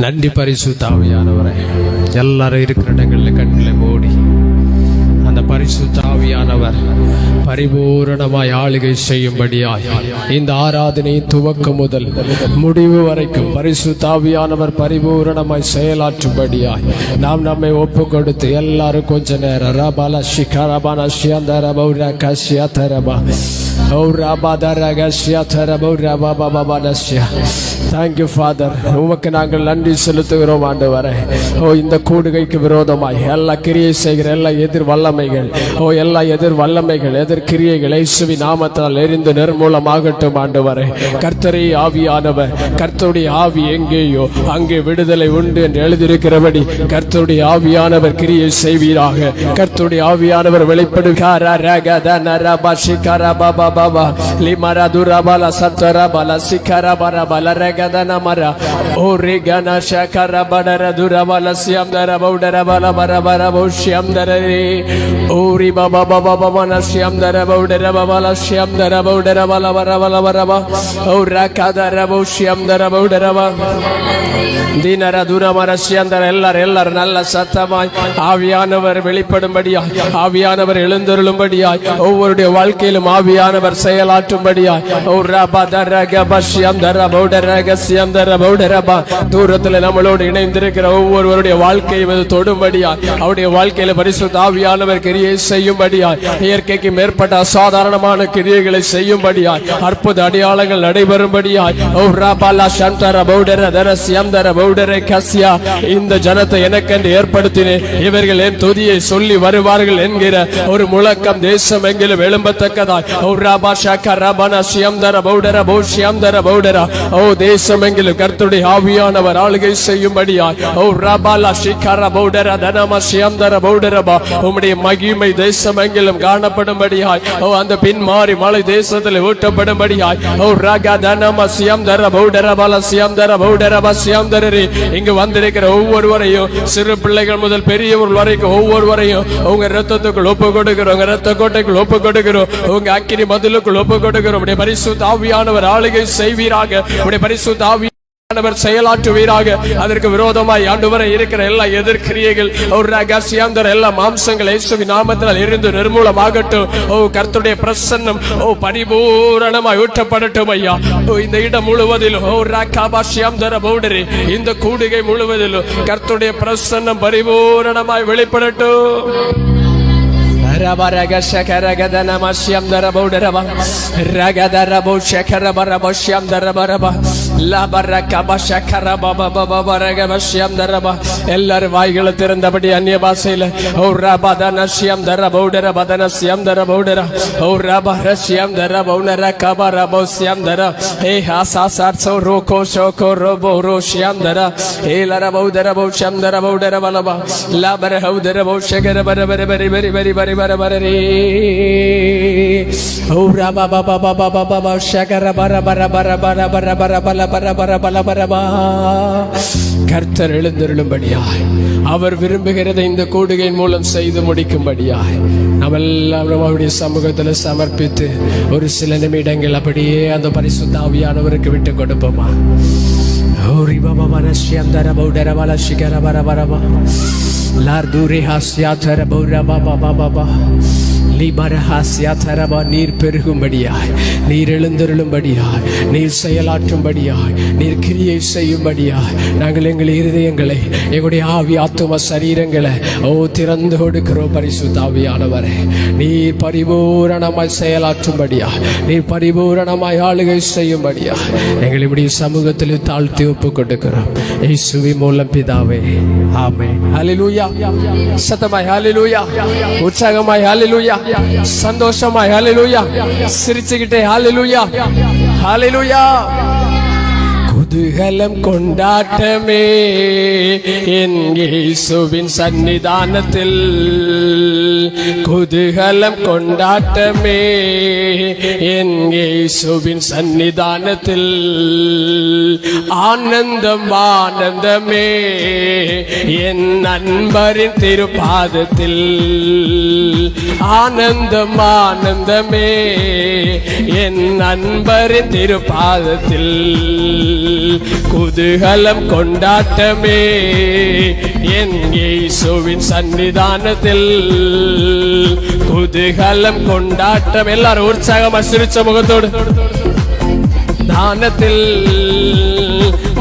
நன்றி பரிசுத்த ஆவியானவரே. எல்லாரும் இருக்கிற இடங்களில் கண்களை மூடி அந்த பரிசுத்த ஆவியானவர் பரிபூரணமாய் ஆளுகை செய்யும்படியாய் இந்த ஆராதனை துவக்கம் முதல் முடிவு வரைக்கும் பரிசுத்த ஆவியானவர் பரிபூரணமாய் செயலாற்றும்படியாய் நாம் நம்மை ஒப்பு கொடுத்து எல்லாரும் கொஞ்ச நேரம் ரபால ஷிகரபான ஷியந்தரபௌர கஷ்யதரபா தேங்க்யூ ஃபாதர். உமக்கு நாங்கள் நன்றி செலுத்துகிறோம் ஆண்டவரே. இந்த கூடுகைக்கு விரோதமாய் எல்லா கிரியை செய்கிற எல்லா எதிர் வல்லமைகள் எல்லா எதிர் வல்லமைகள் எதிர் கிரியைகள் இயேசுவின் நாமத்தால் எரிந்து நிர்மூலமாகட்டும் ஆண்டவரே. கர்த்தரே ஆவியானவர், கர்த்தருடைய ஆவி எங்கேயோ அங்கே விடுதலை உண்டு என்று எழுதியிருக்கிறபடி கர்த்தருடைய ஆவியானவர் கிரியை செய்வீராக. கர்த்தருடைய ஆவியானவர் வெளிப்படுகிறார். Baba limara durabala satara bala sikara bara bala regadana mara origana shakara badara durabala siamdara baudara bala bara bara boshiamdara ori baba baba mana siamdara baudara bala siamdara baudara bala bara bala bara ba orakadara boshiamdara baudara ba dinara duramara siamdara எல்லார் நல்ல சத்தமாய் ஆவியானவர் வெளிப்படும்படியாய் ஆவியானவர் எழுந்தருளும்படியாய் ஒவ்வொருடைய வாழ்க்கையிலும் ஆவியானவர் செயலாற்றும்படியாய் தூரத்தில் நம்மளோடு இணைந்திருக்கிற ஒவ்வொருவருடைய வாழ்க்கையை தொடும்படியாய் அவருடைய வாழ்க்கையில பரிசுத்த ஆவியானவர் கிரியை செய்யும்படியாய் இயற்கைக்கு மேற்பட்ட அசாதாரணமான கிரியைகளை செய்யும்படியாய் அற்புத அடையாளங்கள் நடைபெறும்படியாய் இந்த ஜனத்தை எனக்கென்று ஏற்படுத்தினேன், இவர்கள் என் துதியை சொல்லி வருவார்கள் என்கிற ஒரு முழக்கம் தேசம் எங்கிலும் எழும்பத்தக்கதாய் தேசமெங்கிலும் கர்த்தருடைய ஆவியானவர் ஆளுகை செய்யும்படியாய் உம்முடைய மகிமை தேசமெங்கிலும் காணப்படும்படியாய் அந்த பின்மாறி மலை தேசத்தில் ஊட்டப்படும்படியாய் இங்கு வந்திருக்கிற ஒவ்வொருவரையும் சிறு பிள்ளைகள் முதல் பெரியவர்கள் வரைக்கும் ஒவ்வொருவரையும் உங்க ரத்தத்துக்குள் ஒப்பு கொடுக்கிறோம், உங்க ரத்த கோட்டைக்குள் ஒப்பு கொடுக்கிறோம், உங்க அக்கினி மதிலுக்குள் ஒப்பு கொடுக்கிறோம். உடைய பரிசுத்த ஆவியானவர் ஆளுகை செய்வீராக, உடைய பரிசுத்த ஆவியானவர் செயலாற்றுவீராக. அதற்கு விரோதமாய் ஆண்டவரே இருக்கிற எல்லா எதிர்கிரியைகள் எல்லா மாம்சங்கள் இயேசுவின் நாமத்தினால் இருந்து நிர்மூலமாகட்டும். கர்த்தருடைய பிரசன்னம் பரிபூரணமாய் ஊற்றப்படட்டும் ஐயா. இந்த இடம் முழுவதிலும் இந்த கூடுகை முழுவதிலும் கர்த்தருடைய பிரசன்னம் பரிபூரணமாய் வெளிப்படட்டும். Rabaraga shakara gadana mashyam darabaudaraba ragadarabu shakara barabasyam darabaraba la baraka bashakara baba baba baraga mashyam daraba எல்லாரும் வாய்களை திறந்தபடி அந்நிய பாஷையில ஓ ரபதன ஷ்யம் தரபௌடர பதன ஷ்யம் தரபௌடர ஓ ரபரஷ்யம் தரபௌனர கபரபௌஸ்யம் தர ஏ ஹாசாசார் சோ ரோகோ ஷோகோ ரோபோ ரோஷ்யம் தர ஏ லரபௌதர பௌஷ்யம் தரபௌடர பலபா லா பரஹௌதர பௌஷகர பரபர பரி பரி பரி பரி பரபரே ஓ ரபா பபா பபா பபா ஷகர பரபர பரபர பரபர பல பரபர பல பரபா. கர்த்தர் எழுந்தருளும்படியாய் அவர் விரும்புகிறதை இந்த கூடுகையின் மூலம் செய்து முடிக்கும்படியாய் நாம் எல்லாம் அவருடைய சமூகத்தில் சமர்ப்பித்து ஒரு சில நிமிடங்கள் அப்படியே அந்த பரிசுத்த ஆவியானவருக்கு விட்டு கொடுப்போமா. ஓரி பாபா மனஷ்யம் தரபௌடர வலஷிகர பரபரபா லார்தூரி ஹாஸ்யாதர பௌரபா பாபா பாபா நீர் பெருகும்படியாய், நீர் எழுந்தருளும்படியாய், நீர் செயலாற்றும்படியாய், நீர் கிரியை செய்யும்படியாய் நாங்கள் எங்கள் இருதயங்களை எங்களுடைய ஆவி ஆத்தும சரீரங்களை திறந்து கொடுக்கிறோம். பரிசுத்த ஆவியானவரே, நீர் பரிபூரணமாய் செயலாற்றும்படியாய், நீர் பரிபூரணமாய் ஆளுகை செய்யும்படியாய் எங்கள் இப்படி சமூகத்தில் தாழ்த்தி ஒப்பு கொடுக்கிறோம். இயேசுவின் மூலம் பிதாவே, ஆமென். ஹல்லேலூயா. சத்தமாய் ஹல்லேலூயா, உற்சாகமாய் ஹல்லேலூயா, சந்தோஷமாய் ஹல்லேலூயா, சிரிச்சுக்கிட்டே ஹல்லேலூயா ஹல்லேலூயா. குதூகலம் கொண்டாட்டமே என் இயேசுவின் சன்னிதானத்தில், குதூகலம் கொண்டாட்டமே என் இயேசுவின் சன்னிதானத்தில், ஆனந்தம் ஆனந்தமே என் நண்பரின் திருப்பாதத்தில், ஆனந்தம் ஆனந்தமே என் நண்பரின் திருப்பாதத்தில், குதூகலம் கொண்டாட்டமே என் இயேசுவின் சன்னிதானத்தில். குதூகலம் கொண்டாட்டம். எல்லாரும் உற்சாகமா சிரிச்ச முகத்தோடு தானத்தில்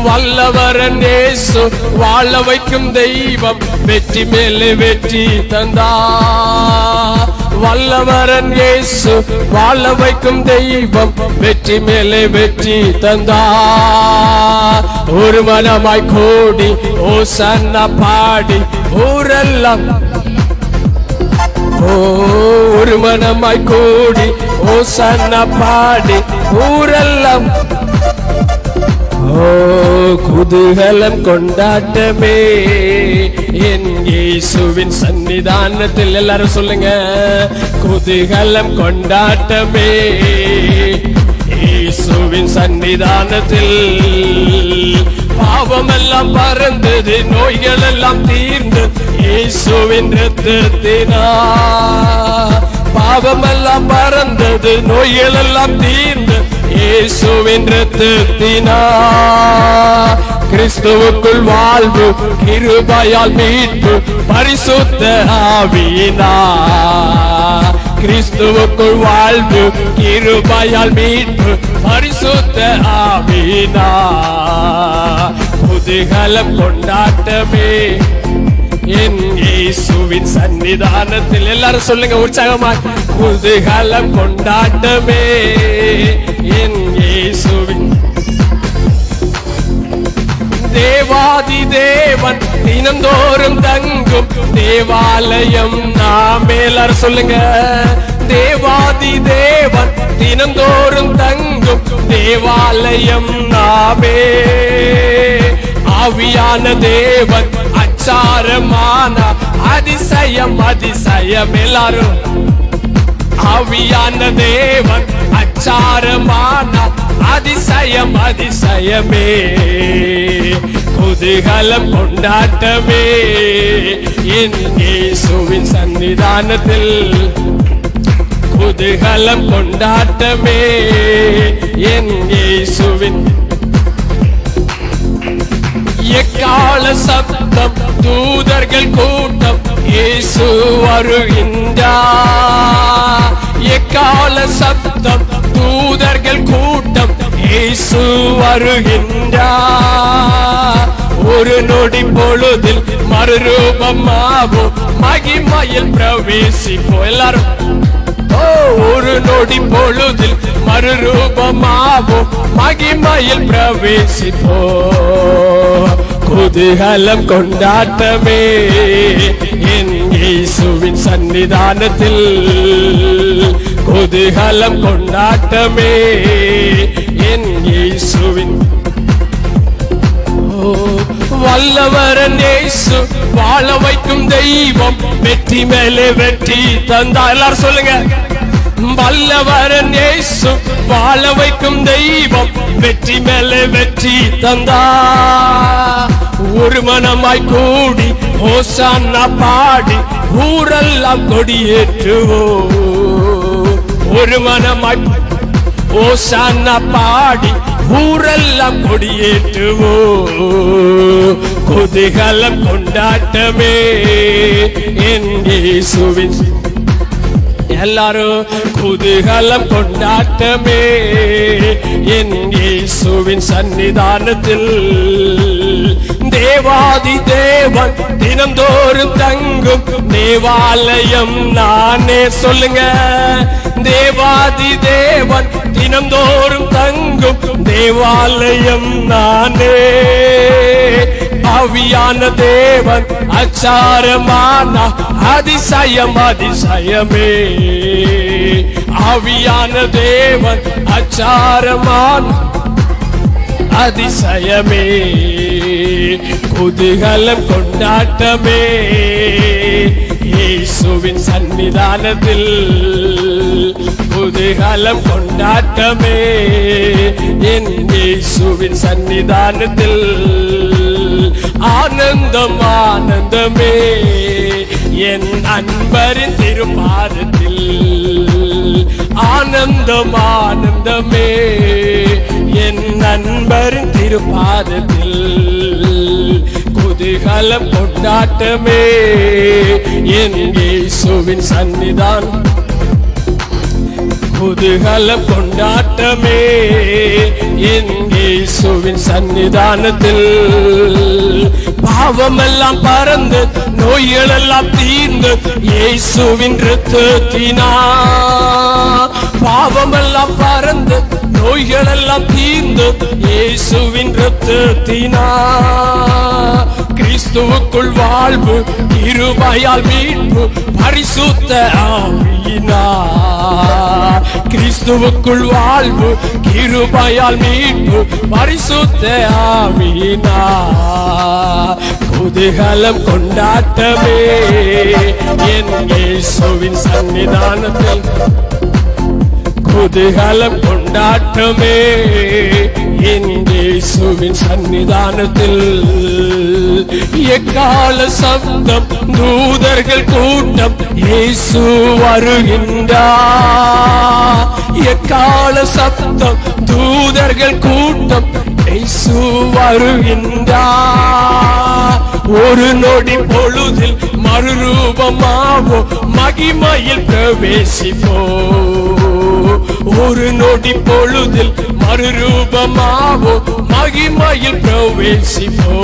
வல்லவரன் இயேசு வாழ வைக்கும் தெய்வம் வெற்றி மேலே வெற்றி தந்தார். வல்லவரன் இயேசு வாழ வைக்கும் தெய்வம் வெற்றி மேலே வெற்றி தந்தார். ஒரு மனமாய் கூடி ஓசன்னா பாடி ஊரெல்லாம் ஒரு மனமாய் கூடி ஓசன்னா பாடி ஊரெல்லாம் குதூகலம் கொண்டாட்டமே என் இயேசுவின் சன்னிதானத்தில். எல்லாரும் சொல்லுங்க, குதூகலம் கொண்டாட்டமே இயேசுவின் சன்னிதானத்தில். பாவமெல்லாம் பறந்தது, நோய்கள் எல்லாம் தீர்ந்து இயேசுவின் இரத்தத்தினார். பாவமெல்லாம் பறந்தது, நோய்கள் எல்லாம் தீர்ந்து இயேசுவின் இரத்தத்தினார். கிறிஸ்துவுக்குள் வாழ்வு, கிருபையால் மீட்பு, பரிசுத்த ஆவியினார். கிறிஸ்துவுக்குள் வாழ்வு, கிருபையால் மீட்பு, பரிசுத்த ஆவியினார். குதூகலம் கொண்டாட்டமே என் இயேசுவின் சன்னிதானத்தில். எல்லாரும் சொல்லுங்க உற்சாகமா, குதூகலம் கொண்டாட்டமே என் இயேசுவின். தேவாதி தேவன் தினந்தோறும் தங்கும் தேவாலயம் நாமே. எல்லாரும் சொல்லுங்க, தேவாதி தேவன் தினந்தோறும் தங்கும் தேவாலயம் நாமே. ஆவியான தேவன் அச்சாரமான அதிசயம் அதிசயம். எல்லாரும், ஆவியான தேவன் அச்சாரமான அதிசயம் அதிசயமே. குதூகலம் கொண்டாட்டமே என் இயேசுவின் சன்னிதானத்தில். குதூகலம் கொண்டாட்டமே என் இயேசுவின். எக்கால சப்தம், தூதர்கள் கூட்டம், இயேசு வருகின்றார். எக்கால சப்தம், தூதர்கள் கூட்டம், இயேசு வருகின்றார். ஒரு நொடி பொழுதில் மறுரூபமாகும் மகிமையில் பிரவேசிப்போம். எல்லாரும், ஒரு நொடி பொழுதில் மறுரூபமாகும் மகிமையில் பிரவேசிப்போம். குதூகலம் கொண்டாட்டமே என் இயேசுவின் சன்னிதானத்தில். குதூகலம் கொண்டாட்டமே என் இயேசுவின். வல்லவரன் இயேசு வாழ வைக்கும் தெய்வம் வெற்றி மேலே வெற்றி தந்தா. எல்லாரும் சொல்லுங்க, வல்லவரன் இயேசு வாழ வைக்கும் தெய்வம் வெற்றி மேலே வெற்றி தந்தா. ஒரு மனமாய் கூடி ஓசானா பாடி ஊரெல்லாம் கொடியேற்றுவோம். ஒரு மனமாய் ஓசானா பாடி ஊரெல்லாம் கொடியேற்றுவோம். குதூகலம் கொண்டாட்டமே என் இயேசுவின். எல்லாரும், குதூகலம் கொண்டாட்டமே என் இயேசுவின் சன்னிதானத்தில். தேவாதி தேவன் தினந்தோறும் தங்கும் தேவாலயம் நானே. சொல்லுங்க, தேவாதி தேவன் தினந்தோறும் தங்கும் தேவாலயம் நானே. ஆவியான தேவன் அச்சாரமான அதிசயம் அதிசயமே. ஆவியான தேவன் அச்சாரமான அதிசயமே. குதூகலம் கொண்டாட்டமே இயேசுவின் சன்னிதானத்தில். குதூகலம் கொண்டாட்டமே என் இயேசுவின் சன்னிதானத்தில். ஆனந்தம் ஆனந்தமே என் அன்பரின் திருப்பாதத்தில். ஆனந்தம் ஆனந்தமே என் அன்பரின் திருப்பாதத்தில் குதூகலம் கொண்டாட்டமே என் இயேசுவின் சன்னிதானம். குதூகலம் கொண்டாட்டமே என் இயேசுவின் சன்னிதானத்தில். பாவமெல்லாம் பறந்து நோய்கள் எல்லாம் தீர்ந்து இயேசுவின் இரத்தத்தினால். பாவமெல்லாம் பறந்து நோய்கள் எல்லாம் தீர்ந்து இயேசுவின் இரத்தத்தினால். கிறிஸ்துவுக்குள் வாழ்வு கிருபையால் மீட்பு பரிசுத்த ஆவியினார். கிறிஸ்துவுக்குள் வாழ்வு கிருபையால் மீட்பு பரிசுத்த ஆவியினார். குதூகலம் கொண்டாட்டமே என் இயேசுவின் சன்னிதானத்தில். குதூகலம் கொண்டாட்டமே என் இயேசுவின் சன்னிதானத்தில். எக்கால சப்தம் தூதர்கள் கூட்டம் இயேசு வருகின்றார். எக்கால சப்தம் தூதர்கள் கூட்டம் இயேசு வருகின்றார். ஒரு நொடி பொழுதில் மறுரூபமாவோ மகிமையில் பிரவேசிப்போ. ஒரு நொடி பொழுதில் மறுரூபமாவோ மகிமையில் பிரவேசிப்போ.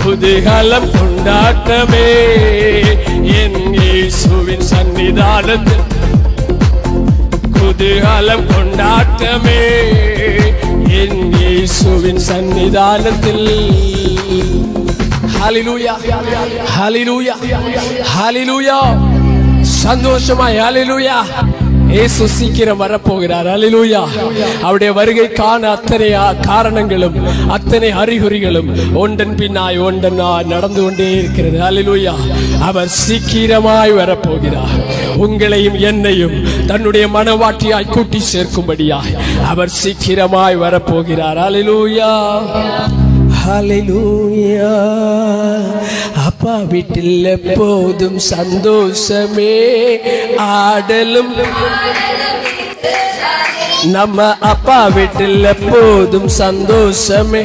குதூகலம் கொண்டாட்டமே என் இயேசுவின் சன்னிதானத்தில். குதூகலம் கொண்டாட்டமே என் இயேசுவின் சன்னிதானத்தில். ஹல்லேலூயா ஹல்லேலூயா ஹல்லேலூயா. சந்தோஷமாய் ஹல்லேலூயா. இயேசு சீக்கிரம் வரப்போகிறார். ஹல்லேலூயா. அவருடைய வருகைக்கான அத்தனை காரணங்களும் அத்தனை அறிகுறிகளும் ஒன்றன் பின்னாய் ஒன்றனாய் நடந்து கொண்டே இருக்கிறது. ஹல்லேலூயா. அவர் சீக்கிரமாய் வரப்போகிறார். உங்களையும் என்னையும் தன்னுடைய மனவாட்டியாய் கூட்டி சேர்க்கும்படியாய் அவர் சீக்கிரமாய் வரப்போகிறார். ஹல்லேலூயா ஹல்லேலூயா. அப்பா வீட்டில் எப்போதும் சந்தோஷமே ஆடலும். நம்ம அப்பா வீட்டில் எப்போதும் சந்தோஷமே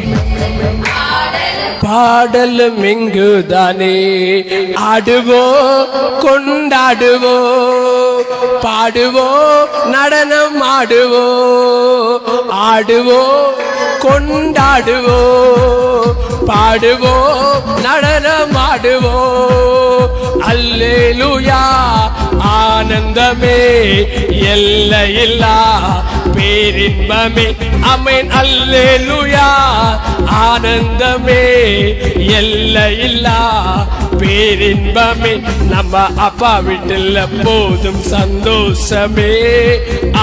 பாடலும் இங்குதானே. ஆடுவோ கொண்டாடுவோ பாடுவோ நடனம் ஆடுவோ. ஆடுவோ கொண்டாடுவோ பாடுவோ நடனம் ஆடுவோ. அல்லேலூயா. ஆனந்தமே எல்லையில்லா பேரின்பமே. ஆமென். அல்லேலூயா. ஆனந்தமே எல்லையில்லா பேரின்பமே. நம்ம அப்பா வீட்டில் எப்போதும் சந்தோஷமே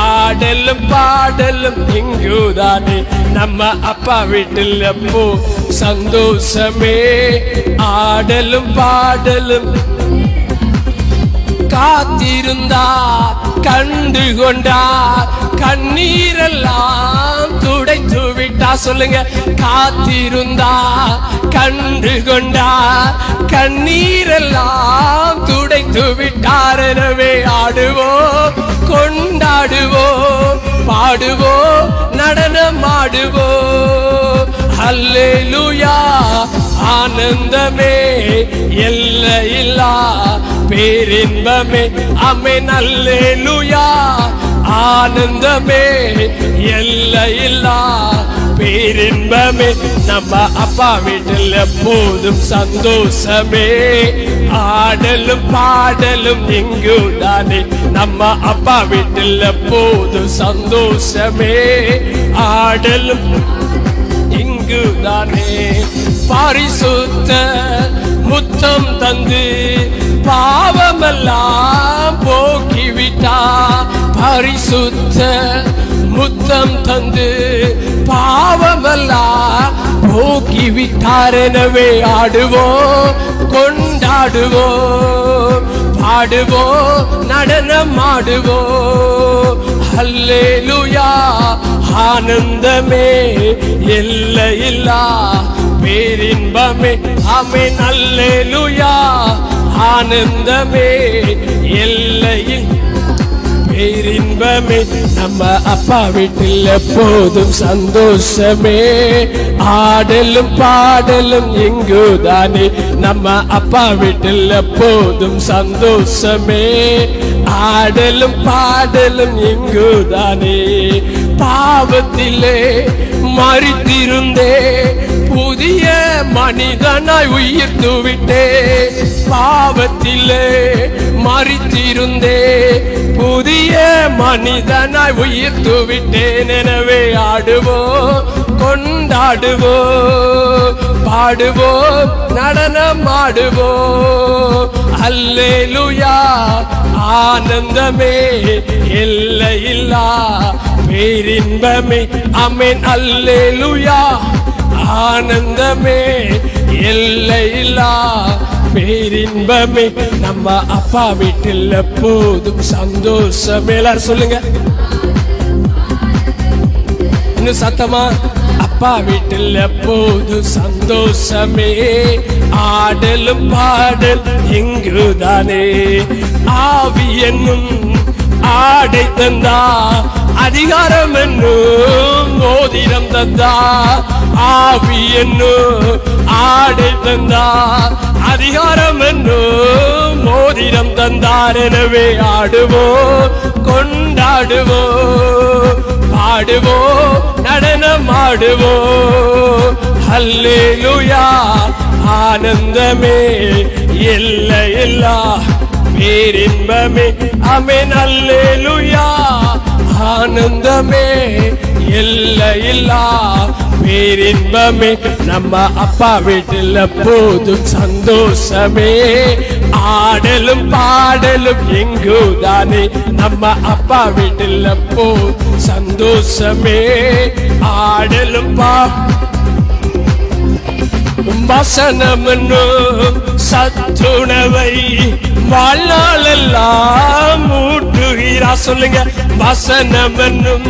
ஆடலும் பாடலும் இங்குதானே. நம்ம அப்பா வீட்டில் எப்போ சந்தோஷமே ஆடலும் பாடலும். காத்திருந்தா கண்டு கொண்டா கண்ணீரெல்லாம் துடைத்து விட்டா. சொல்லுங்க. காத்திருந்தா கண்டு கொண்டா கண்ணீரெல்லாம் துடைத்து விட்டார். எனவே ஆடுவோ கொண்டாடுவோ பாடுவோ நடனம் ஆடுவோ. அல்லேலூயா. ஆனந்தமே எல்லையில்லா பேரின்பமே. ஆமென். அல்லேலூயா. ஆனந்தமே எல்லையில்லா பேரின்பமே. நம்ம அப்பா வீட்டில் எப்போதும் சந்தோஷமே ஆடலும் பாடலும் இங்குதானே. நம்ம அப்பா வீட்டில் எப்போதும் சந்தோஷமே ஆடலும் இங்குதானே. பரிசுத்த முத்தம் தந்து பாவமெல்லாம் போக்கிவிட்டா. பரிசுத்த முத்தம் தந்து பாவமெல்லாம் போக்கிவிட்டார். எனவே ஆடுவோ கொண்டாடுவோ பாடுவோ நடனம் ஆடுவோ. அல்லேலூயா. ஆனந்தமே எல்லையில்லா பேரின்பமே. ஆமென். அல்லேலூயா. ஆனந்தமே எல்லையில் பேரின்பமே. நம்ம அப்பா வீட்டில் எப்போதும் சந்தோஷமே. ஆடலும் பாடலும் இங்குதானே. நம்ம அப்பா வீட்டில் எப்போதும் சந்தோஷமே. ஆடலும் பாடலும் இங்குதானே. பாவத்திலே மரித்திருந்தே புதிய மனிதனாய் உயிர்த்து விட்டே. பாவத்திலே மரித்திருந்தே புதிய மனிதனாய் உயிர்த்து விட்டேன். எனவே ஆடுவோம், கொண்டாடுவோம், பாடுவோம், நடனம் ஆடுவோம். அல்லேலூயா, ஆனந்தமே, எல்லையில்லா பேரின்பமே. ஆமென். அல்லேலூயா, ஆனந்தமே, எல்லையில்லா பேரின்பமே. நம்ம அப்பா வீட்டில் எப்போதும் சந்தோஷமே. எல்லாரும் சொல்லுங்க இன்னும் சத்தமா. அப்பா வீட்டில் எப்போதும் சந்தோஷமே. ஆடலும் பாடல் இங்குதானே. ஆவி என்னும் ஆடை தந்தா, அதிகாரம் என்னும் மோதிரம் தந்தா. ஆவி என்னும் ஆடை தந்தா, அதிகாரம் என்னும் மோதிரம் தந்தார். எனவே ஆடுவோம், கொண்டாடுவோம், பாடுவோம், நடனம் ஆடுவோம். அல்லேலூயா, ஆனந்தமே, எல்லையில்லா பேரின்பமே. ஆமென். அல்லேலூயா, ஆனந்தமே, எல்லையில்லா பேரின்பமே. நம்ம அப்பா வீட்டில் எப்போதும் சந்தோஷமே. ஆடலும் பாடலும் எங்குதானே. நம்ம அப்பா வீட்டில் எப்போதும் சந்தோஷமே. ஆடலும் வசனமென்னும் சத்துணவை வாழ்நாளெல்லாம் ஊட்டுகிறார். சொல்லுங்க. வசனமென்னும்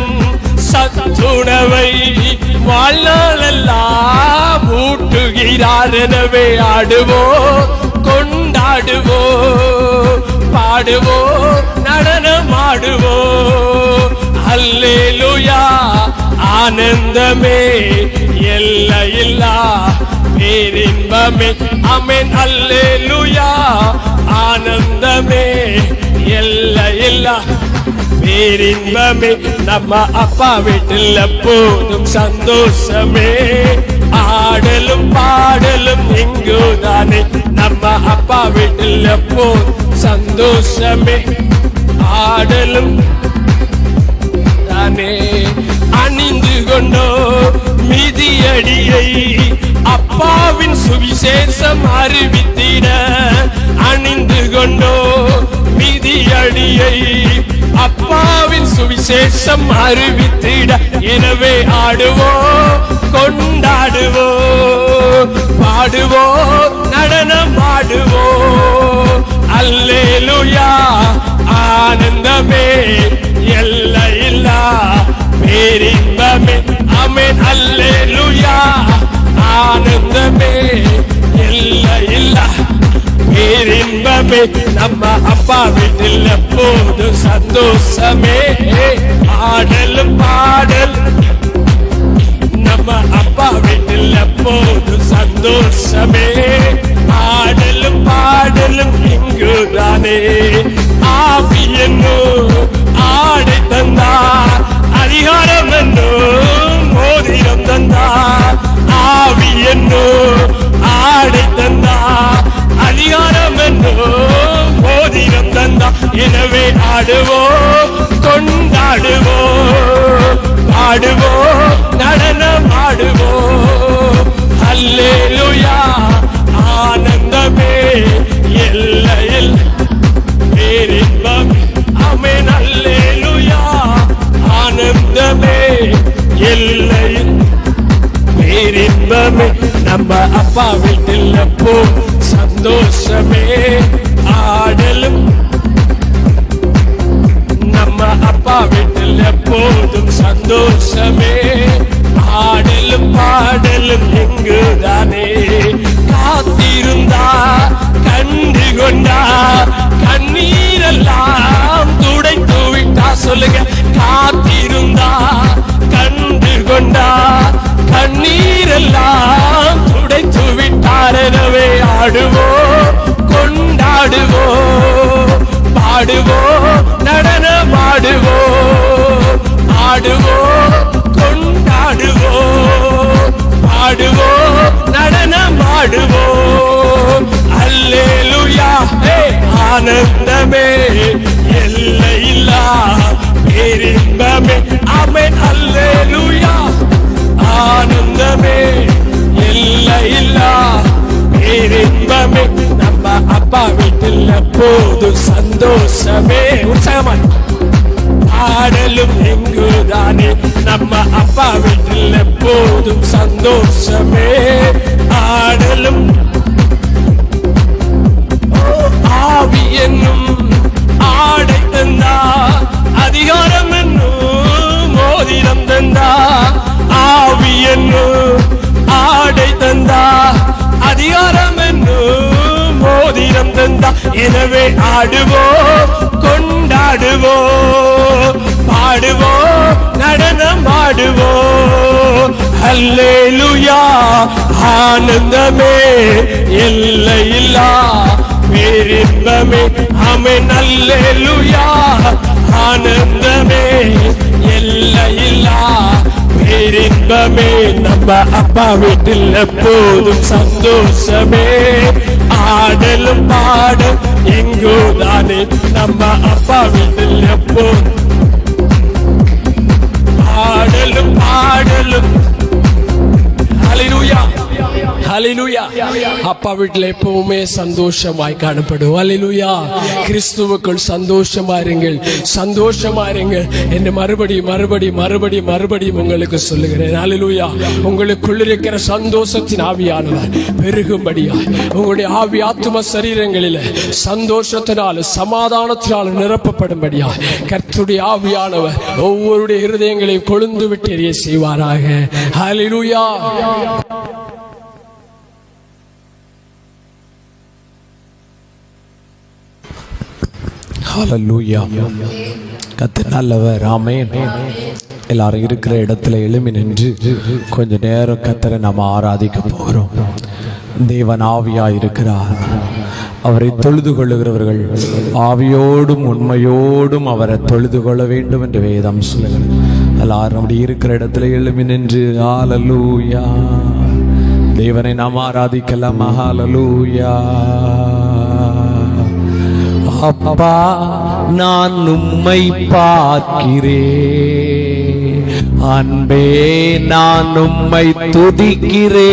சத்துணவை வாழ்நாளெல்லாம் ஊட்டுகிறார். எனவே ஆடுவோம், கொண்டாடுவோம், பாடுவோம், நடனம் ஆடுவோம். அல்லேலூயா, ஆனந்தமே, எல்லையில்லா பேரின்பமே. ஆமென். அல்லேலூயா, ஆனந்தமே, எல்லையில்லா பேரின்பமே. நம்ம அப்பா வீட்டில் எப்போதும் சந்தோஷமே. ஆடலும் பாடலும் இங்குதானே. நம்ம அப்பா வீட்டில் எப்போதும் சந்தோஷமே. ஆடலும் தானே. அணிந்து கொண்டோ மிதியடியை அப்பாவின் சுவிசேஷம் அறிவித்திட. அணிந்து கொண்டோ மிதியடியை அப்பாவின் சுவிசேஷம் அறிவித்திட. எனவே ஆடுவோம், கொண்டாடுவோம், பாடுவோம், நடனம் ஆடுவோம். அல்லேலூயா, ஆனந்தமே, எல்லையில்லா பேரின்பமே. ஆமென். அல்லேலூயா, ஆனந்தமே, எல்லையில்லா பேரின்பமே. நம்ம அப்பா வீட்டில் எப்போதும் சந்தோஷமே. ஆடலும் பாடல். நம்ம அப்பா வீட்டில் எப்போதும் சந்தோஷமே. ஆடலும் பாடலும் இங்குதானே. ஆவி என்னும் ஆடை தந்தா, அதிகாரம் என்னும் மோதிரம் தந்தா. ஆவி என்னும் ஆடை தந்தா, அதிகாரம் என்னும் மோதிரம் தந்தா. எனவே ஆடுவோம், கொண்டாடுவோம், பாடுவோம், நடனம் ஆடுவோம். அல்லேலூயா, ஆனந்தமே, எல்லையில் பேரின்பமே. ஆமென். அல்லேலூயா, ஆனந்தமே, எல்லையில் பேரின்பமே. நம்ம அப்பா வீட்டில் எப்போ சந்தோஷமே. ஆடலும் நம்ம அப்பா வீட்டில் எப்போதும் சந்தோஷமே. ஆடலும் பாடலும் எங்குதானே. காத்திருந்தா கண்டு கொண்டா, கண்ணீரெல்லாம் துடைத்து விட்டா. சொல்லுங்க. காத்திருந்தா கண்டு கொண்டா கண்ணீரெல்லாம் துடைத்து விட்டார். எனவே ஆடுவோம் கொண்டாடுவோம் பாடுவோம் நடனமாடுவோம் ஆடுவோம் கொண்டாடுவோம் பாடுவோம் நடனமாடுவோம். அல்லேலூயா ஆனந்தமே எல்லையில்லா பேரின்பமே. ஆமென். அல்லேலூயா ஆனந்தமே எல்லையில்லா பேரின்பமே. நம்ம அப்பா வீட்டில் எப்போது சந்தோஷமே. உற்சாகமாய் ஆடலும் எங்குதானே. நம்ம அப்பா வீட்டில் எப்போதும் சந்தோஷமே. ஆடலும் ஆவி என்னும் ஆடை தந்தா அதிகாரம் என்னும் மோதிரம் தந்தா. ஆவி என்னும் ஆடை தந்தா அதிகாரம் என்னும் மோதிரம் தந்தா. எனவே ஆடுவோம் கொண்டாடுவோம் பாடுவோம் நடனம் ஆடுவோம். அல்லேலூயா ஆனந்தமே எல்லையில்லா பேரின்பமே. ஆமென். அல்லேலூயா ஆனந்தமே எல்லையில்லா பேரின்பமே. நம்ம அப்பா வீட்டில் எப்போதும் சந்தோஷமே. ஆடலும் பாடும் எங்குதானே. நம்ம அப்பா வீட்டில் எப்போதும் ஆடலும் பாடலும். ஹல்லேலூயா ஹல்லேலூயா. அப்பா வீட்டில் எப்பவுமே சந்தோஷமாய் காணப்படும். ஹல்லேலூயா. கிறிஸ்துவுக்குள் சந்தோஷமாயிருங்கள் சந்தோஷமாயிருங்கள் என்று மறுபடியும் உங்களுக்கு சொல்லுகிறேன். ஹல்லேலூயா. உங்களுக்குள் இருக்கிற சந்தோஷத்தின் ஆவியானவர் பெருகும்படியாய் உங்களுடைய ஆவி ஆத்தும சரீரங்களில் சந்தோஷத்தினாலும் சமாதானத்தினாலும் நிரப்பப்படும்படியாய் கர்த்தருடைய ஆவியானவர் ஒவ்வொருடைய இருதயங்களையும் கொழுந்து விட்டு எரிய செய்வாராக. ஹல்லேலூயா. ஹல்லேலூயா. கர்த்தர் நல்லவர். ஆமென். எல்லாரும் இருக்கிற இடத்துல எழும்பி நின்று கொஞ்ச நேரம் கர்த்தரை நாம் ஆராதிக்க போகிறோம். தேவன் ஆவியாய் இருக்கிறார். அவரை தொழுது கொள்ளுகிறவர்கள் ஆவியோடும் உண்மையோடும் அவரை தொழுது கொள்ள வேண்டும் என்று வேதம் சொல்லுகிறது. எல்லாரும் அப்படி இருக்கிற இடத்துல எழும்பி நின்று ஹல்லேலூயா தேவனை நாம் ஆராதிக்கலாம். ஹல்லேலூயா. அப்பா நான் உம்மை பார்க்கிறேன், அன்பே நான் உம்மை துதிக்கிறேன்.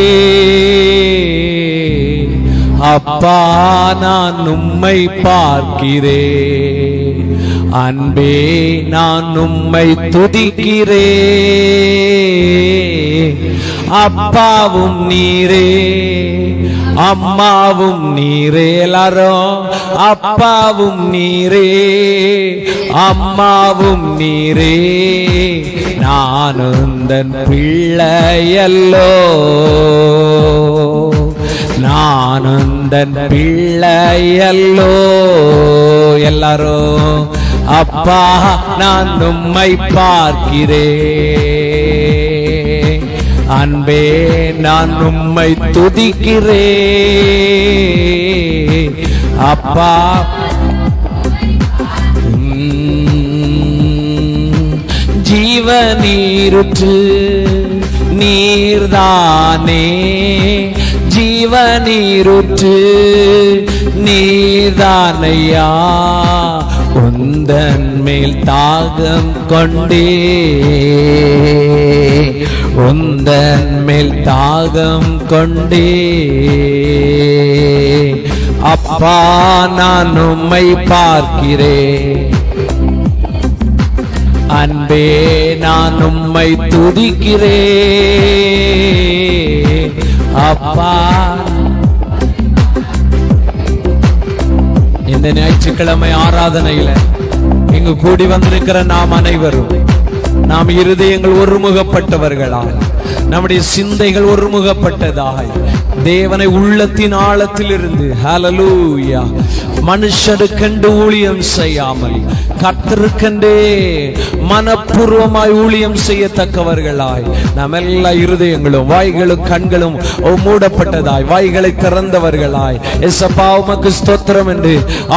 அப்பா நான் உம்மை பார்க்கிறேன், அன்பே நான் உம்மை துதிக்கிறேன். அப்பாவும் நீரே அம்மாவும் நீரே. எல்லாரும் அப்பாவும் நீரே அம்மாவும் நீரே. நான் உந்தன் பிள்ளையல்லோ, நான் உந்தன் பிள்ளையல்லோ. எல்லாரும் அப்பா நான் உம்மை பார்க்கிறேன், அன்பே நான் உம்மை துதிக்கிறேன். அப்பா ஜீவநீருற்று நீர்தானே, ஜீவநீருற்று நீர்தானையா. உந்தன் மேல் தாகம் கொண்டே, உந்தன் மேல் தாகம் கொண்டே. அப்பா நான் உம்மை பார்க்கிறேன், அன்பே நான் உம்மை துதிக்கிறேன். அப்பா இந்த ஞாயிற்றுக்கிழமை ஆராதனையில இங்கு கூடி வந்திருக்கிற நாம் அனைவரும் நாம் இருதயங்கள் ஒருமுகப்பட்டவர்களாய், நம்முடைய சிந்தைகள் ஒருமுகப்பட்டதாய், தேவனை உள்ளத்தின் ஆழத்தில் இருந்து ஹல்லேலூயா மனுஷருக்கென்று ஊழியம் செய்யாமல் கர்த்தருக்கென்றே மனப்பூர்வமாய் ஊழியம் செய்யத்தக்கவர்களாய் நாம் எல்லா இருதயங்களும் வாய்களும் கண்களும் மூடப்பட்டதாய், வாய்களை திறந்தவர்களாய், எசப்பா உமக்கு ஸ்தோத்திரம் என்று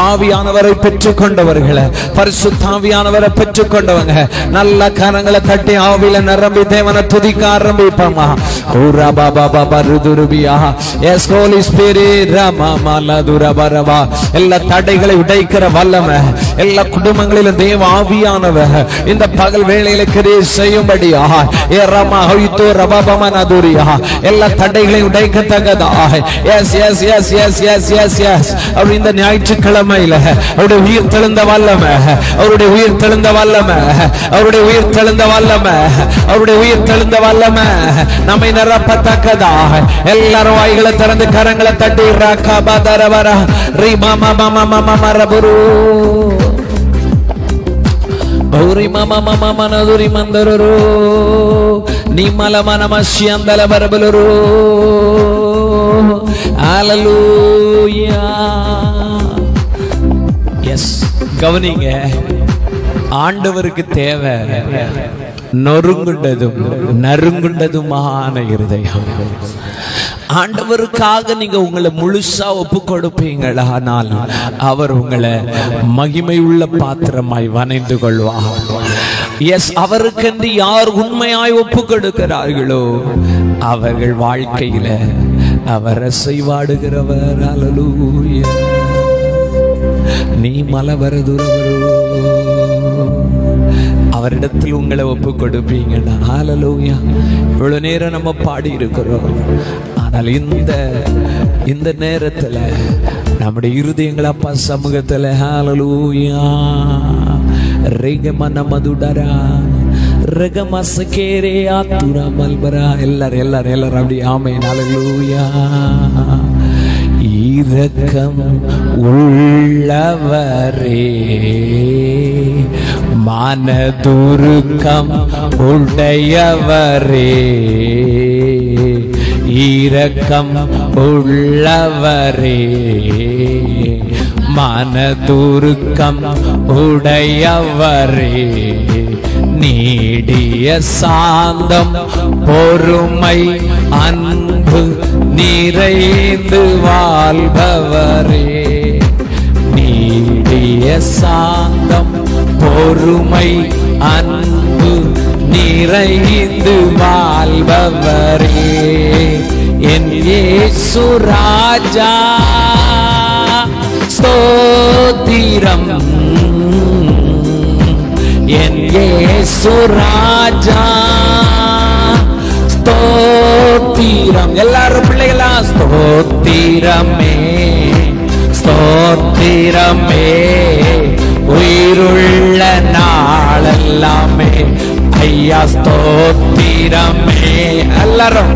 ஆவியானவரை பெற்றுக் கொண்டவர்களை, பரிசுத்த ஆவியானவரை பெற்றுக் கொண்டவங்க நல்ல கரங்களை தட்டி ஆவியில நிரம்பி தேவனை துதிக்க ஆரம்பிப்போமா. ஊரா பாபா பாபா ருதுருபியா எஸ் ஹோலி ஸ்பிரிட் ரமா மலதுரபரவா. எல்லா தடைகளை உடைக்கிற வல்லமை எல்லா குடும்பங்களிலும் தேவ ஆவியானவர் இந்த பகல் வேளையில கிரியை செய்யும்படியா ஏரமா ஹோயிதோ ரபபமனதுரியா எல்லா தடைகளை உடைக்கத்தக்கதா. Yes yes yes yes yes yes yes அவர் இந்த ஞாயிற்றுக்கிழமையில அவருடைய உயிர் தெழுந்த வல்லமை, அவருடைய உயிர் தெழுந்த வல்லமை, அவருடைய உயிர் தெழுந்த வல்லமை, அவருடைய உயிர் தெழுந்த வல்லமை நம்மை நிரப்பத்தக்கதா. எல்லாரும் வாய்களை திறந்து கரங்களை தட்டி ரகபதரவர ரிமம மம மம மரபுரு ௌரி மம மம மனதுரி மந்தரு நிமல மனமஸ்யந்தல பரபலரு. ஹல்லேலூயா. எஸ், கவனிங்க, ஆண்டவருக்கு தேவை நொறுங்குண்டதும் நறுங்குண்டதுமான இருதயம். ஆண்டவருக்காக நீங்க உங்களை முழுசா ஒப்பு கொடுப்பீங்களா, ஆனால் அவர் உங்களை மகிமை உள்ள பாத்திரமாய் வணைந்து கொள்வார். எஸ், அவருக்கென்று யார் உண்மையாய் ஒப்பு கொடுக்கிறார்களோ அவர்கள் வாழ்க்கையில அவர் அசைவாடுகிறவர். ஹல்லேலூயா. நீ மலவரதுரவரோ அவரிடத்தில் உங்களை ஒப்பு கொடுப்பீங்களா. ஹல்லேலூயா. இவ்வளவு நேரம் நம்ம பாடி இருக்கிறோம், ஆனால் இந்த நேரத்துல நம்முடைய இருதயங்கள் அப்பா சமூகத்துல ஹல்லேலூயா ரெகமன மதுடரா ரெகமசகேரே ஆத்துரா மல்பரா. எல்லாரும் எல்லாரும் எல்லாரும் அப்படி ஆமென். ஹல்லேலூயா. இரக்கம் உள்ளவரே மனதுருக்கம் உடையவரே, இரக்கம் உள்ளவரே மனதுருக்கம் உடையவரே, நீடிய சாந்தம் பொறுமை அன்பு நிறைந்து வாழ்பவரே, நீடிய சாந்தம் பொறுமை அன்பு நிறைந்து வாழ்பவரே, என் இயேசு ராஜா ஸ்தோத்திரம், என் இயேசு ராஜா ஸ்தோத்திரம். எல்லாரும் பிள்ளைகளா ஸ்தோத்திரமே ஸ்தோத்திரமே உயிருள்ள நாளெல்லாமே ஐயா ஸ்தோத்திரமே. எல்லாரும்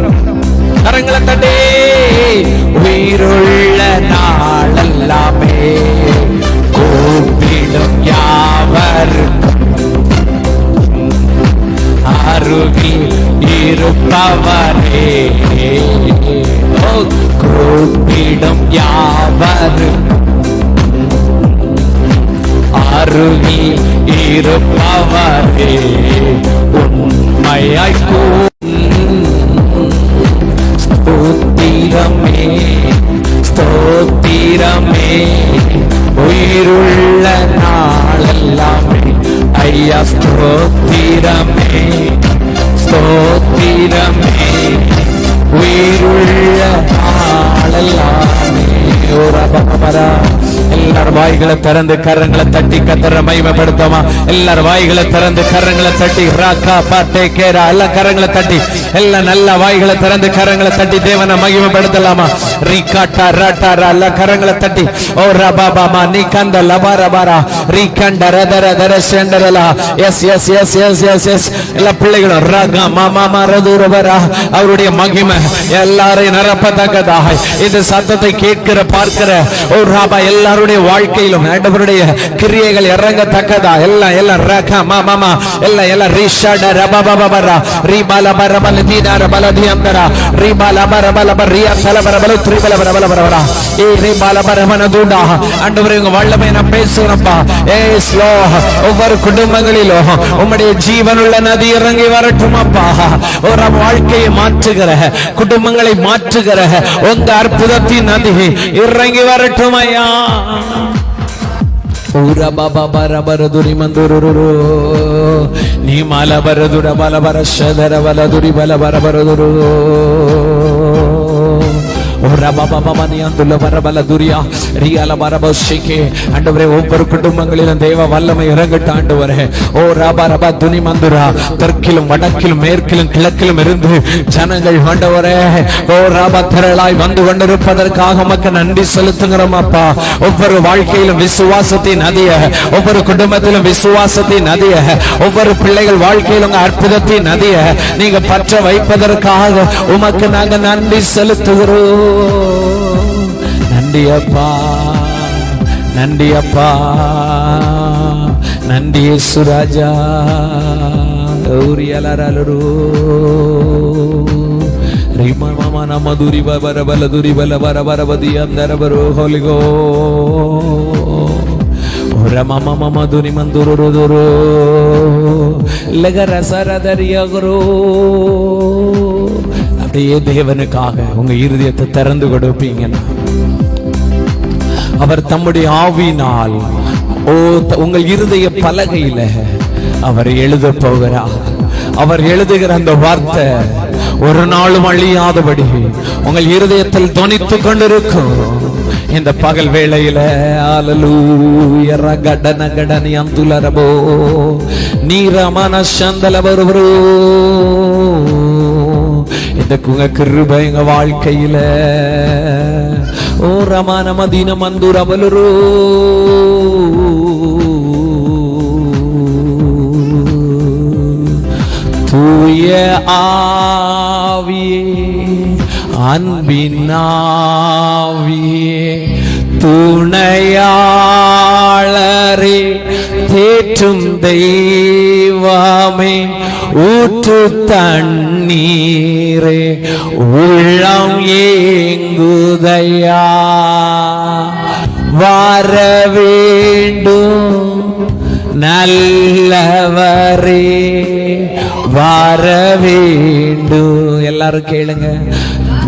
கரங்களை தட்டி உயிருள்ள நாளெல்லாமே கூப்பிடும் யாவருக்கும் அருகில் இருப்பவரே, கூப்பிடும் யாவருக்கும் அருகில் இருப்பவரே, உண்மையாய் ஸ்தோத்திரமே ஸ்தோத்திரமே உயிருள்ள நாளெல்லாமே ஐயா ஸ்தோத்திரமே ஸ்தோத்திரமே உயிருள்ள நாளெல்லாமே. எல்லாரும் வாய்களை திறந்து கரங்களை தட்டி கத்தரை மகிமைப்படுத்துமா. எல்லாரும் வாய்களை திறந்து கரங்களை தட்டி ராக்கா பாட்டே கேரா எல்லாம் கரங்களை தட்டி எல்லாம் நல்ல வாய்களை திறந்து கரங்களை தட்டி தேவனை மகிமைப்படுத்தலாமா. ரீகாட்டா ராட்டா எல்லாம் கரங்களை தட்டி ஓ ரபாபாமா நீ கந்த லபாரபாரா ரீகண்ட ரதர தர செண்டரலா. Yes yes yes yes yes yes எல்லா பிள்ளைகளும் ராகா மாமா மரதுரபரா அவருடைய மகிமை எல்லாரையும் நிரப்பத்தக்கதாக இந்த சத்தத்தை கேட்கிற பார்க்கிற ஓ ராபா எல்லாருடைய வாழ்க்கையிலும் ஆண்டவருடைய கிரியைகள் இறங்கத்தக்கதா எல்லாம் எல்லாம் ரகா மாமா எல்லாம் எல்லாம் ரிஷாட ரபபபரா ரிபால பரபல தீனார பலதியந்தரா ரிபால பரபல பரியா சலபரபல த்ரிபல பரபல ஏ ரிபால பரமன தூடா ஆண்டவரே உங்க வல்லமை நான் பேசுறப்பா. ஸ்லோ ஒவ்வொரு குடும்பங்களிலும் உம்முடைய ஜீவனுள்ள நதி இறங்கி வரட்டும் அப்பா. ஒரு வாழ்க்கையை மாற்றுகிற குடும்பங்களை மாற்றுகிற உங்க அற்புதத்தின் நதி இறங்கி வரட்டும் ஐயா. ಊರ ಬಾಬಾ ಬರ ಬರದುರಿ ಮಂದುರು ನೀ ಮಾಲ ಬರದುರ ಬಲ ಬರ ಶದರ ಬಲದುರಿ ಬಲ ಬರ ಬರದುರು ஒவ்வொரு குடும்பங்களிலும் தேவ வல்லமை இறங்கட்ட ஆண்டவரே. ஓ ராபா ரபா துனி மந்துரா தெற்கிலும் வடக்கிலும் மேற்கிலும் கிழக்கிலும் இருந்து ஜனங்கள் ஆண்டவரே ஓ ராபா திரளாய் வந்து கொண்டிருப்பதற்காக மக்கள் நன்றி செலுத்துகிறோம் அப்பா. ஒவ்வொரு வாழ்க்கையிலும் விசுவாசத்தின் நதிய, ஒவ்வொரு குடும்பத்திலும் விசுவாசத்தின் நதிய, ஒவ்வொரு பிள்ளைகள் வாழ்க்கையிலும் அற்புதத்தின் நதிய நீங்க பற்ற வைப்பதற்காக உமக்கு நாங்க நன்றி செலுத்துகிறோம். நன்றி அப்பா, நன்றி அப்பா, நன்றி சுராஜா ஊரியலரலரு ரிமமம நமதுரி பரபலதுரி பல பரபரபதி அந்தரபரு ஹோலிகோ ரமமம துரி மந்துருருரு லகரசரதரியகுரு. அப்படியே தேவனுக்காக உங்க இருதயத்தை திறந்து கொடுப்பீங்கன்னா அவர் தம்முடைய ஆவியினால் உங்கள் இருதய பலகையில அவர் எழுத போகிறார். அவர் எழுதுகிற அந்த வார்த்தை ஒரு நாளும் அழியாதபடி உங்கள் இருதயத்தில் தொனித்துக் கொண்டிருக்கும். இந்த பகல் வேளையில ஹalleluya ரகடன கடனி அந்துலரபோ நீரமன சந்தலபரு இந்த குங்க கிருபை எங்க வாழ்க்கையில ஓ ரமான மதீன மந்துரபலரு தூய ஆவியே அன்பினாவியே துணையாளரே தேற்றும் தெய்வமே ஊற்று தண்ணீரே உள்ளம் ஏங்குதையா வர வேண்டும் நல்லவரே வர வேண்டும். எல்லாரும் கேளுங்க.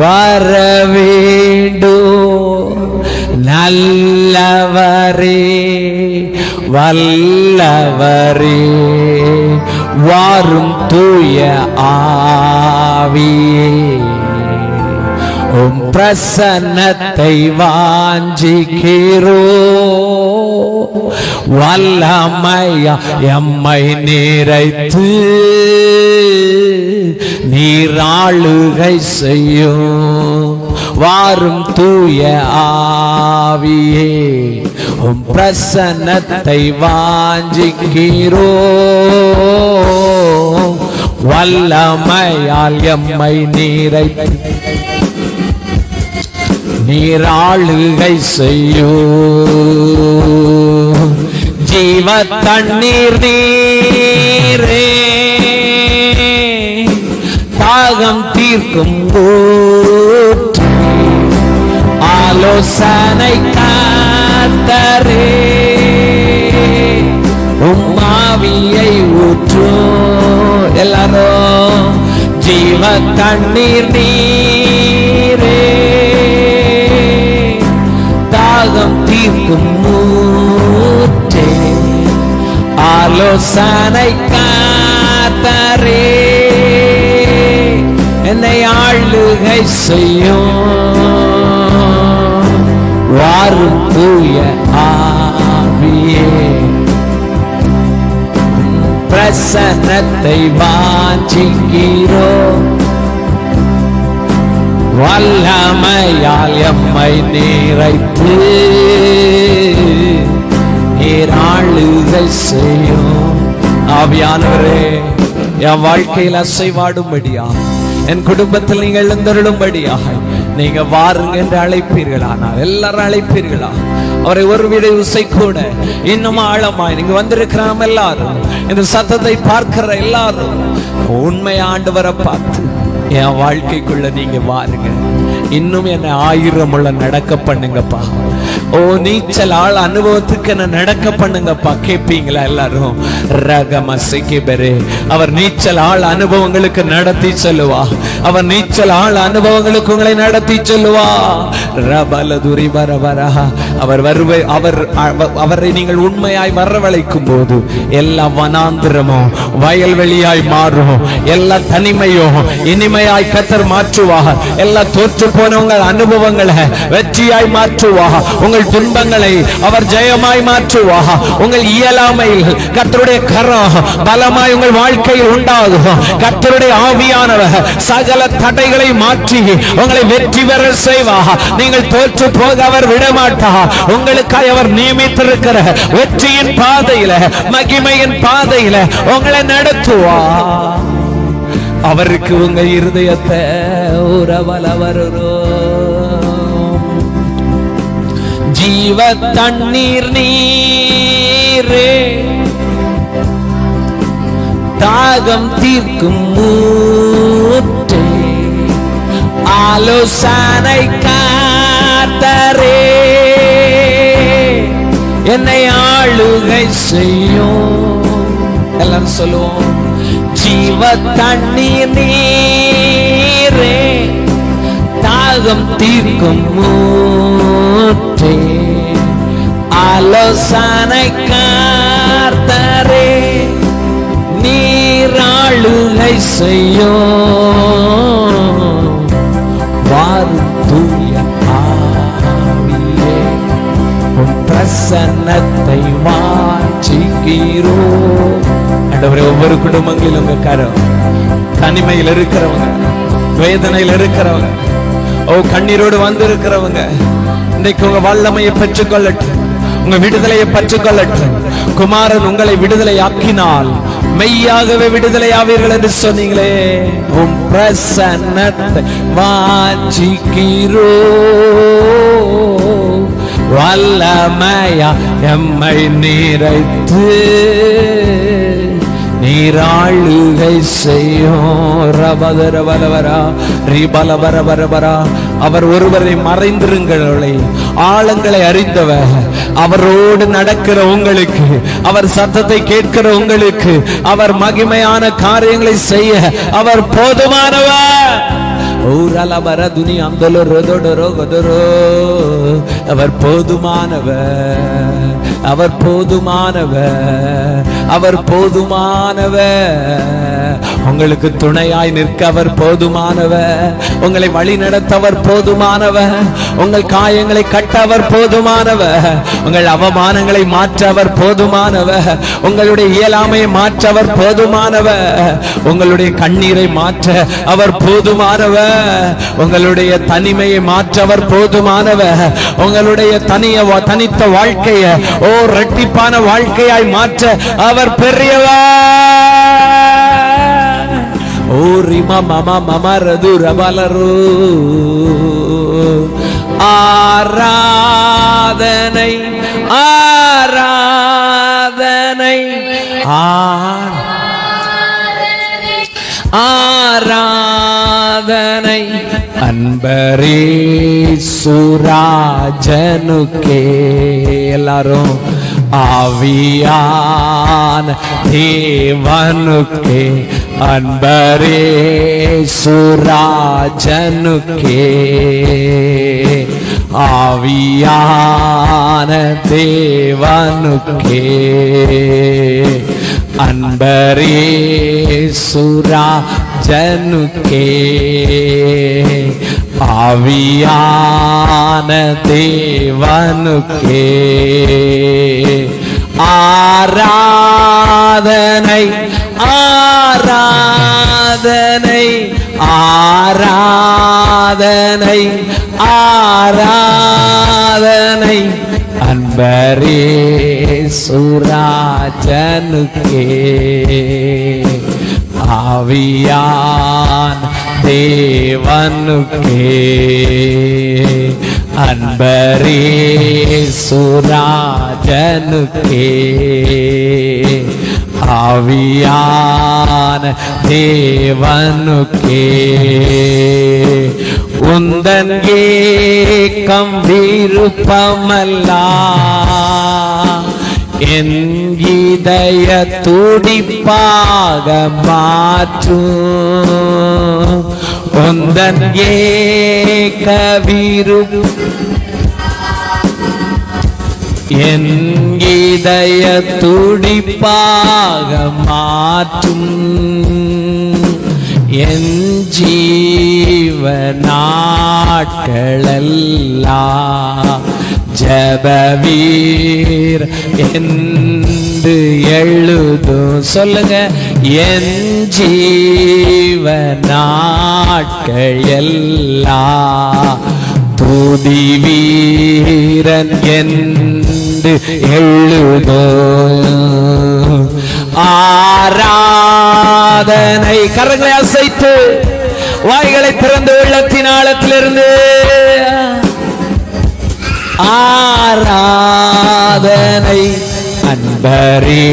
வர வேண்டும் நல்லவரே வல்லவரே வாரும் தூய ஆவியே உம் பிரசன்னத்தை வாஞ்சிக்கிறோ வல்லமையா எம்மை நிறைத்து நீராளுகை செய்யும். வாரும் தூய ஆவியே உம் பிரசன்னத்தை வாஞ்சிக்கிறோ வல்லமையால் எம்மை நிறைத்து நீராளுகை செய்யும். ஜீவ தண்ணீர் நீரே தாகம் தீர்க்கும் ஊற்று ஆலோசனை காத்தரே உம்மாவியை ஊற்றும். எல்லாரும் ஜீவ தண்ணீர் நீரே தாகம் தீர்க்கும் ஊற்றே ஆலோசனை காத்தரே என்னை ஆளுகை செய்யும். வாரும் தூய ஆவியே பிரசன்னத்தை வாஞ்சிக்கிறோம் வல்லமையால் எம்மை நிறைத்து நீராளுகை செய்யும். ஆவியானவரே என் வாழ்க்கையில் அசைவாடும்படியா என் குடும்பத்தில் நீங்கள் எழுந்தருளும்படியாக நீங்க வாருங்க என்று அழைப்பீர்களா? நான் எல்லாரும் அழைப்பீர்களா? அவரை ஒரு விட உசை கூட இன்னும் ஆழமாய் நீங்க வந்திருக்கிறோம் எல்லாரும், இந்த சத்தத்தை பார்க்கிற எல்லாரும் உண்மை ஆண்டவரை பார்த்து என் வாழ்க்கைக்குள்ள நீங்க வாருங்க, இன்னும் என்ன 1000 முள்ள நடக்க பண்ணுங்கப்பா. ஓ நீச்சல் ஆள் அனுபவத்துக்கு என்ன நடக்க பண்ணுங்கப்பா. கேட்பீங்களா எல்லாரும்? ரகமசைக்கு பெரு அவர் நீச்சல் ஆள் அனுபவங்களுக்கு நடத்தி சொல்லுவா. அவர் நீச்சல் ஆள் அனுபவங்களுக்கு உங்களை நடத்தி சொல்லுவா. ரபலதுரி வரவரா அவர் வருவை அவரை நீங்கள் உண்மையாய் வரவழைக்கும் போது எல்லா வனாந்திரமும் வயல்வெளியாய் மாறும். எல்லா தனிமையும் இனிமையாய் கர்த்தர் மாற்றுவார். எல்லா தோற்று போன உங்கள் அனுபவங்களை வெற்றியாய் மாற்றுவார். உங்கள் துன்பங்களை அவர் ஜெயமாய் மாற்றுவார். உங்கள் இயலாமையில் கர்த்தருடைய கரம் பலமாய் உங்கள் வாழ்க்கையில் உண்டாகும். கர்த்தருடைய ஆவியானவர் சகல தடைகளை மாற்றி உங்களை வெற்றி பெற செய்வார். நீங்கள் தோற்று போக அவர் விடமாட்டார். உங்களுக்காய் அவர் நியமித்திருக்கிற வெற்றியின் பாதையில, மகிமையின் பாதையில உங்களை நடத்துவார். அவருக்கு உங்க இருதயத்தை உறவல வருரோ. ஜீவ தண்ணீர் நீரே தாகம் தீர்க்கும் மூற்றே, ஆலோசனை காத்தரே என்னை ஆளுகை செய்யும். எல்லாரும் சொல்லுவோம். ஜீவ தண்ணீர் நீரே தாகம் தீர்க்கும் மூற்றே, ஆலோசனை காத்தரே நீராளுகை செய்யும். வாரும் தூய ஆவியே உன் பிரசன்னத்தை வாஞ்சிக்கிறோ. ஒவ்வொரு குடும்பங்களில் உங்க கரம், தனிமையில் இருக்கிறவங்க, வேதனையில் இருக்கிறவங்க, கண்ணீரோடு வந்து இருக்கிறவங்க இன்னைக்கு உங்க வல்லமையை பெற்றுக்கொள்ளட்டும், உங்க விடுதலையை பெற்றுக்கொள்ளட்டும். குமாரன் உங்களை விடுதலை ஆக்கினால் மெய்யாகவே விடுதலை ஆவீர்கள் என்று சொன்னீங்களே. உம் பிரசன்னத்தை வாஞ்சிக்கிறோ. வல்லமையா எம்மை நிறைத்து நீராளுகை செய்யும். ரபதர வலவரா ரிபலவர வரவரா. அவர் ஒருவரை மறைந்திருங்களை ஆழங்களை அறிந்தவர். அவரோடு நடக்கிற உங்களுக்கு, அவர் சத்தத்தை கேட்கிற உங்களுக்கு, அவர் மகிமையான காரியங்களை செய்ய அவர் போதுமானவர். அவர் போதுமானவர், அவர் போதுமானவர், அவர் போதுமானவர். உங்களுக்கு துணையாய் நிற்க அவர் போதுமானவர். உங்களை வழி நடத்த அவர் போதுமானவர். உங்கள் காயங்களை கட்ட அவர் போதுமானவர். உங்கள் அவமானங்களை மாற்ற அவர் போதுமானவர். உங்களுடைய இயலாமையை மாற்ற அவர் போதுமானவர். உங்களுடைய கண்ணீரை மாற்ற அவர் போதுமானவர். உங்களுடைய தனிமையை மாற்ற அவர் போதுமானவர். உங்களுடைய தனித்த வாழ்க்கையை இரட்டிப்பான வாழ்க்கையாய் மாற்ற அவர் பெரியவர். ஆராதனை ஆராதனை ஆராதனை அன்பரே சுராஜனுக்கே. எல்லாரும் ஆவியான் தேவனுக்கே, அன்பரே சுராஜனுக்கே, ஆவியான தேவனுக்கே, அன்பரே சுராஜனுக்கே, ஆவியான தேவனுக்கே ஆராதனை ஆராதனை ஆராதனை ஆராதனை அன்பரே சுராஜனுக்கே, ஆவியான் தேவனுக்கே அன்பரே சுராஜனுக்கே ஆவியான தேவனுக்கே உந்தன் ஏக்கம் விருப்பமல்ல என் இதய துடிப்பாக மாற்றும் உந்தன் ஏக்க என் இதய துடிப்பாக மாற்றும் என் ஜீவநாட்களெல்லாம் ஜபவீர் என்று எழுதும் சொல்லுங்க என் ஜீவநாட்கள் எல்லாம் துதி வீரன் என்று எழுதும் ஆராதனை கரங்களை அசைத்து வாய்களை திறந்து உள்ளத்தின் ஆழத்திலிருந்து ஆராதனை அன்பரே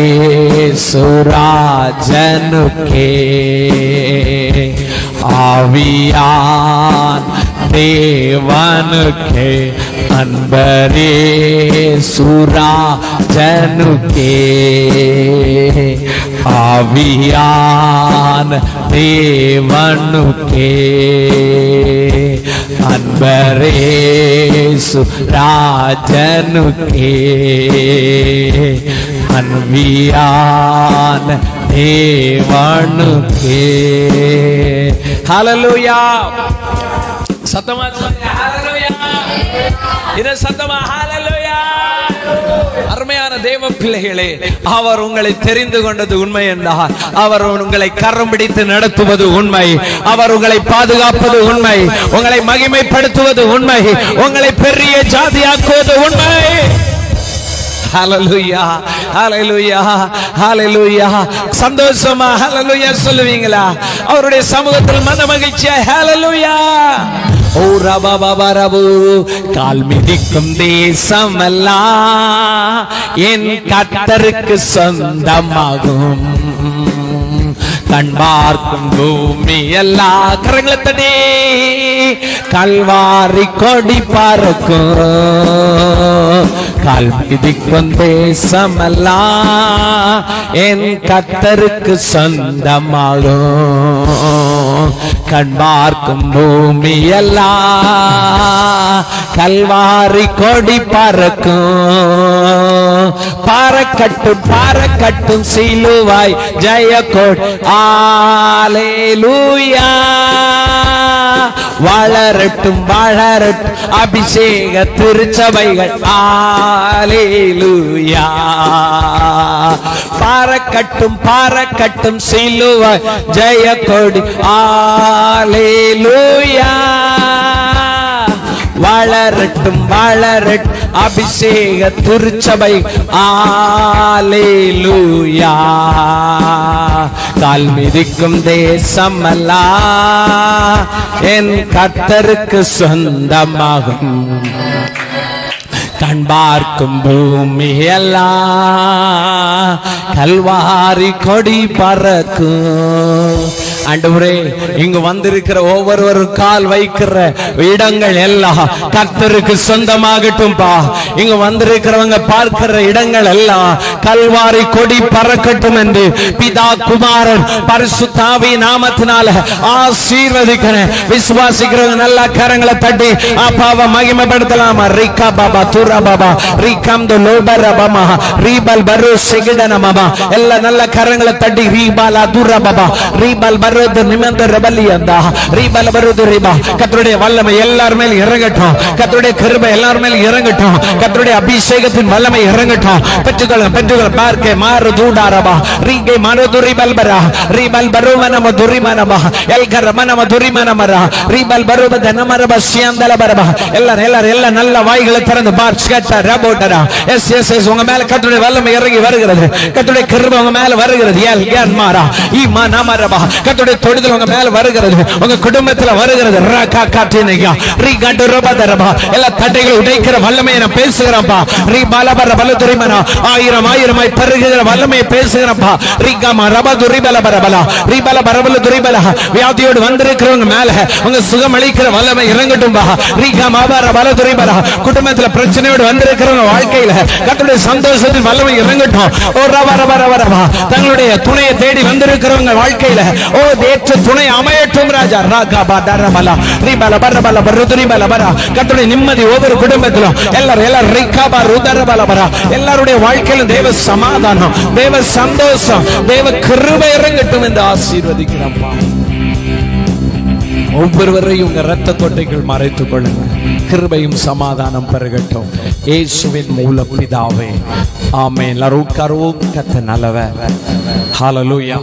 சுராஜனுக்கே ஆவியான் தேவனுக்கே அன்பரே சுராஜனுக்கே ஆவியான் தேவனுக்கே அன்பரே சுராஜனுக்கே அன்பியான் தேவனுக்கே ஹல்லேலூயா சத்தமா ஹல்லேலூயா இது சத்தமா ஹல்லேலூயா அருமையான தேவ பிள்ளைகளே அவர் உங்களை தெரிந்து கொண்டது உண்மை என்றால் அவர் உங்களை கரம் பிடித்து நடத்துவது உண்மை அவர் உங்களை பாதுகாப்பது உண்மை உங்களை மகிமைப்படுத்துவது உண்மை உங்களை பெரிய ஜாதியாக்குவது உண்மை ஹல்லேலூயா ஹல்லேலூயா ஹல்லேலூயா சந்தோஷமா ஹல்லேலூயா சொல்லுவீங்களா அவருடைய சமூகத்தில் மன மகிழ்ச்சியா ஹல்லேலூயா ஓ ரபா பாபா ரபு கால் மிதிக்கும் தேசமெல்லாம் என் கர்த்தருக்கு சொந்தமாகும் கண் பார்க்கும் பூமி எல்லா கரங்களை தடி கல்வாரி கொடி பறக்கும் கால் மிதிக்கும் தேசமெல்லாம் என் கர்த்தருக்கு சொந்தமாகும் கண் பார்க்கும் பூமி எல்லாம் கல்வாரி கொடி பறக்கும் பறக்கட்டும் பறக்கட்டும் சிலுவாய் ஜெயக்கோட் அல்லேலூயா வளரட்டும் வளரட்டும் அபிஷேக திருச்சபைகள் அல்லேலூயா பறக்கட்டும் பறக்கட்டும் சிலுவாய் ஜெயக்கொடி அல்லேலூயா வளரட்டும் வளரட்டும் அபிஷேக திருச்சபை அல்லேலூயா கால் மிதிக்கும் தேசமெல்லாம் என் கர்த்தருக்கு சொந்தமாகும் கண் பார்க்கும் பூமி எல்லாம் கல்வாரி கொடி பறக்கும் ஆண்டவரே இங்கு வந்திருக்கிற ஒவ்வொருவரும் கால் வைக்கிற இடங்கள் எல்லாம் கர்த்தருக்கு சொந்தமாகட்டும் பா இங்கு வந்திருக்கிறவங்க பார்க்கிற இடங்கள் எல்லாம் கல்வாரி கொடி பறக்கட்டும் என்று பிதா குமாரன் பரிசுத்த ஆவி நாமத்தினால ஆசீர்வதிக்கிறேன் விசுவாசிக்கிறவங்க நல்ல கரங்களை தட்டி அப்பாவை மகிமைப்படுத்தலாமா ரிகா பாபா துரா பாபா ரிகம் து லோபர பாபா ரீபல் பரு சிகிடன பாபா எல்லா நல்ல கரங்களை தட்டி ரீபாலா துரா பாபா ரீபல் கர்த்தருடைய வல்லமை எல்லார் மேல் இறங்கட்டும் கர்த்தருடைய கிருபை எல்லார் மேல் இறங்கட்டும் கர்த்தருடைய அபிஷேகத்தின் வல்லமை இறங்கட்டும் பெற்றுக்கொள்ள பார்க்க மாறு தூடாரபா ரீகை மனதுரி பல்பரா ரீபல் பருவனம துரிமனபா எல்கரமனம துரிமனமரா ரீபல் பருவ தனமரப சியந்தல பரபா எல்லாரும் நல்ல வாய்களை திறந்து பார் எஸ் எஸ் எஸ் உங்க மேல கர்த்தருடைய வல்லமை இறங்கி வருகிறது. கர்த்தருடைய கிருபை உங்க மேல வருகிறது. எல் கேன் மாரா ஈமா நமரபா கர்த்தருடைய தொடுதல் உங்க மேல வருகிறது. உங்க குடும்பத்துல வருகிறது. ரகா காட்டினேயா ரீ கண்டரபதரபா எல்லா தடைகளை உடைக்கிற வல்லமையை நான் பேசுகிறேன்ப்பா. ரீ பலபர பலதுரிமனா ஆயிரம் ஆயிரமாய் பருகுகிற வல்லமையை பேசுகிறேன்ப்பா. ரீ கமா ரபதுரி பலபரபலா ரீ பலபரபல துரிபலா வியாதியோடு வந்திருக்கிறவங்க மேல உங்க சுகம் அளிக்கிற வல்லமை இறங்கட்டும்பா. ரீ கமா பல துரிபலா குடும்பத்துல பிரச்சனையோடு வந்திருக்கிறவங்க வாழ்க்கையில கர்த்தருடைய சந்தோஷத்தின் வல்லமை இறங்கட்டும். ஓ ரபா ரபா ரபா ரபா தங்களுடைய துணையை தேடி வந்திருக்கிறவங்க வாழ்க்கையில ஓ ஏற்ற துணை அமையட்டும் ராஜா. ராகா பதரபலா ரீ பலபரபல பருதுரி பலபரா கர்த்தருடைய நிம்மதி ஒவ்வொரு குடும்பத்திலும் எல்லாரும் ரிகாபா ருதரபலபரா எல்லாருடைய வாழ்க்கையிலும் தேவ சமாதானம் தேவ சந்தோஷம் தேவ கிருபை இறங்கட்டும் என்று ஆசீர்வதிக்கிறப்பா. ஒவ்வொருவரையும் உங்க இரத்த கொட்டைகள் மறைத்துக் கொள்ளுங்க. கிருபையும் சமாதானம் பெருகட்டும் இயேசுவின் மூலம் பிதாவே ஆமென். எல்லாரும் உட்காருவோம். கர்த்தர் நல்லவர். ஹல்லேலூயா.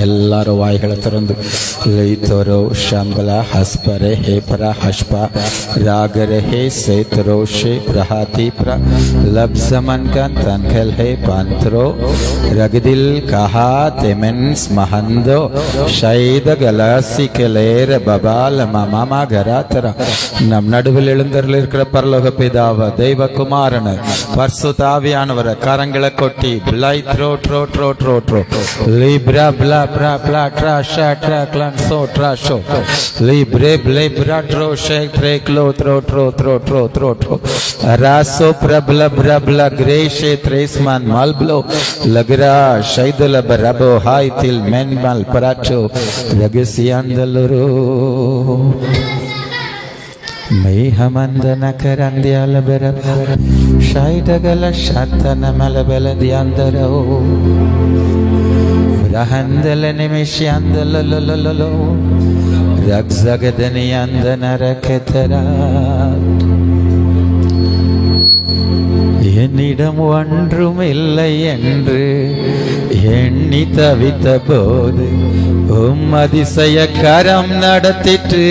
ಎಲ್ಲರೂ ವಾಯಿಗಳ ತರಂದು ಲೈತರೋ ಶಂಬಲ ಹಸ್ಪರೆ ಹೇ ಪರ ಹಸ್ಪ ರಾಗರೆ ಹೇ ಸೇತರೋ ಶೇ ಪ್ರಹಾತಿ ಪ್ರ ಲಬ್ಸಮನ್ ಕನ್ ತನ್ಖಲ್ ಹೇ ಪಾಂತ್ರೋ ರಗದಿಲ್ ಕಹಾ ತೆಮೆನ್ಸ್ ಮಹಂದೋ ಶೈದ ಗಲಾಸಿ ಕೆಲೇರ ಬಬಾಲ ಮಮ ಗರಾತರ நம் நடுவில் எழுந்தருள் இருக்கிற பரலோக பிதாவ தெய்வ குமாரன் பரிசுத்த ஆவியானவர கரங்களை கொட்டி பிளை த்ரோ ட்ரோ ட்ரோ ட்ரோ ட்ரோ லிப்ரா ப்ளா ப்ரா ப்ளா ட்ரா ஷா ட்ரா க்ளன் சோ ட்ரா ஷோ லிப்ரே ப்ளே ப்ரா ட்ரோ ஷே ட்ரே க்ளோ த்ரோ ட்ரோ த்ரோ ட்ரோ த்ரோ ட்ரோ ராசோ பிரப்ல பிரப்ல கிரேஷே த்ரேஸ்மான் மல்ப்லோ லக்ரா ஷைதுல பரபோ ஹாய் தில் மென்மல் பராச்சோ ரகசியாந்தலரோ ಮೇಹಮಂದನ ಕರಂದ್ಯಾಲ ಬೆರಬ ಶೈಡಗಲ ಶತನ ಮಲಬಲ ದ್ಯಾಂದರೋ ರಹಂದಲ ನಿಮಿಷ್ಯಾಂದಲಲಲಲೋ ರಗ್ಜಗದನಿಯಾಂದನ ರಕೆತರ என்னிடம் ஒன்றும் இல்லை என்று எண்ணி தவித்த போது அதிசய கரம் நடத்திற்று.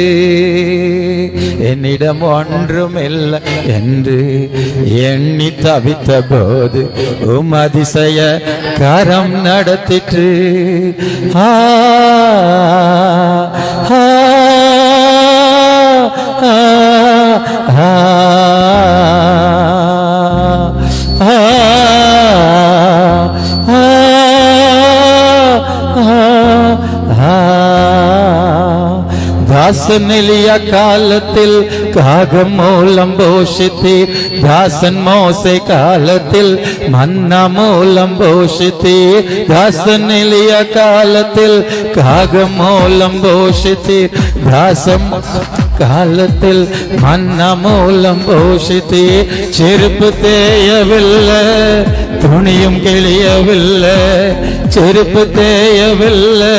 என்னிடம் ஒன்றும் இல்லை என்று எண்ணி தவித்த போது அதிசய கரம் நடத்திற்று. ஆ ஆ ஆ தாசன் எலியா காலத்தில் காகம் மூலம் போஷித்தீர். தாசன் மோசே காலத்தில் மன்னா மூலம் போஷித்தீர். தாசன் எலியா காலத்தில் காகம் மூலம் போஷித்தீர். தாசன் காலத்தில் மன்னா மூலம் போஷித்தீர். செருப்பு தேயவில்லை துணியும் கிழியவில்லை. செருப்பு தேயவில்லை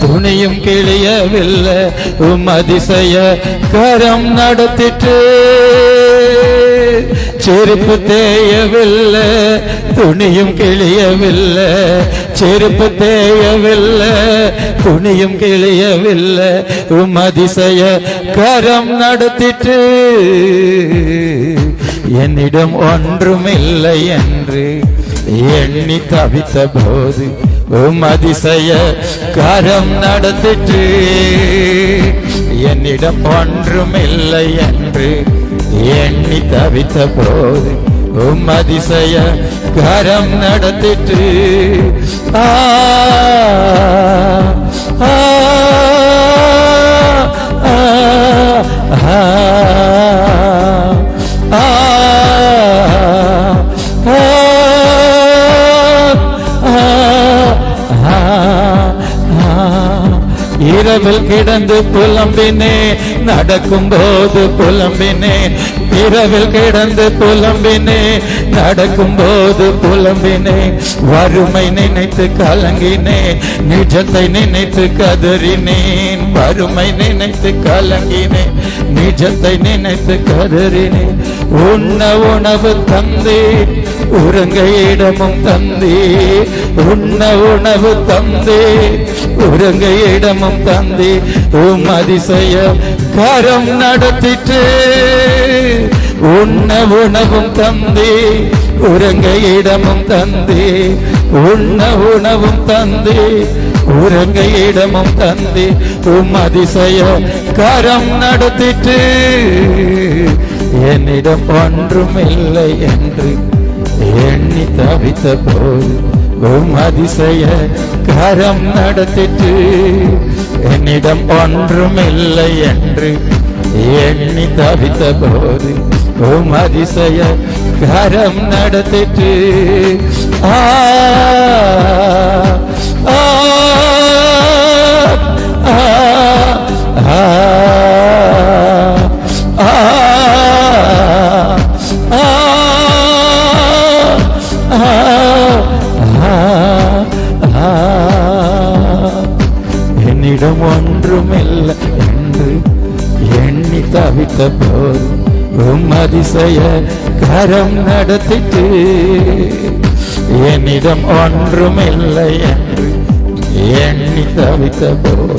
துணியும் கிழியவில்லை. அதிசய கரம் நடத்திற்று. செருப்பு தேயவில்லை துணியும் கிழியவில்லை. செருப்பு தேயவில்லை துணியும் கிழியவில்லை. அதிசய கரம் நடத்திற்று. என்னிடம் ஒன்றுமில்லை என்று எண்ணி தவித்த போது அதிசய கரம் நடத்திற்று. என்னிடம் ஒன்றுமில்லை என்று எண்ணி தவித்த போது அதிசய கரம் நடத்திற்று. ஆ ஆ ஆ இரவில் கிடந்து புலம்பினேன், நடக்கும் போது புலம்பினேன். இரவில் கிடந்து புலம்பினேன், நடக்கும் போது புலம்பினேன். வறுமை நினைத்து கலங்கினேன், நிஜத்தை நினைத்து கதறினேன். வறுமை நினைத்து கலங்கினேன், நிஜத்தை நினைத்து கதறினேன். உண்ண உணவு தந்தே, உறங்க இடமும் தந்தே. உண்ண உணவு தந்தே, உறங்க இடமும் தந்தே. உம் அதிசய கரம் நடத்திற்று. உண்ண உணவும் தந்தே, உறங்க இடமும் தந்தே. உண்ண உணவும் தந்தே, உறங்க இடமும் தந்தே. உம் அதிசய கரம் நடத்திற்று. என்னிடம் ஒன்றுமில்லை என்று எண்ணி தவித்த போது உம் அதிசய கரம் நடத்திற்று. என்னிடம் ஒன்றுமில்லை என்று எண்ணி தவித்த போது உம் அதிசய கரம் நடத்திற்று. ஆ ஆ ஆ என்னிடம் ஒன்றுமில்லை என்று எண்ணி தவித்த போது உம் அதிசய கரம் நடத்திட்டு. என்னிடம் ஒன்றுமில்லை என்று எண்ணி தவித்த போது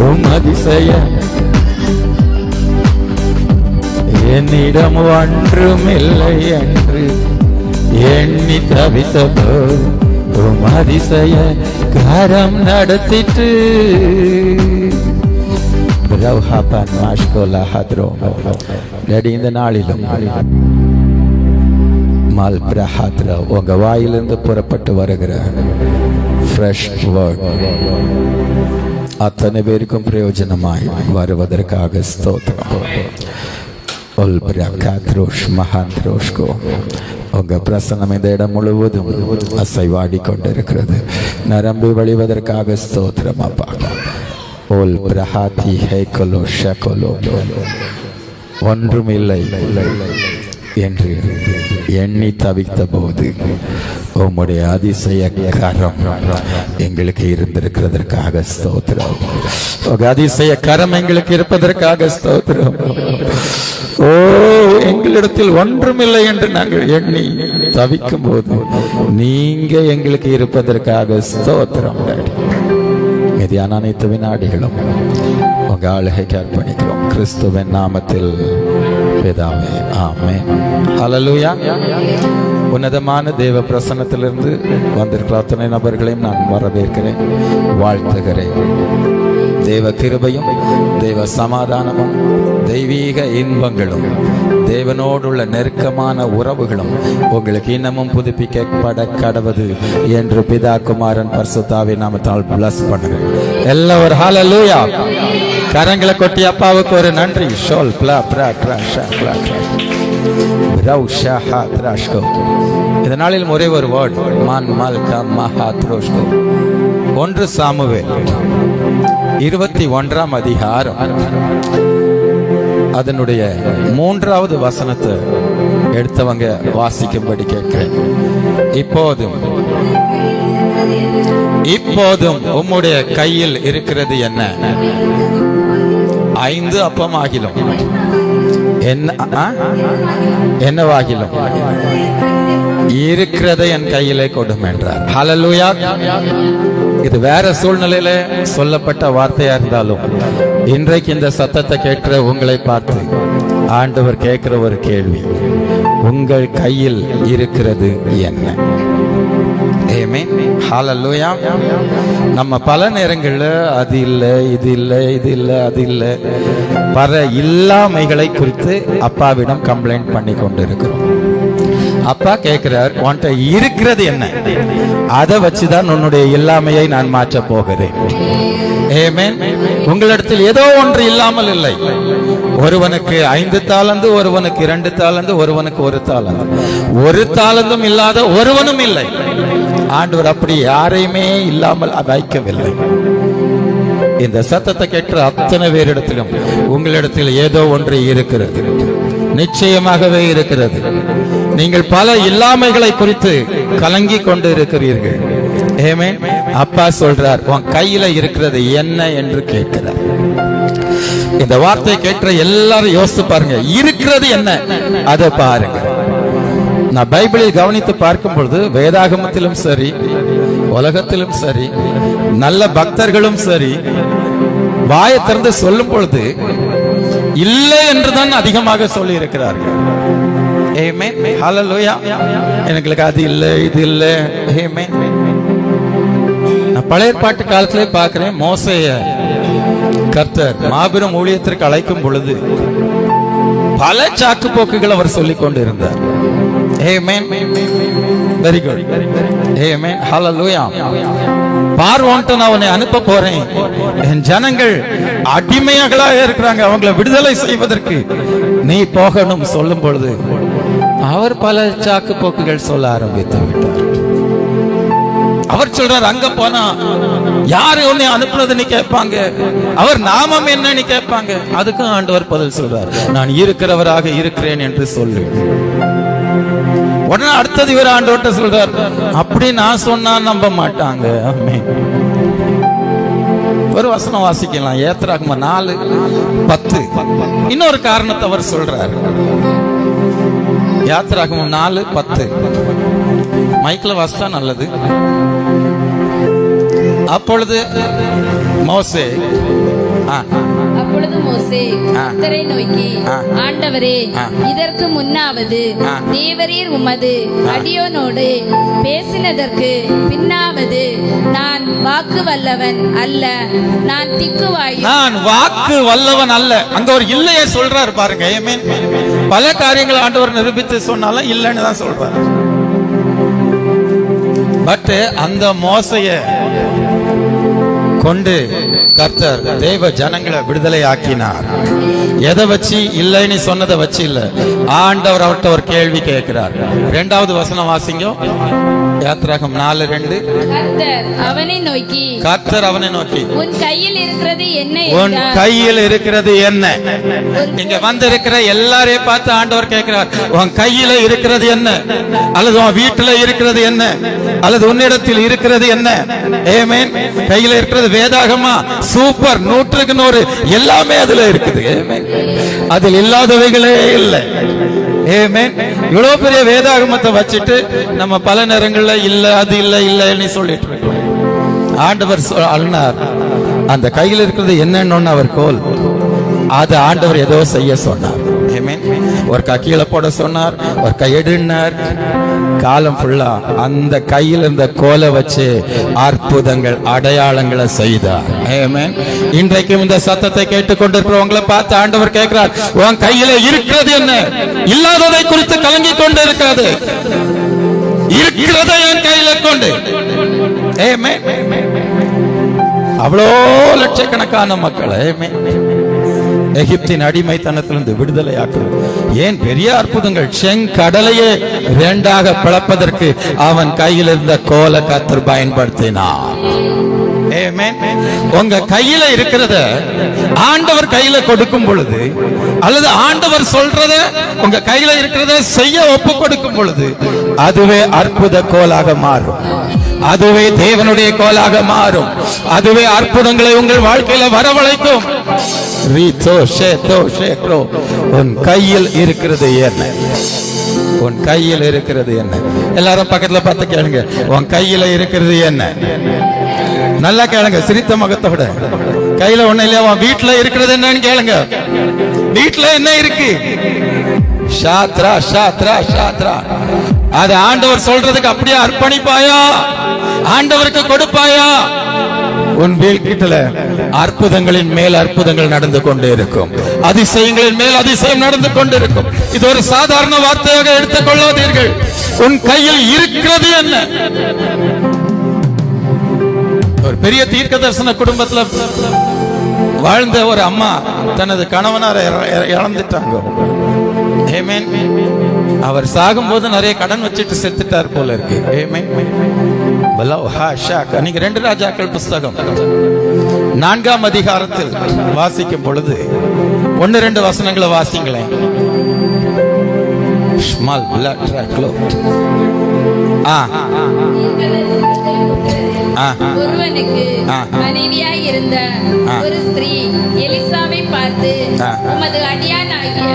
உம் அதிசய. என்னிடம் ஒன்றுமில்லை என்று எண்ணி தவித்த போது உம் அதிசய கரம் நடத்திட்டு. இந்த நாளிலும் உங்க வாயிலிருந்து புறப்பட்டு வருகிற ஃப்ரெஷ் வேர்ட் அத்தனை பேருக்கும் பிரயோஜனமாய் வருவதற்காக ஸ்தோத்திரம். உங்க பிரசன்னம் இந்த இடம் முழுவதும் அசைவாடி கொண்டிருக்கிறது. நரம்பு வழிவதற்காக ஸ்தோத்திரம் அப்பா. ஓல் பிரஹாதி ஹேகலோ ஷகலோ. ஒன்றுமில்லை என்று எண்ணி தவித்த போது உம்முடைய அதிசய கரம் எங்களுக்கு இருந்திருக்கிறதற்காக ஸ்தோத்திரம். அதிசய கரம் எங்களுக்கு இருப்பதற்காக ஸ்தோத்திரம். ஓ, எங்களிடத்தில் ஒன்றுமில்லை என்று நாங்கள் எண்ணி தவிக்கும் போது நீங்க எங்களுக்கு இருப்பதற்காக ஸ்தோத்திரம். மீதியான அனைத்து வினாடிகளும் உங்க ஆளுகைக்கு அர்ப்பணிக்கிறோம் கிறிஸ்துவின் நாமத்தில் பிதாவே, ஆமென். ஹல்லேலூயா. உன்னதமான தேவ பிரசன்னத்திலிருந்து வந்திருக்கிற அத்தனை நபர்களையும் நான் வரவேற்கிறேன், வாழ்த்துகிறேன். தேவ கிருபையும் தேவ சமாதானமும் தெய்வீக இன்பங்களும் தேவனோடுள்ள நெருக்கமான உறவுகளும் உங்களுக்கு இன்னமும் புதுப்பிக்கப்பட கடவது என்று பிதா குமாரன் பரிசுத்தாவின் நாமத்தால் பிளஸ் பண்ணுறேன். எல்லாம் ஒரு ஹல்லேலூயா. கரங்களை கொட்டி அப்பாவுக்கு ஒரு நன்றி சொல். இந்த நாளில் ஒரே ஒரு வேர்ட், மான் மல்கா மஹாத்ரோஷ்கோ. 1 சாமுவேல் 21ஆம் அதிகாரம் அதனுடைய 3வது வசனத்தை எடுத்தவங்க வாசிக்கும்படி கேட்கிறேன். இப்போதும் உம்முடைய கையில் இருக்கிறது என்ன? 5 அப்பமாகிலும் என்னவாகிலும் இருக்கிறதை என் கையிலே கொடும் என்றார். ஹல்லேலூயா. இது வேற சூழ்நிலையில சொல்லப்பட்ட வார்த்தையா இருந்தாலும் இன்றைக்கு இந்த சத்தத்தை கேட்கிற உங்களை பார்த்து ஆண்டவர் கேட்கிற ஒரு கேள்வி, உங்கள் கையில் இருக்கிறது என்ன? ஆமென். ஹல்லேலூயா. நம்ம பல நேரங்கள்ல அது இல்லை, இது இல்லை, இது இல்லை, அது இல்லை, பல இல்லாமைகளை குறித்து அப்பாவிடம் கம்ப்ளைண்ட் பண்ணி கொண்டு இருக்கிறோம். அப்பா கேட்கிறார், உன்கிட்ட இருக்கிறது என்ன? அதை வச்சுதான் உன்னுடைய இல்லாமையை நான் மாற்ற போகிறேன். ஆமென். உங்களிடத்தில் ஏதோ ஒன்று இல்லாமல் இல்லை. ஒருவனுக்கு 5 தாலந்து, ஒருவனுக்கு 2 தாலந்து, ஒருவனுக்கு 1 தாலந்து, 1 தாலந்தும் இல்லாத ஒருவனும் இல்லை. ஆண்டவர் அப்படி யாரையுமே இல்லாமல் வைக்கவில்லை. இந்த சத்தத்தை கேட்கிற அத்தனை பேரிடத்திலும் உங்களிடத்தில் ஏதோ ஒன்று இருக்கிறது, நிச்சயமாகவே இருக்கிறது. நீங்கள் பல இல்லாமைகளை குறித்து கலங்கி கொண்டு இருக்கிறீர்கள். ஆமென். அப்பா சொல்றார், உன் கையில இருக்கிறது என்ன என்று கேட்கிறார். இந்த வார்த்தை கேட்கிற எல்லாரும் யோசித்து பாருங்க, இருக்கிறது என்ன அதை பாருங்க. நான் பைபிளில் கவனித்து பார்க்கும் பொழுது வேதாகமத்திலும் சரி, உலகத்திலும் சரி, நல்ல பக்தர்களும் சரி, வாயை திறந்து சொல்லும் பொழுது இல்லை என்றுதான் அதிகமாக சொல்லி இருக்கிறார்கள். ஆமென். ஹல்லேலூயா. எங்களுக்கு அது இல்லை, இது இல்லை. ஆமென். நான் பழைய ஏற்பாட்டு காலத்திலே பார்க்கிறேன், மோசேய கர்த்தர் மாபெரும் ஊழியத்திற்கு அழைக்கும் பொழுது பல சாக்கு போக்குகள் அவர் சொல்லிக் கொண்டிருந்தார். ஆமென். Very good. ஆமென். ஹல்லேலூயா. பார்வோன்ட்டு நான் உன்னை அனுப்ப போறேன், என் ஜனங்கள் அடிமையாகளாக இருக்கிறாங்க, அவங்களை விடுதலை செய்வதற்கு நீ போகணும் சொல்லும் பொழுது அவர் பல சாக்கு போக்குகள் சொல்ல ஆரம்பித்து விட்டார். அவர் சொல்றார், அங்க போனா யாரு உன்னை அனுப்புனதுன்னு கேட்பாங்க, அவர் நாமம் என்னன்னு கேட்பாங்க. அதுக்கும் ஆண்டவர் பதில் சொல்றார், நான் இருக்கிறவராக இருக்கிறேன் என்று சொல்லு. உடனே அடுத்தது இவர் ஆண்டவர்கிட்ட சொல்றார், அப்படி நான் சொன்னா நம்ப மாட்டாங்க. ஆமென். ஒரு வசனம் வாசிக்கலாம், ஏத்ராகம 4:10. இன்னொரு காரணத்தை அவர் சொல்றார். யாத்ராகமம் 4:10 மைக்ல வாசித்தா நல்லது. அப்பொழுது மோசே கர்த்தரை நோக்கி, ஆண்டவரே, இதற்கு முன்னாவது தேவரீர் உமது அடியோனோடு பேசினதற்கு பின்னாவது நான் வாக்கு வல்லவன் அல்ல, நான் திக்குவாயு, நான் வாக்கு வல்லவன் அல்ல. அங்க ஒரு இல்லையே சொல்றாரு பாருங்க. ஆமென். பல காரியங்கள் ஆண்டவர் நிரூபித்து சொன்னாலும் இல்லைன்னு தான் சொல்றாரு. பட் அந்த மோசைய கொண்டு கர்த்தர் தேவ ஜனங்களை விடுதலை ஆக்கினார். எதை வச்சு? இல்லைன்னு சொன்னதை வச்சு இல்ல. ஆண்டவர் அவர்கிட்ட ஒரு கேள்வி கேட்கிறார். 2வது வசனம் வாசிங்க. யாத்ராகமம் 4:2. கர்த்தர் அவனை நோக்கி, உன் கையில் இருக்கிறது என்ன? உன் கையில் இருக்கிறது என்ன? இங்க வந்திருக்கிற எல்லாரையும் பார்த்து ஆண்டவர் கேட்கிறார், உன் கையில இருக்கிறது என்ன? அல்லது உன் வீட்டுல இருக்கிறது என்ன? அல்லது உன்னிடத்தில் இருக்கிறது என்ன? ஆமென். கையில இருக்கிறது வேதாகமா? சூப்பர், 100க்கு 100 எல்லாமே அதுல இருக்குது. ஆமென். அதில் இல்லாதவைகளே இல்லை. ஆமென். இவ்வளவு பெரிய வேதாகமத்தை வச்சுட்டு நம்ம பல நேரங்கள்ல இல்ல, அது இல்ல, இல்லன்னு சொல்லிட்டு இருக்கோம். ஆண்டவர் அழுனார், அந்த கையில் இருக்கிறது என்னன்னு அவர் கோல், அது ஆண்டவர் ஏதோ செய்ய சொன்னார். ஒரு கீழே போட சொன்னார், ஒரு கையெடுனார். காலம் ஃபுல்லா அந்த கையில் இருந்த கோலை வச்சு அற்புதங்கள், அடையாளங்களை செய்தார். ஆமென். இன்றைக்கும் இந்த சத்தத்தை கேட்டுக்கொண்டிருக்கிறவங்களை பார்த்து ஆண்டவர் கேட்கிறார், உன் கையில இருக்கிறது என்ன? இல்லாததை குறித்து கலங்கி கொண்டு இருக்காது, இருக்கிறதை என் கையில கொண்டு. ஆமென். அவ்வளோ லட்சக்கணக்கான மக்கள் எகிப்தின் அடிமைத்தனத்திலிருந்து விடுதலை ஆக்குறது. ஏன் பெரிய அற்புதங்கள், செங்கடலையே 2ஆக பிளப்பதற்கு அவன் கையில் இருந்த கோலை கர்த்தர் பயன்படுத்தினார். உங்க கையில இருக்கிறத ஆண்டவர் கையில கொடுக்கும் பொழுது, அல்லது ஆண்டவர் சொல்றத உங்க கையில இருக்கிறத செய்ய ஒப்பு கொடுக்கும் பொழுது, அதுவே அற்புத கோலாக மாறும், அதுவே தேவனுடைய கோலாக மாறும், அதுவே அற்புதங்களை உங்கள் வாழ்க்கையில வரவழைக்கும். உன் கையில் இருக்கிறது என்ன? உன் கையில் இருக்கிறது என்ன? எல்லாரும் பக்கத்துல பார்த்து கேளுங்க, உன் கையில இருக்கிறது என்ன? நல்லா கேளுங்க, சிரித்த முகத்தோட. கையில ஒண்ணு இல்லையா? உன் வீட்டுல இருக்கிறது என்னன்னு கேளுங்க. வீட்டுல என்ன இருக்கு? ஷாத்ரா ஷாத்ரா ஷாத்ரா. அது ஆண்டவர் சொல்றதுக்கு அப்படியே அர்ப்பணிப்பாயா? ஆண்டவருக்கு கொடுப்பாயா? உன் வீட்டில அற்புதங்களின் மேல் அற்புதங்கள் நடந்து கொண்டே இருக்கும், அதிசயங்களின் மேல் அதிசயம் நடந்து கொண்டிருக்கும். இது ஒரு சாதாரண வார்த்தையாக எடுத்துக் கொள்ளாதீர்கள். உன் கையில் இருக்கிறது என்ன? ஒரு பெரிய தீர்க்க தரிசன குடும்பத்துல வாழ்ந்த ஒரு அம்மா தனது கணவனார் இழந்துட்டாங்க. அவர் சாகும்போது நிறைய கடன் வச்சுட்டு செத்துட்டார் போல இருக்கு. ஆமென். நீங்க 2 ராஜாக்கள் புஸ்தகம் 4ஆம் அதிகாரத்தில் வாசிக்கும் பொழுது 1-2 வசனங்களை வாசிங்களேன். Small blood cloth. ஒருவனுக்கு மனைவியாய் இருந்த ஒரு ஸ்திரீ எலிசாவை பார்த்து, உமது அடியானாகிய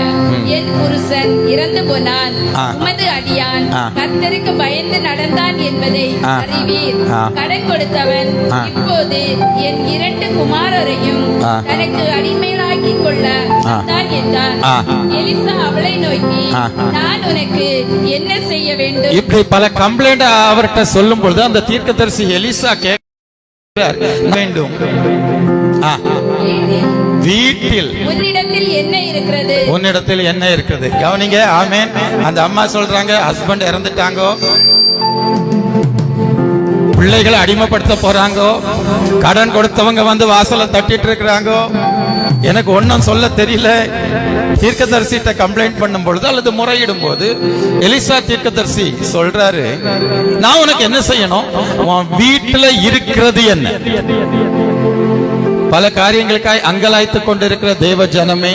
என் புருஷன் இறந்து போனான், உமது அடியான் கர்த்தருக்கு பயந்து நடந்தான் என்பதை அறிவீர். கடன் கொடுத்தவன் இப்போது என் 2 குமாரரையும் தனக்கு அடிமையாக்கி கொள்ள வந்தான் என்றான். எலிசா அவளை நோக்கி, நான் உனக்கு என்ன செய்ய வேண்டும்? இப்படி பல கம்ப்ளைண்ட் அவர்கிட்ட சொல்லும் பொழுது அந்த தீர்க்கதரிசி எலிசா வேண்டும், வீட்டில் உன்னிடத்தில் என்ன இருக்கிறது? உன்னிடத்தில் என்ன இருக்கிறது? கவனிங்க. ஆமென். அந்த அம்மா சொல்றாங்க, ஹஸ்பண்ட் இறந்துட்டாங்க, பிள்ளைகளை அடிமைப்படுத்த போறாங்க, கடன் கொடுத்தவங்க வந்து வாசலை தட்டிட்டு இருக்கிறாங்க, எனக்கு ஒன்னும் சொல்ல தெரியல. தீர்க்கதரிசிட்ட கம்ப்ளைண்ட் பண்ணும் பொழுது அல்லது முறையிடும் போது எலிசா தீர்க்கதரிசி சொல்றாரு, நான் உனக்கு என்ன செய்யணும்? உன் வீட்டுல இருக்கிறது என்ன? பல காரியங்களுக்காய் அங்கலாய்த்துக் கொண்டிருக்கிற தேவ ஜனமே,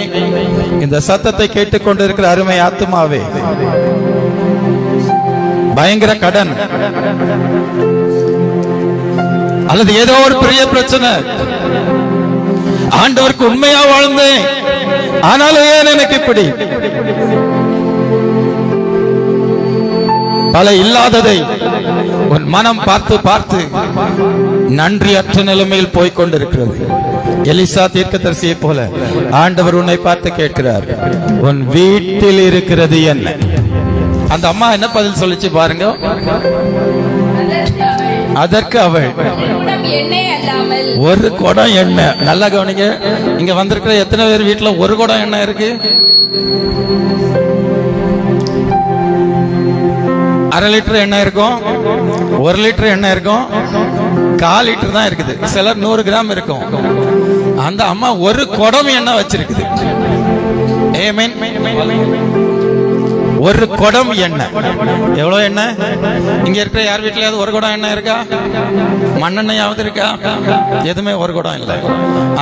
இந்த சத்தத்தை கேட்டுக் கொண்டிருக்கிற அருமை ஆத்துமாவே, பயங்கர கடன் அல்லது ஏதோ ஒரு பெரிய பிரச்சனை, ஆண்டவருக்கு உண்மையா வாழ்ந்தேன், ஆனாலும் ஏன் எனக்கு இப்படி? பல இல்லாததை உன் மனம் பார்த்து பார்த்து நன்றியற்ற நிலைமையில் போய்க் கொண்டிருக்கிறது. எலிசா தீர்க்கதரிசியை போல ஆண்டவர் உன்னை பார்த்து கேட்கிறார், உன் வீட்டில் இருக்கிறது என்ன? அந்த அம்மா என்ன பதில் சொல்லிச்சு பாருங்க. அதற்கு அவள், ஒரு குடம் எண்ணெய். நல்லா கவனிங்க. இங்க வந்திருக்கிற எத்தனை பேர் வீட்டுல ஒரு குடம் எண்ணெய் இருக்கு? 1/2 லிட்டர் எண்ணெய் இருக்கும், 1 லிட்டர் எண்ணெய் இருக்கும், 1/4 லிட்டர் தான் இருக்குது, சிலர் 100 கிராம் இருக்கும். அந்த அம்மா ஒரு குடம் எண்ணெய் வச்சிருக்குது. ஆமென். ஒரு குடம் எண்ணெய். எவ்வளவு எண்ணெய்? இங்க இருக்கிற யார் வீட்லயாவது ஒரு குடம் எண்ணெய் இருக்கா? மண்ணெண்ணையாவது இருக்கா? எதுவுமே ஒரு குடம் இல்லை.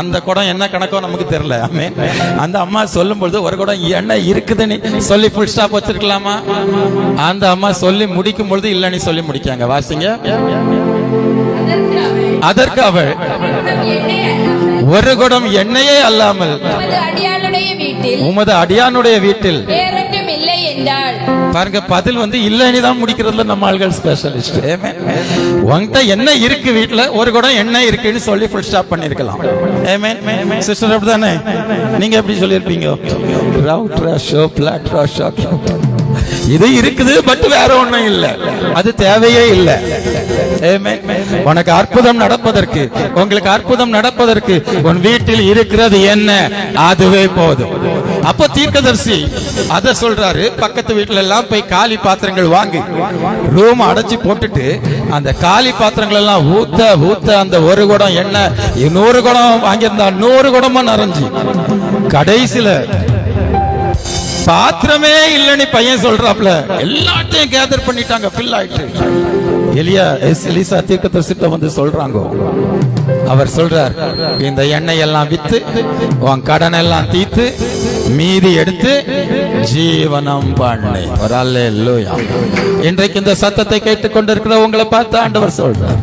அந்த குடம் என்ன கணக்கோ நமக்கு தெரியல. ஆமென். அந்த அம்மா சொல்லும் பொழுது ஒரு குடம் எண்ணெய் இருக்குதுன்னு சொல்லி ஃபுல் ஸ்டாப் வச்சிருக்கலாமா? அந்த அம்மா சொல்லி முடிக்கும் பொழுது இல்லைன்னு சொல்லி முடிக்காங்க. வாசிங்க. அதற்கு அவள், ஒரு குடம் எண்ணெயே அல்லாமல் உமது அடியானுடைய வீட்டில் பாருங்க, பதில் வந்து இல்லைன்னு தான் முடிக்கிறதுல நம்ம ஆள்கள் ஸ்பெஷலிஸ்ட். உங்ககிட்ட என்ன இருக்கு வீட்டுல? ஒரு குடம் எண்ணெய் இருக்குன்னு சொல்லி ஃபுல் ஸ்டாப் பண்ணிருக்கலாம். சிஸ்டர் அப்படிதானே? நீங்க எப்படி சொல்லிருப்பீங்க? இது இருக்குது, பட் வேற ஒண்ணும் இல்ல, அது தேவையே இல்லை. உனக்கு அற்புதம் நடப்பதற்கு, உங்களுக்கு அற்புதம் நடப்பதற்கு உன் வீட்டில் இருக்கிறது என்ன? அதுவே போதும். அப்போ தீர்க்கதரிசி அத சொல்றாரு. பக்கத்து வீட்டுல எல்லாம் போய் காலி பாத்திரங்கள் வாங்கி ரூம் அடைச்சி போட்டுட்டு அந்த காலி பாத்திரங்கள் எல்லாம் ஊத்த ஊத்த அந்த ஒரு குடம் எண்ணெய் 100 குடம் வாங்கியிருந்தா 100 குடமா நிறைஞ்சு கடைசியில பாத்திரமே இல்லைன்னு பையன் சொல்றாப்ல, எல்லாத்தையும் கேதர் பண்ணிட்டாங்க, ஃபில் ஆயிட்டு. எலிசா தீர்க்கதரிசிட்ட வந்து சொல்றாங்க. அவர் சொல்றார், இந்த எண்ணெய் எல்லாம் வித்து உன் கடன் எல்லாம் தீர்த்து மீதி எடுத்து ஜீவனம் பண்ணு. ஒரு அல்லேலூயா. இன்றைக்கு இந்த சத்தத்தை கேட்டுக்கொண்டிருக்கிற உங்களை பார்த்து ஆண்டவர் சொல்றார்,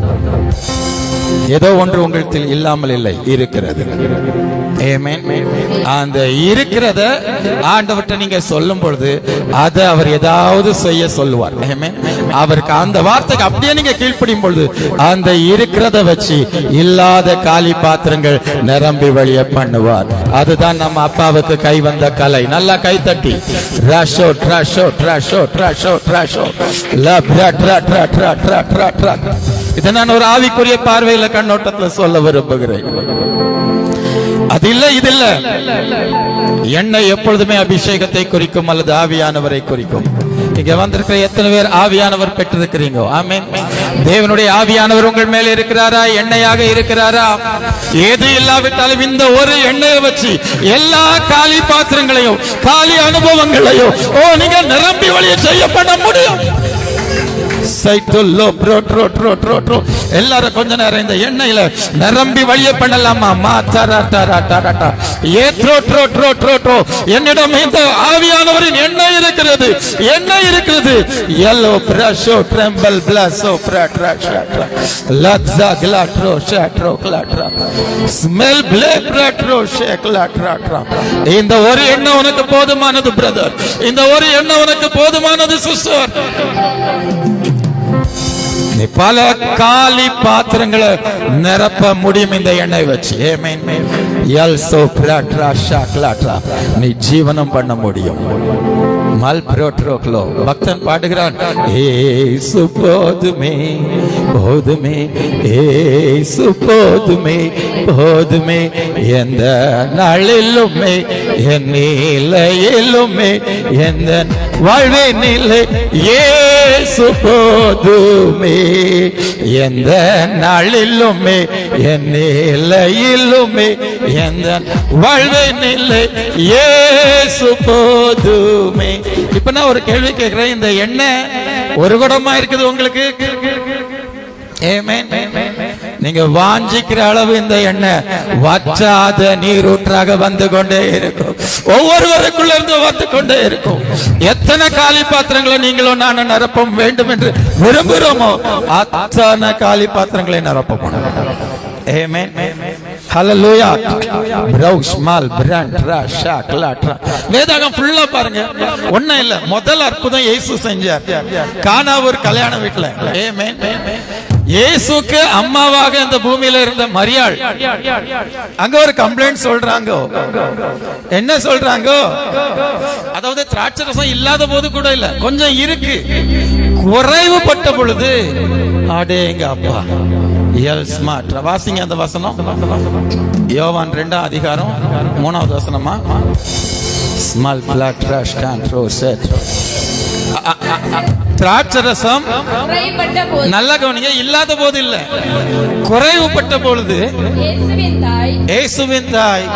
ஏதோ ஒன்று உங்களுக்கு இல்லாமல் இல்லை, இருக்கிறது. ஆமென். அந்த இருக்கிறத ஆண்டவர்ட்ட நீங்க சொல்லும் பொழுது அதை அவர் ஏதாவது செய்ய சொல்லுவார். ஆமென். அவருக்கு அந்த வார்த்தைக்கு அப்படியே நீங்க கீழ்ப்படியும் பொழுது அந்த இருக்கிறத வச்சு இல்லாத காலி பாத்திரங்கள் நிரம்பி வழிய பண்ணுவார். அதுதான் நம்ம அப்பாவுக்கு கை வந்த கலை. நல்லா கை தட்டி ராஷோ ட்ராஷோ ட்ராஷோ ட்ராஷோ ட்ராஷோ இதை நான் ஒரு ஆவிக்குரிய பார்வையில கண்ணோட்டத்தில் சொல்ல விரும்புகிறேன். அது இல்ல இது இல்ல. எண்ணெய் எப்பொழுதுமே அபிஷேகத்தை குறிக்கும் அல்லது ஆவியானவரை குறிக்கும். இங்க வந்திருக்கிற எத்தனை பேர் ஆவியானவர் பெற்றிருக்கிறீங்க? ஆமென். தேவனுடைய ஆவியானவர் உங்கள் மேல இருக்கிறாரா? எண்ணெயாக இருக்கிறாரா? ஏது இல்லாவிட்டாலும் இந்த ஒரு எண்ணெயை வச்சு எல்லா காலி பாத்திரங்களையும் காலி அனுபவங்களையும் நீங்க நிரம்பி வழிய செய்ய பண்ண முடியும். எல்லாரும் கொஞ்ச நேரம் இந்த எண்ணெயில நிரம்பி வழிய பண்ணலாமா? என்னிடம் இந்த ஆவியானவரின் எண்ணெய் இருக்கிறது, எண்ணெய் இருக்கிறது. yellow brasho tremble blaso pratra shatra latza glatro shatro klatra smell black pratro shaklatra. இந்த ஒரு எண்ணெய் உனக்கு போதுமானது பிரதர், இந்த ஒரு எண்ணெய் உனக்கு போதுமானது சிஸ்டர். நீ பல காலி பாத்திரங்களை நிரப்ப முடியும் இந்த எண்ணெய் வச்சு. நீ ஜீவனம் பண்ண முடியும். பக்தன் பாடுகிறான், ஏசு போதுமே போதுமே ஏசு போதுமே போதுமே எந்த நாளிலுமே என் நிலையிலுமே எந்த வாழ்வே நிலை ஏசு போதுமே எந்த நாளிலுமே என் நிலையிலுமே எந்த வாழ்வே நிலை ஏசு போதுமே. இப்ப நான் ஒரு கேள்வி கேட்கிறேன், இந்த எண்ணெய் ஒரு குடமா இருக்குது உங்களுக்கு? நீங்க வாஞ்சிக்கிற அளவு இந்த எண்ணெய் வற்றாத நீரூற்றாக வந்து கொண்டே இருக்கும், ஒவ்வொருவருக்குள்ள இருந்து வந்து கொண்டே இருக்கும். எத்தனை காலி பாத்திரங்களை நீங்களும் நானும் நிரப்ப வேண்டும் என்று விரும்புகிறோமோ அத்தனை காலி பாத்திரங்களை நிரப்ப. வேதாகம் ஃபுல்லா பாருங்க, ஒண்ணும் இல்ல. முதல் அற்புதம் இயேசு செஞ்சார் கானாவூர் கல்யாண வீட்டுல. இயேசுக்கு அம்மாவாக இந்த பூமியில இருந்த மரியாள் அங்க ஒரு கம்ப்ளைண்ட் சொல்றாங்க. என்ன சொல்றாங்க? அதாவது திராட்சை ரசம் இல்லாத போது கூட இல்ல, கொஞ்சம் இருக்கு, குறைவுபட்ட பொழுது அடேங்க அப்பா வாசிங்க அந்த வசனம். யோவான் 2ஆம் அதிகாரம் 3வது வசனமா? Small flat trash can throw set. திராட்சரசம் நல்ல கவனிங்க, இல்லாத போது இல்ல, குறைவுபட்ட பொழுது இயேசுவின் தாய்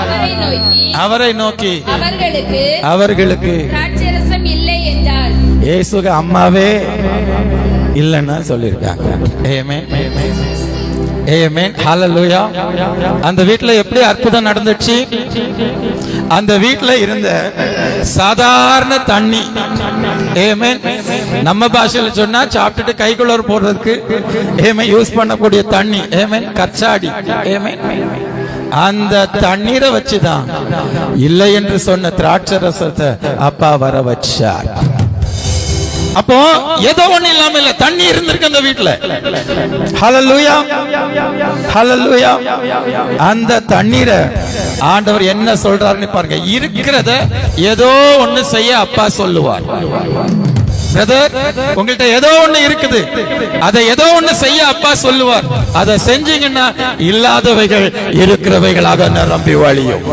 அவரை நோக்கி அவர்களுக்கு திராட்சரசம் இல்லை என்றார். இயேசுக்கு அம்மாவே இல்லைன்னு சொல்லியிருக்காங்க. ஹல்லேலூயா. அந்த வீட்டுல எப்படி அற்புதம் நடந்துச்சு? அந்த வீட்டுல இருந்த சாதாரண தண்ணி, நம்ம பாஷையில சொன்னா சாப்பிட்டுட்டு கைக்குள்ள போடுறதுக்கு யூஸ் பண்ணக்கூடிய தண்ணி, கச்சாடி, அந்த தண்ணீரை வச்சுதான் இல்லை என்று சொன்ன திராட்சை ரசத்தை அப்பா வர வச்சார். அப்போ ஏதோ ஒண்ணு இல்லாம இல்ல, தண்ணி இருந்திருக்கு அந்த வீட்டுல. ஹல்லேலூயா ஹல்லேலூயா. அந்த தண்ணீரை ஆண்டவர் என்ன சொல்றாருன்னு பாருங்க. இருக்கிறத ஏதோ ஒண்ணு செய்ய அப்பா சொல்லுவார். பிரதர், உங்கள்கிட்ட ஏதோ ஒண்ணு இருக்குது, அதை ஏதோ ஒண்ணு செய்ய அப்பா சொல்லுவார். அதை செஞ்சீங்கன்னா இல்லாதவைகள் இருக்கிறவைகளாக நிரம்பி வழியும்,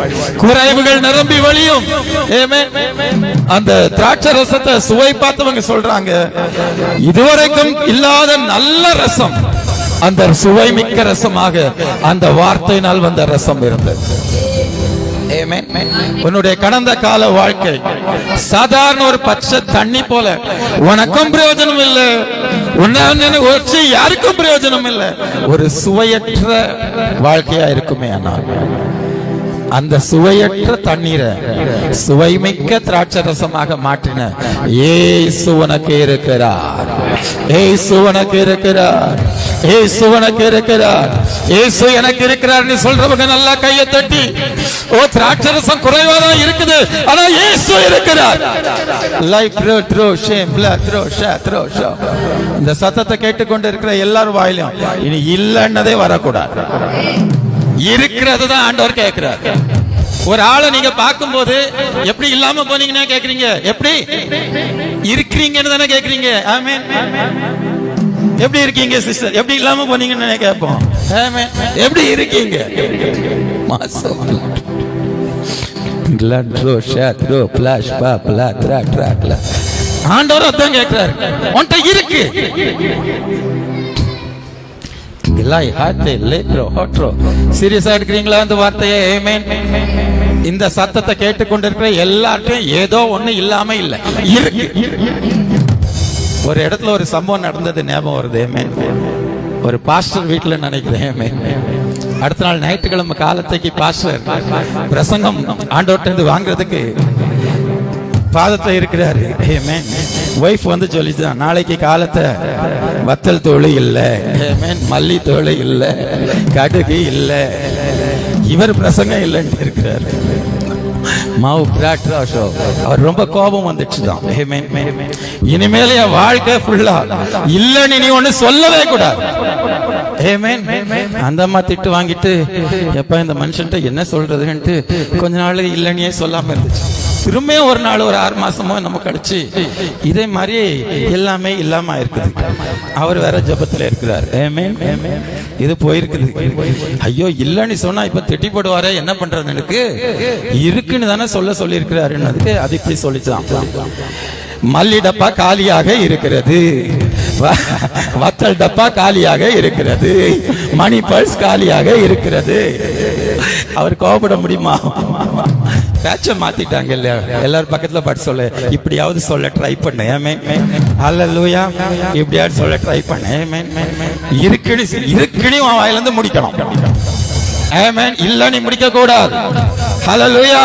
குறைவுகள் நிரம்பி வழியும். அந்த திராட்சை ரசத்தை சுவை பார்த்தவங்க சொல்றாங்க, இதுவரைக்கும் இல்லாத நல்ல ரசம் அந்த சுவை மிக்க ரசமாக அந்த வார்த்தையினால் வந்த ரசம் இருந்தது. உன்னுடைய கடந்த கால வாழ்க்கை சாதாரண ஒரு பச்சை தண்ணி போல, உனக்கும் பிரயோஜனம் இல்லை, உன்னை யாருக்கும் பிரயோஜனம் இல்லை, ஒரு சுவையற்ற வாழ்க்கையா இருக்குமே. ஆனால் அந்த சுவையற்ற தண்ணீரை சுவைமிக்க திராட்சை ரசமாக மாற்றின இயேசு உனக்கு இருக்கிறார். இயேசு உனக்கு இருக்கிறார். இயேசு உனக்கு இருக்கிறார். இயேசு எனக்கு இருக்கிறார் நீ சொல்றவங்க நல்லா கையை தட்டி, ஓ திராட்சை ரசம் குறைவாதான் இருக்குது, ஆனா இயேசு இருக்கிறார். இந்த சத்தத்தை கேட்டுக்கொண்டு இருக்கிற எல்லாரும் வாயிலும் இனி இல்லைன்னதே வரக்கூடாது, இருக்கிறது தான் ஆண்டவர் கேட்கிறார். ஒரு ஆளை நீங்க பார்க்கும் போது எப்படி இல்லாம போனீங்கன்னா கேக்குறீங்க, எப்படி இருக்கிறீங்கன்னு தானே கேக்குறீங்க. ஆமென். எப்படி இருக்கீங்க சிஸ்டர், எப்படி இல்லாம போனீங்கன்னு கேட்போம். எப்படி இருக்கீங்க? ஆண்டவர் அதான் கேட்கிறாரு, உன்கிட்ட இருக்கு. சீரியஸா எடுக்கிறீங்களா இந்த வார்த்தையை? ஆமென். இந்த சத்தத்தை கேட்டுக்கொண்டிருக்கிற எல்லார்ட்டையும் ஏதோ ஒண்ணு இல்லாம இல்ல, இருக்கு. ஒரு இடத்துல ஒரு சம்பவம் நடந்தது ஞாபகம் வருது. ஆமென். ஒரு பாஸ்டர் வீட்டுல நினைக்கிறேன். ஆமென். அடுத்த நாள் ஞாயிற்றுக்கிழமை காலத்தைக்கு பாஸ்டர் பிரசங்கம் ஆண்டவர்கிட்ட வாங்குறதுக்கு பாதத்தை இருக்கிறாரு. ஆமென். வைஃப் வந்து சொல்லிச்சுதான், நாளைக்கு காலத்தை வத்தல் தோல் இல்ல, மல்லி தோல் இல்ல, கடுகு இல்ல. இவர் பிரசங்கம் இல்லைன்னு இருக்கிறாரு. மாவு பிராட்ராஷோ. அவர் ரொம்ப கோபம் வந்துச்சுதான். இனிமேல என் வாழ்க்கை ஃபுல்லா இல்லன்னு நீ ஒண்ணு சொல்லவே கூடாது. அந்த அம்மா திட்டு வாங்கிட்டு, எப்ப இந்த மனுஷன்ட்ட என்ன சொல்றதுன்ட்டு கொஞ்ச நாள் இல்லைன்னே சொல்லாம இருந்துச்சு. திரும்பியும் ஒரு நாள் ஒரு 6 மாசமோ நம்ம கழிச்சு இதே மாதிரி எல்லாமே இல்லாம இருக்குது. அவர் வேற ஜபத்துல இருக்கிறார். இது போயிருக்குது. ஐயோ இல்லன்னு சொன்னா இப்ப திட்டி போடுவாரே, என்ன பண்றது? எனக்கு இருக்குன்னு தானே சொல்லி இருக்கிறாருன்னு அது இப்படி சொல்லிச்சான். மல்லி டப்பா காலியாக இருக்கிறது, வத்தல் டப்பா காலியாக இருக்கிறது, மணி பர்ஸ் காலியாக இருக்கிறது. அவர் கோபப்பட முடியுமா? பேச்ச மாத்திட்டாங்க இல்லையா? எல்லாரும் பக்கத்துல பாட்டு சொல்ல, இப்படியாவது சொல்ல ட்ரை பண்ணு. ஹல்லேலூயா. இப்படியாவது சொல்ல ட்ரை பண்ணு. இருக்குன்னு வாயில இருந்து முடிக்கணும். ஆமென். இல்ல நீ முடிக்க கூடாது. ஹல்லேலூயா.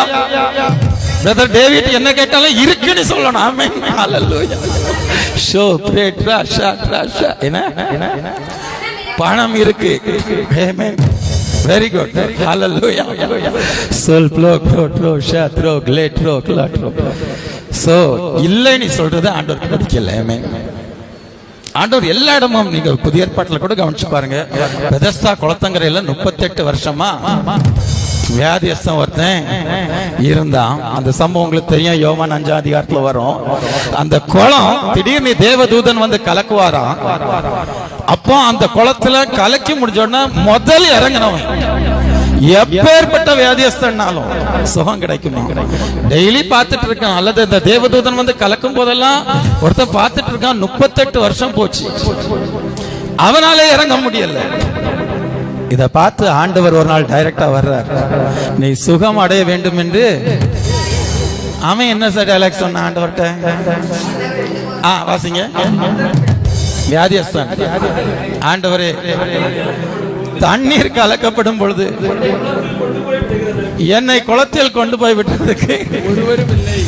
பிரதர் டேவிட் என்ன கேட்டாலும் இருக்குன்னு சொல்லணும். ஆமென். ஹல்லேலூயா. ஷோ பிரேட்ரா ஷாட்ரா ஷா. என்ன பணம் இருக்கு. ஆமென். Very good. ஹல்லேலூயா. சொல் ப்ளோ ப்ளோ ப்ளோ ஷா த்ரோ க்ளே த்ரோ க்ளா த்ரோ. சோ இல்லைன்னு சொல்றது ஆண்டவருக்கு பிடிக்கல. ஆமென். ஆண்டவர் எல்லா இடமும், நீங்க புதிய ஏற்பாட்டுல கூட கவனிச்சு பாருங்க, பெதஸ்தா குளத்தங்கரையில 38 வருஷமா வியாதியஸ்தம் ஒருத்தன் இருந்தான். அந்த சம்பவம் உங்களுக்கு தெரியும், யோவான் 5ஆம் அதிகாரத்துல வரும். அந்த குளம் திடீர்னு தேவதூதன் வந்து கலக்குவாராம். அப்போ அந்த குளத்துல கலக்கி முடிஞ்சோன்னா முதல் இறங்கினவன் எப்பேற்பட்ட வியாதியஸ்தனாலும் சுகம் கிடைக்குமா? டெய்லி பார்த்துட்டு இருக்கான். அல்லது இந்த தேவதூதன் வந்து கலக்கும் போதெல்லாம் ஒருத்தன் பார்த்துட்டு இருக்கான். 38 வருஷம் போச்சு, அவனாலே இறங்க முடியல. இத பார்த்து ஆண்டவர் ஒரு நாள் டைரக்டா வர்றார். நீ சுகம் அடைய வேண்டும் என்று. அவன் என்ன சார் டைலாக் சொன்ன ஆண்டவர்கிட்ட? வாசிங்க. வியாதியஸ்தான். ஆண்டவரே, தண்ணீர் கலக்கப்படும் பொழுது என்னை குளத்தில் கொண்டு போய் விட்டதுக்கு ஒருவரும் இல்லை.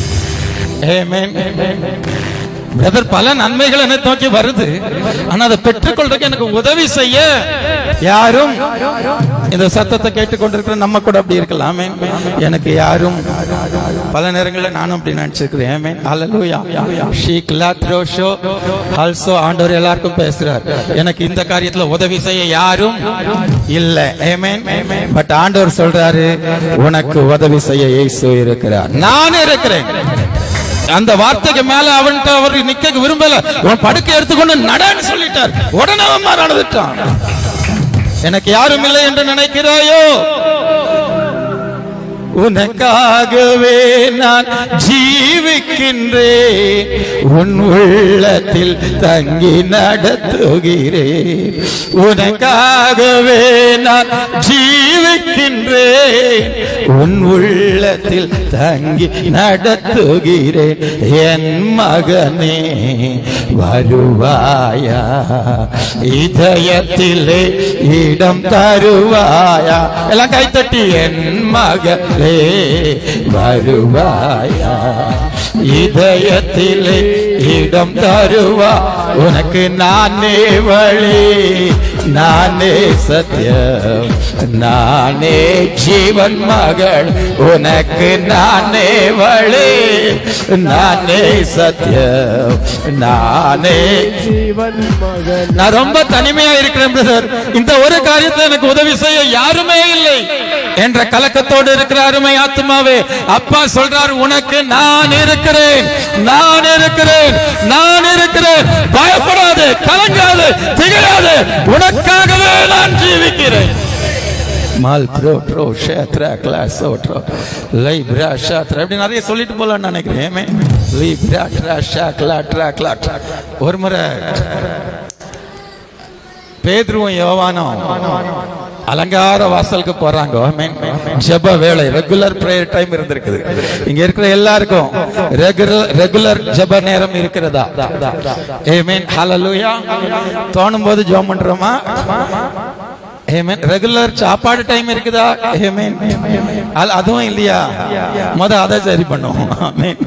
ஆமென். பிரதர், பல நன்மைகள் என்னை நோக்கி வருது, ஆனா அதை பெற்றுக்கொள்றதுக்கு எனக்கு உதவி செய்ய யாரும், இந்த சத்தத்தை கேட்டுக்கொண்டிருக்கிற நம்ம கூட அப்படி இருக்கலாம். எனக்கு யாரும், பல நேரங்களில் நானும் அப்படி நினைச்சிருக்கிறேன். ஆமென். ஹல்லேலூயா. ஷீக்லா த்ரோஷோ ஆல்சோ. ஆண்டவர் எல்லாருக்கும் பேசுறார், எனக்கு இந்த காரியத்துல உதவி செய்ய யாரும் இல்ல. ஆமென். பட் ஆண்டவர் சொல்றாரு, உனக்கு உதவி செய்ய இயேசு இருக்கிறார், நான் இருக்கிறேன். அந்த வார்த்தைக்கு மேல அவன்கிட்ட அவர் நிக்க விரும்பல. உன் படுக்கை எடுத்துக்கொண்டு நடன்னு சொல்லிட்டார். உடனே அவன் நடந்துட்டான். எனக்கு யாரும் இல்லை என்று நினைக்கிறாயோ? உனக்காகவே நான் ஜீவிக்கின்றேன், உன் உள்ளத்தில் தங்கி நடத்துகிறேன். உனக்காகவே நான் ஜீவிக்கின்றேன், உன் உள்ளத்தில் தங்கி நடத்துகிறேன். என் மகனே வருவாயா, இதயத்திலே இடம் தருவாயா? எல்லாம் கைத்தட்டி, என் மகனே வருவாயா, இதயத்திலே இடம் தருவா. உனக்கு நானே வழி, நானே சத்தியம், நானே ஜீவன் மகள். உனக்கு நானே வழி, நானே சத்தியம், நானே ஜீவன் மகள். நான் ரொம்ப தனிமையா இருக்கிறேன் பிரதர், இந்த ஒரு காரியத்தை எனக்கு உதவி செய்ய யாருமே இல்லை என்ற கலக்கத்தோடு இருக்கிற அருமை ஆத்மாவே, அப்பா சொல்றார், உனக்கு நான் இருக்கிறேன், நான் இருக்கிறேன், நான் இருக்கிறேன். பயப்படாது, கலங்காது, திகையாது. உனக்காகவே நான் ஜீவிக்கிறேன். மல் ப்ரோ ட்ரோ ஷேத்ரா கிளாஸ் ஓட்ரோ லை பிரா ஷாத்ரா இப்படி நிறைய சொல்லிட்டு போலான்னு நினைக்கிறேன். லி பிரா ட்ரா ஷா கிளா ட்ரா கிளா. ஒரு முறை பேதுருவும் யோவானும் அலங்கார வாசலுக்கு போறாங்க. ஜெப வேளை, ரெகுலர் பிரேயர் டைம் இருந்திருக்குது. இங்க இருக்கிற எல்லாருக்கும் ரெகுலர் ஜெப நேரம் இருக்கிறதா? ஆமென், ஹல்லேலூயா. தோணும் போது ஜெபம் பண்றோமா? ஆமென். ரெகுலர் சாப்பாடு டைம் இருக்குதா? ஆமென். அதுவும் இல்லையா? அதை சரி பண்ணுவோம். ஆமென்.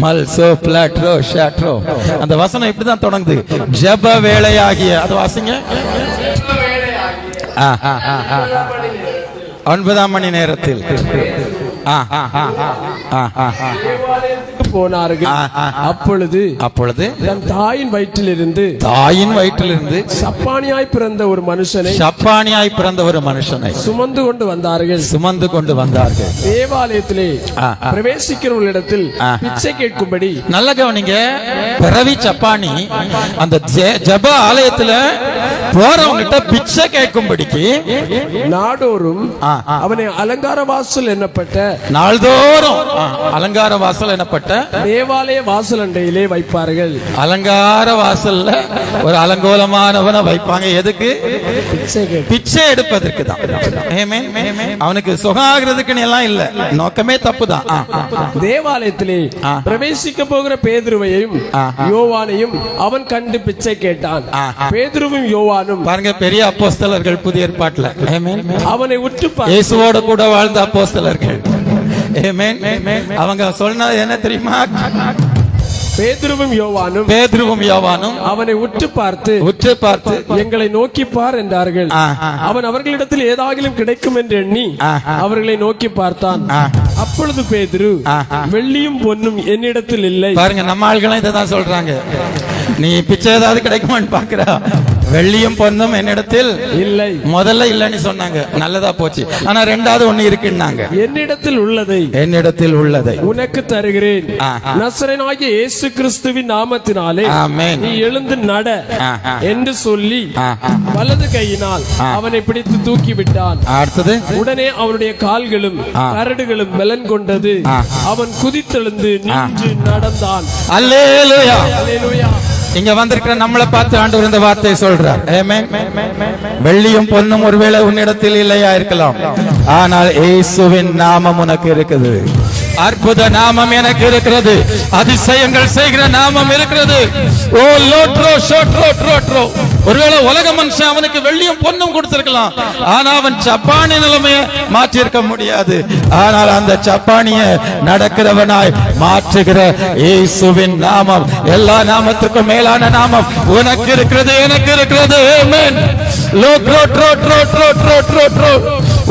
மல்சோ பிளாட்ரோ ஷாட்ரோ. அந்த வசனம் இப்படிதான் தொடங்குது. ஜெப வேளையாகிய, அது வாசிங்க. 9 மணி நேரத்தில் போனார்கள். அப்பொழுது தன் தாயின் வயிற்றிலிருந்து சப்பானியாய் பிறந்த ஒரு மனுஷனை சுமந்து கொண்டு வந்தார்கள். தேவாலயத்திலே பிரவேசிக்கிறவர்களிடத்தில் பிச்சை கேட்கும்படி. நல்ல கவனிங்க, பிறவி சப்பானி அந்த ஜெப ஆலயத்துல போறவங்கிட்ட பிச்சை கேட்கும்படிக்கு நாடோறும் அவனை அலங்கார வாசல் என்னப்பட்ட, நாள்தோறும் அலங்கார வாசல் என்னப்பட்ட தேவாலய வாசல் அண்டையிலே வைப்பார்கள். அலங்கார வாசல்ல ஒரு அலங்கோலமானவனை வைப்பாங்க. எதுக்கு? பிச்சை எடுப்பதற்கு தான். அவனுக்கு சுகாகிறதுக்குன்னு எல்லாம் இல்ல, நோக்கமே தப்புதான். தேவாலயத்திலே பிரவேசிக்க போகிற பேதுருவையும் யோவானையும் அவன் கண்டு பிச்சை கேட்டான். பேதுருவும் யோவானும் பாருங்க, பெரிய அப்போஸ்தலர்கள் புதிய ஏற்பாட்டுல. அவனை உற்று இயேசுவோட கூட வாழ்ந்த அப்போஸ்தலர்கள். அவங்க சொன்னது என்ன தெரியுமா? பேதுருவும் யோவானும் அவனை உற்று பார்த்து எங்களை நோக்கி பார் என்றார்கள். அவன் அவர்களிடத்தில் ஏதாகிலும் கிடைக்கும் என்று எண்ணி அவர்களை நோக்கி பார்த்தான். அப்பொழுது பேதுரு, வெள்ளியும் பொன்னும் என்னிடத்தில் இல்லை. பாருங்க, நம்ம ஆள்களும் இதான் சொல்றாங்க. நீ பிச்சை ஏதாவது கிடைக்குமான்னு பாக்குறா? வெள்ளியும் பொன்னும் என்னிடத்தில் இல்லை. முதல்ல இல்லன்னு சொன்னாங்க, நல்லதா போச்சு. ஆனா ரெண்டாவது ஒண்ணு இருக்குன்னாங்க. என்னிடத்தில் உள்ளதை உனக்கு தருகிறேன். நசரேயனாகிய இயேசு கிறிஸ்துவின் நாமத்தினாலே நீ எழுந்து நட என்று சொல்லி வலது கையினால் அவனை பிடித்து தூக்கி விட்டான். அடுத்தது, உடனே அவனுடைய கால்களும் கரடுகளும் பலன் கொண்டது. அவன் குதித்தெழுந்து நின்று நடந்தான். அல்லேலூயா, அல்லேலூயா. இங்க வந்திருக்கிற நம்மளை பார்த்து ஆண்டவர் இந்த வார்த்தையை சொல்றார். வெள்ளியும் பொன்னும் ஒருவேளை உன்னிடத்தில் இல்லையா இருக்கலாம், ஆனால் இயேசுவின் நாமம் உனக்கு இருக்குது. அற்புத நாமம் எனக்கு இருக்கிறது. அதிசயங்கள் செய்கிற நாமம் இருக்கிறது. ஓ லோட்ரோ ஷோட்ரோ ட்ரோட்ரோ. ஒருவேளை உலக மனுஷன் அவனுக்கு வெள்ளியும் பொன்னும் கொடுத்திருக்கலாம், ஆனா அவன் சப்பானி நிலைமையை மாற்றிருக்க முடியாது. ஆனால் அந்த சப்பானிய நடக்கிறவனாய் மாற்றுகிற இயேசுவின் நாமம், எல்லா நாமத்துக்கும் மேலான நாமம் உனக்கு இருக்கிறது, எனக்கு இருக்கிறது. ஆமென். லோட்ரோ ட்ரோட்ரோ ட்ரோட்ரோ ட்ரோட்ரோ.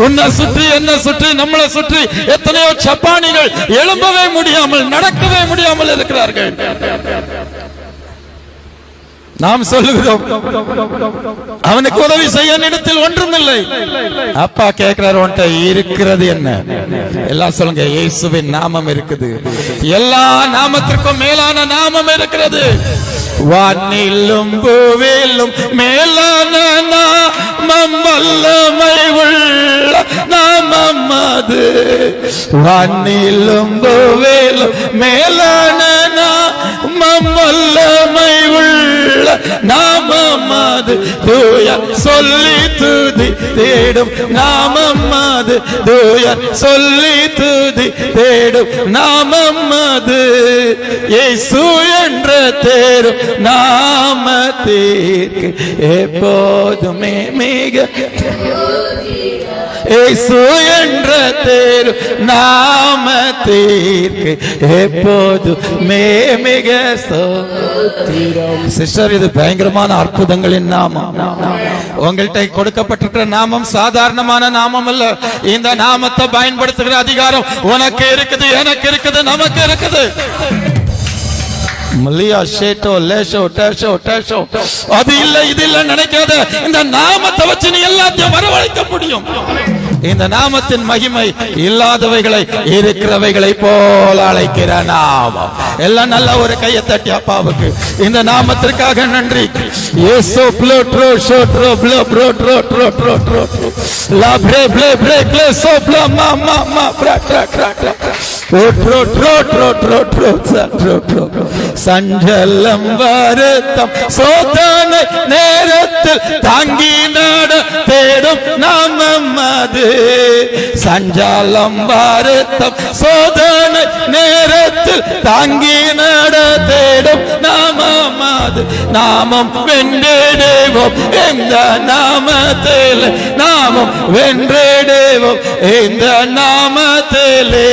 உன்னை சுற்றி, என்ன சுற்றி, நம்மளை சுற்றி எத்தனையோ சப்பானிகள் எழும்பவே முடியாமல், நடக்கவே முடியாமல் இருக்கிறார்கள். நாம் சொல்லுகிறோம், அவனுக்கு உதவி செய்ய இடத்தில் ஒன்றுமில்லை. அப்பா கேட்கிறார், உன்கிட்ட இருக்கிறது என்ன? எல்லாம் சொல்லுங்க, இயேசுவின் நாமம் இருக்குது. எல்லா நாமத்திற்கும் மேலான நாமம் இருக்கிறது. வானிலும் பூவிலும் மேலான நாமம், வல்லமை உள்ள நாமம் அது. வானிலும் பூவிலும் மேலான நாமம், வல்லமை உள்ள நாமம் அது. தூயர் சொல்லி துதி தேடும் நாமம் அது. தூயர் சொல்லி துதி தேடும் நாமம் அது. இயேசு என்ற தேரும் நாமத்திற்கு எப்போதுமே மிக. இயேசு என்ற தேரு நாமத்திற்கு எப்போதுமே மிக ஸ்தோத்திரம். சிஸ்டர், இது பயங்கரமான அற்புதங்களின் நாமம். உங்கள்கிட்ட கொடுக்கப்பட்டிருக்கிற நாமம் சாதாரணமான நாமம் அல்ல. இந்த நாமத்தை பயன்படுத்துகிற அதிகாரம் உனக்கு இருக்குது, எனக்கு இருக்குது, நமக்கு இருக்குது. அது இல்ல, இது இல்ல நினைக்காத. இந்த நாமத்தை வச்சு நீ எல்லாத்தையும் வரவழைக்க முடியும். இந்த நாமத்தின் மகிமை இல்லாதவைகளை இருக்கிறவைகளை போல அழைக்கிற நாமம். எல்லாம் நல்ல ஒரு கையை தட்டி அப்பாவுக்கு இந்த நாமத்திற்காக நன்றி. இயேசு ப்ளோ ட்ரோ ஷோ ட்ரோ ப்ளோ ப்ரோ ட்ரோ ட்ரோ ட்ரோ ட்ரோ லா ப்ரே ப்ளே ப்ளே ப்ளே சோ ப்ளோ மா மா மா ப்ரா ட்ரா ட்ரா ட்ரா ட்ரோ ட்ரோ ட்ரோ ட்ரோ ட்ரோ ட்ரோ ட்ரோ ட்ரோ சஞ்சலம் வருத்தம் சோதனை நேரத்தில் தாங்கி நட தேடும் நாமம் அது. சஞ்சலம் வருத்தம் சோதனை நேரத்தில் தாங்கி நட தேடும் நாமம் அது. நாமம் வென்றிடுவோம் இந்த நாமத்தில், நாமம் வென்றிடுவோம் இந்த நாமத்திலே.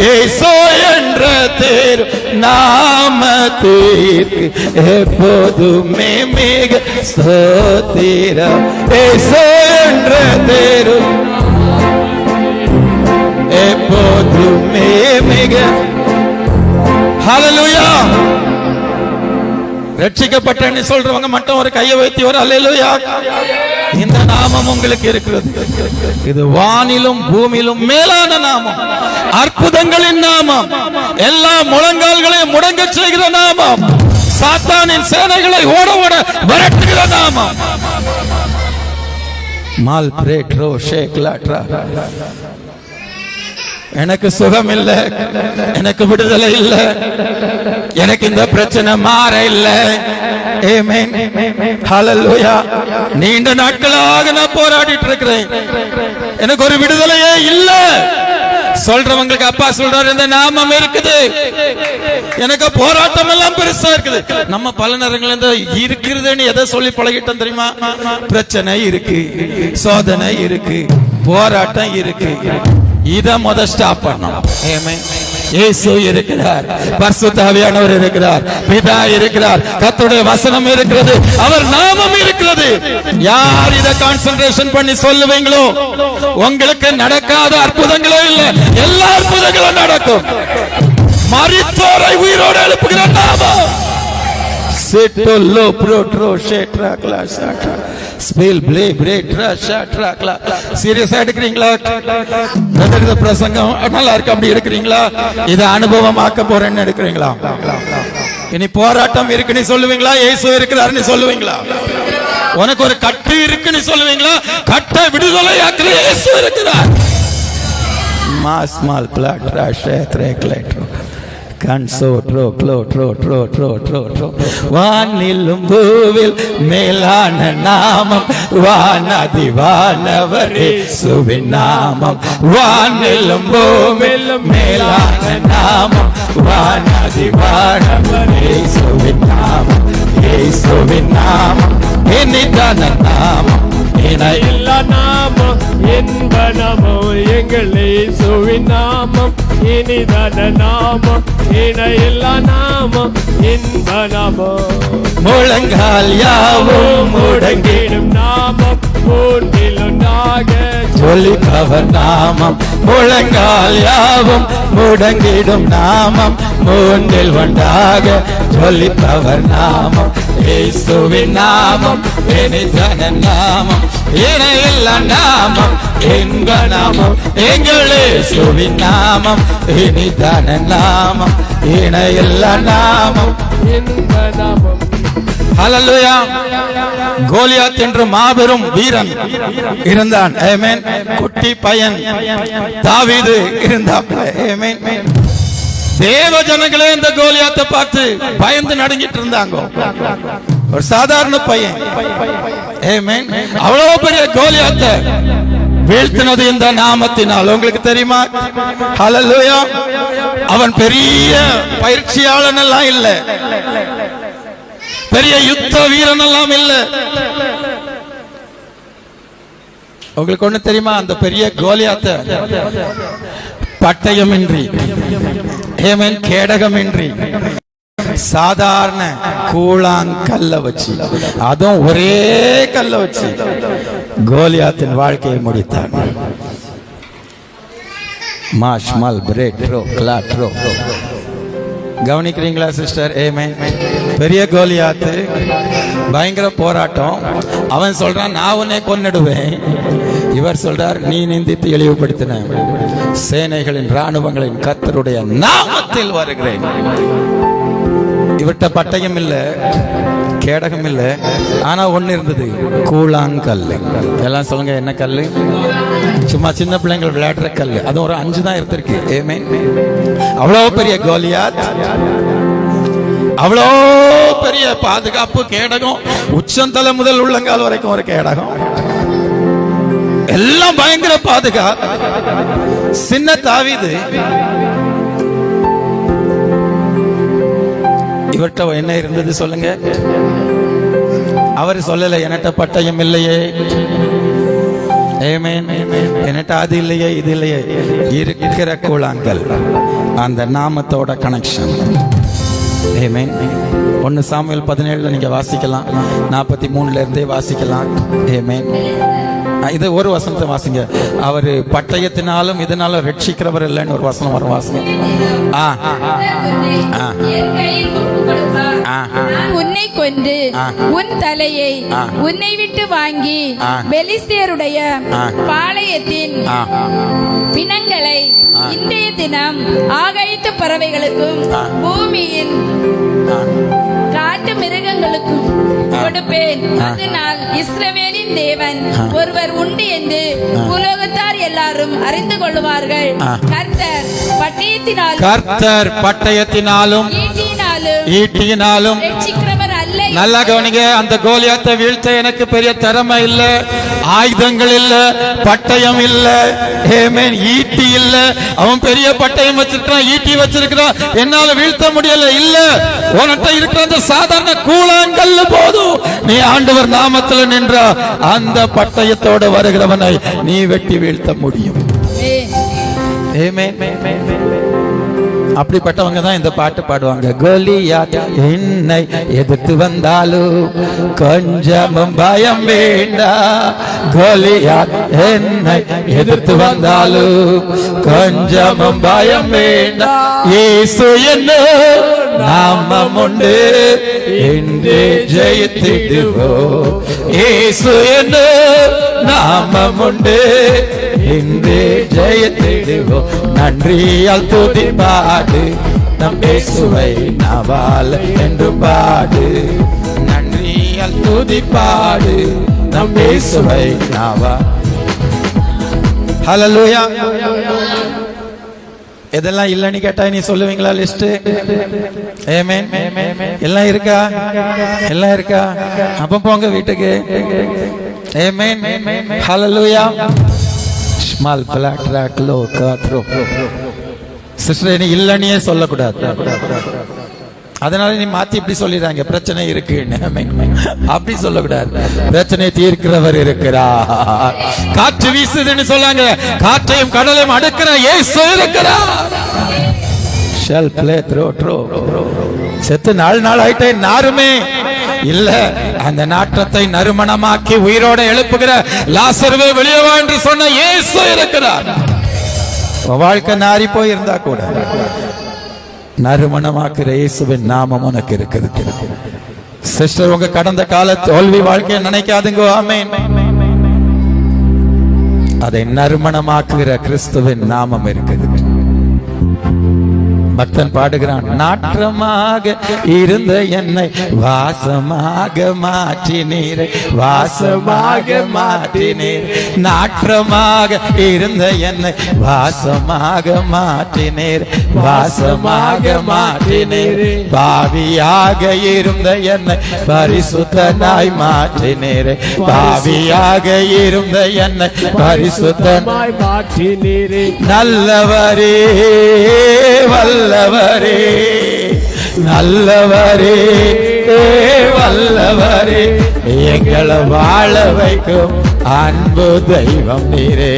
இயேசு என்ற தேர் நாமத்திற்கு எப்போதுமே மிக ஸ்தோத்திரம். இயேசு என்ற தேர் எப்போதுமே மிக. ஹல்லேலூயா. ரட்சிக்கப்பட்டேன்னு சொல்றவங்க மட்டும் ஒரு கையை வைத்து ஒரு அல்லேலூயா. இந்த நாமம் உங்களுக்கு இருக்கிறது. இது வானிலும் பூமியிலும் மேலான நாமம், அற்புதங்களின் நாமம், எல்லா முழங்கால்களையும் முடங்க செய்கிற நாமம், சாத்தானின் சேனைகளை ஓட ஓட விரட்டுகிற நாமம். மால் பிரேட்ரோ ஷேக்லாட்ரா. எனக்கு சுகம் இல்ல, எனக்கு விடுதலை இல்ல, எனக்கு இந்த பிரச்சனை மாற இல்ல. ஆமென். ஹல்லேலூயா. நீண்ட நாட்களாக நான் போராடிட்டு இருக்கிறேன், எனக்கு ஒரு விடுதலையே இல்ல சொல்றவங்களுக்கு அப்பா சொல்றாரு, இந்த நாமம் இருக்குது. எனக்கு போராட்டம் எல்லாம் பெருசா இருக்குது. நம்ம பல நேரங்கள்ல இருக்கிறதுன்னு எதை சொல்லி பழகிட்டோம் தெரியுமா? பிரச்சனை இருக்கு, சோதனை இருக்கு, போராட்டம் இருக்கு. இத முத ஸ்டாப் பண்ணணும். ஆமென். இயேசு இருக்கிறார், பரிசுத்த ஆவியானவர் இருக்கிறார், பிதா இருக்கிறார், கர்த்தருடைய வசனம் இருக்கிறது, அவர் நாமம் இருக்கிறது. யார் இத கான்சென்ட்ரேஷன் பண்ணி சொல்லுவீங்களோ உங்களுக்கு நடக்காத அற்புதங்களே இல்லை, எல்லா அற்புதங்களும் நடக்கும். மரித்தோரை உயிரோடு எழுப்புகிற நாமம். செட்டோலோ ப்ரோட்ரோ ஷேட்ராக்லா ஷாட்ரா ஸ்பெல் ப்ளே பிரேட்ரா ஷாட்ராக்லா. சீரியஸா எடுக்கிறீங்களா? இந்த பிரசங்கம் நல்லா இருக்கு அப்படி எடுக்கிறீங்களா? இதை அனுபவமாக்க போறேன்னு எடுக்கிறீங்களா? இனி போராட்டம் இருக்குன்னு சொல்லுவீங்களா? இயேசு இருக்கிறாருன்னு சொல்லுவீங்களா? உனக்கு ஒரு கட்டு இருக்குன்னு சொல்லுவீங்களா? கட்ட விடுதலை ஆக்குற இயேசு இருக்கிறார். மாஸ் மால் பிளாட்ரா ஷேட்ரேக்லேட்ரோ கன்சோ ட்ரோ க்ளோ ட்ரோ ட்ரோ ட்ரோ ட்ரோ ட்ரோ. வானிலும் பூவில் மேலான நாமம், வானதி வானவர் இயேசுவின் நாமம். வானிலும் பூவிலும் மேலான நாமம், வானதி வானவர் இயேசுவின் நாமம். இயேசுவின் நாமம் இனிதான நாமம், இணையில்லா நாமம், இன்ப நாமம் எங்கள் இயேசுவின் நாமம். இனிதான நாமம், இணையில்லா நாமம், இன்ப நாமம். முழங்கால் யாவும் முடங்கிடும் நாமம், மூன்றிலொன்றாக ஜொலிப்பவர் நாமம். முழங்கால் யாவும் முடங்கிடும் நாமம், மூன்றில் ஒன்றாக ஜொலிப்பவர் நாமம். இயேசுவின் நாமம் இனிதான நாமம், இணையில்லா நாமம், இன்ப நாமம். எங்கள் இயேசுவின் நாமம் இனிதான நாமம், இணையில்லா நாமம், இன்ப நாமம். ஹல்லேலூயா. கோலியாத் என்ற மாபெரும் வீரன் இருந்தான். ஆமென். குட்டி பையன் தாவீது இருந்தான். ஆமென். தேவ ஜனங்களே இந்த கோலியாத்தை பார்த்து பயந்து நடுங்கிட்டு இருந்தாங்க. ஒரு சாதாரண பையன். ஆமென். அவ்வளவு பெரிய கோலியாத்தை வீழ்த்தினது இந்த நாமத்தினால். உங்களுக்கு தெரியுமா? ஹல்லேலூயா. அவன் பெரிய பயிற்சியாளன் எல்லாம் இல்ல, பெரிய யுத்த வீரன் எல்லாம் இல்ல. உங்களுக்கு ஒண்ணு தெரியுமா? அந்த பெரிய கோலியாத்தை பட்டயமின்றி, ஆமென், கேடகமின்றி, சாதாரண கூழாங்கல்ல வச்சு, அதுவும் ஒரே கல்ல வச்சு கோலியாத்தின் வாழ்க்கையை முடித்தான். மாஷ்மல் பிரேட்ரோ கிளாட்ரோ. கவனிக்கிறீங்களா சிஸ்டர்? ஆமென். பெரிய கோலியாத்து பயங்கர போராட்டம். அவன் சொல்றான் நான் உன்னை கொன்னிடுவேன். இவர் சொல்றார் நீ நிந்தித்து இழிவுபடுத்தின சேனைகளின் ராணுவங்களின் கர்த்தருடைய நாமத்தில் வருகிறேன். இவர்கிட்ட பட்டயம் இல்ல, கேடகம் இல்ல, ஆனா ஒண்ணு இருந்தது, கூழாங்கல். எல்லாம் சொல்லுங்க என்ன கல்லு? சும்மா சின்ன பிள்ளைங்கள் விளையாடுற கல். அது ஒரு 5 தான் இருந்திருக்கு. ஆமென். அவ்வளோ பெரிய கோலியாத், அவ்வளோ பெரிய பாதுகாப்பு கேடகம், உச்சந்தலை முதல் உள்ளங்கால் வரைக்கும் ஒரு கேடகம், எல்லாம் பயங்கர பாதுகாப்பு. சின்ன தாவீது இவர்கிட்ட என்ன இருந்தது சொல்லுங்க? அவர் சொல்லல என்கிட்ட பட்டயம் இல்லையே, என்கிட்ட அது இல்லையே இது இல்லையே. இருக்கிற கூழாங்கல், அந்த நாமத்தோட கனெக்ஷன். 1 சாமுவேல் 17 நீங்க வாசிக்கலாம், 43 இருந்தே வாசிக்கலாம். இது ஒரு வசனத்தை வாசிங்க. அவர் பட்டயத்தினாலும் இதனால ரட்சிக்கிறவர் இல்லைன்னு ஒரு வசனம் வரும், வாசிங்க. உன்னை கொண்டு உன் தலையை உன்னை விட்டு வாங்கி பெலிஸ்தியருடைய பாளையத்தின் பிணங்களை இன்றைய தினம் ஆகாயத்து பறவைகளுக்கும் பூமியின் காட்டு மிருகங்களுக்கும் கொடுப்பேன். அதனால் இஸ்ரவேலின் தேவன் ஒருவர் உண்டு என்று உலகத்தார் எல்லாரும் அறிந்து கொள்வார்கள். கர்த்தர் பட்டயத்தினாலும் ஈட்டியினாலும் ரட்சிக்கிறவர் அல்ல. நல்லா கவனிங்க. அந்த கோலியாத்தை வீழ்த்த எனக்கு பெரிய திறமை இல்ல, ஆயுதங்கள் இல்ல, பட்டயம் இல்ல, ஈட்டி இல்ல. அவன் பெரிய பட்டயம் வச்சிருக்கான், ஈட்டி வச்சிருக்கான், என்னால வீழ்த்த முடியல. இல்ல, உன்கிட்ட இருக்கிற அந்த சாதாரண கூழாங்கல் போதும். நீ ஆண்டவர் நாமத்தில் நின்ற அந்த பட்டயத்தோடு வருகிறவனை நீ வெட்டி வீழ்த்த முடியும். அப்படிப்பட்டவங்க தான் இந்த பாட்டு பாடுவாங்க. கோலியாத் என்னை எதிர்த்து வந்தாலும் கொஞ்சமும் பயம் வேண்டாம். கோலியாத் என்னை எதிர்த்து வந்தாலும் கொஞ்சமும் பயம் வேண்டாம். இயேசு என்ன நாமம் உண்டு என்று ஜெயித்திடுவோம். இயேசு என்ன நாமம் உண்டு என்று ஜெயத்திடுவோம். நன்றியால் துதி பாடு, நம் இயேசுவை நாவால் என்று பாடு. நன்றியால் துதி பாடு, நம் இயேசுவை நாவால். ஹல்லேலூயா. எதெல்லாம் இல்லைன்னு கேட்டா நீ சொல்லுவீங்களா லிஸ்ட்? ஆமென். எல்லாம் இருக்கா? எல்லாம் இருக்கா? அப்ப போங்க வீட்டுக்கு. ஆமென். ஹல்லேலூயா. ஸ்மால் பிளாட் ராக் லோ காத்ரோ. சிஸ்டர் நீ இல்லைன்னே சொல்லக்கூடாது. அதனால நீ மாத்தி இப்படி சொல்லிடுறாங்க, பிரச்சனை இருக்குன்னு. அப்படி சொல்லக்கூடாது. பிரச்சனை தீர்க்கிறவர் இருக்கிறார். காற்று வீசுதுன்னு சொல்லாங்க, காற்றையும் கடலையும் அடுக்கிற இயேசு இருக்கிறார். Shall play throw throw. செத்து 4 நாள் ஆயிட்டே நாருமே இல்ல. அந்த நாற்றத்தை நறுமணமாக்கி உயிரோட எழுப்புகிற லாசருவே வெளியே வா என்று சொன்ன இயேசு இருக்கிறார். வாழ்க்கை நாரி போயிருந்தா கூட நறுமணமாக்குற இயேசுவின் நாமம் உனக்கு இருக்குது. சிஸ்டர், உங்க கடந்த கால தோல்வி வாழ்க்கையை நினைக்காதுங்க. ஆமென். அதை நறுமணமாக்குகிற கிறிஸ்துவின் நாமம் இருக்குது. பக்தன் பாடுகிறான், நாற்றமாக இருந்த என்னை வாசமாக மாற்றினீரே, வாசமாக மாற்றினீரே. நாற்றமாக இருந்த என்னை வாசமாக மாற்றினீரே, வாசமாக மாற்றினீரே. பாவியாக இருந்த என்னை பரிசுத்தனாய் மாற்றினீரே, பாவியாக இருந்த என்னை பரிசுத்தனாய் மாற்றினீரே. நல்லவரே வல்லவரே, நல்லவரே வல்லவரே, எங்களை வாழ வைக்கும் அன்பு தெய்வம் நீரே,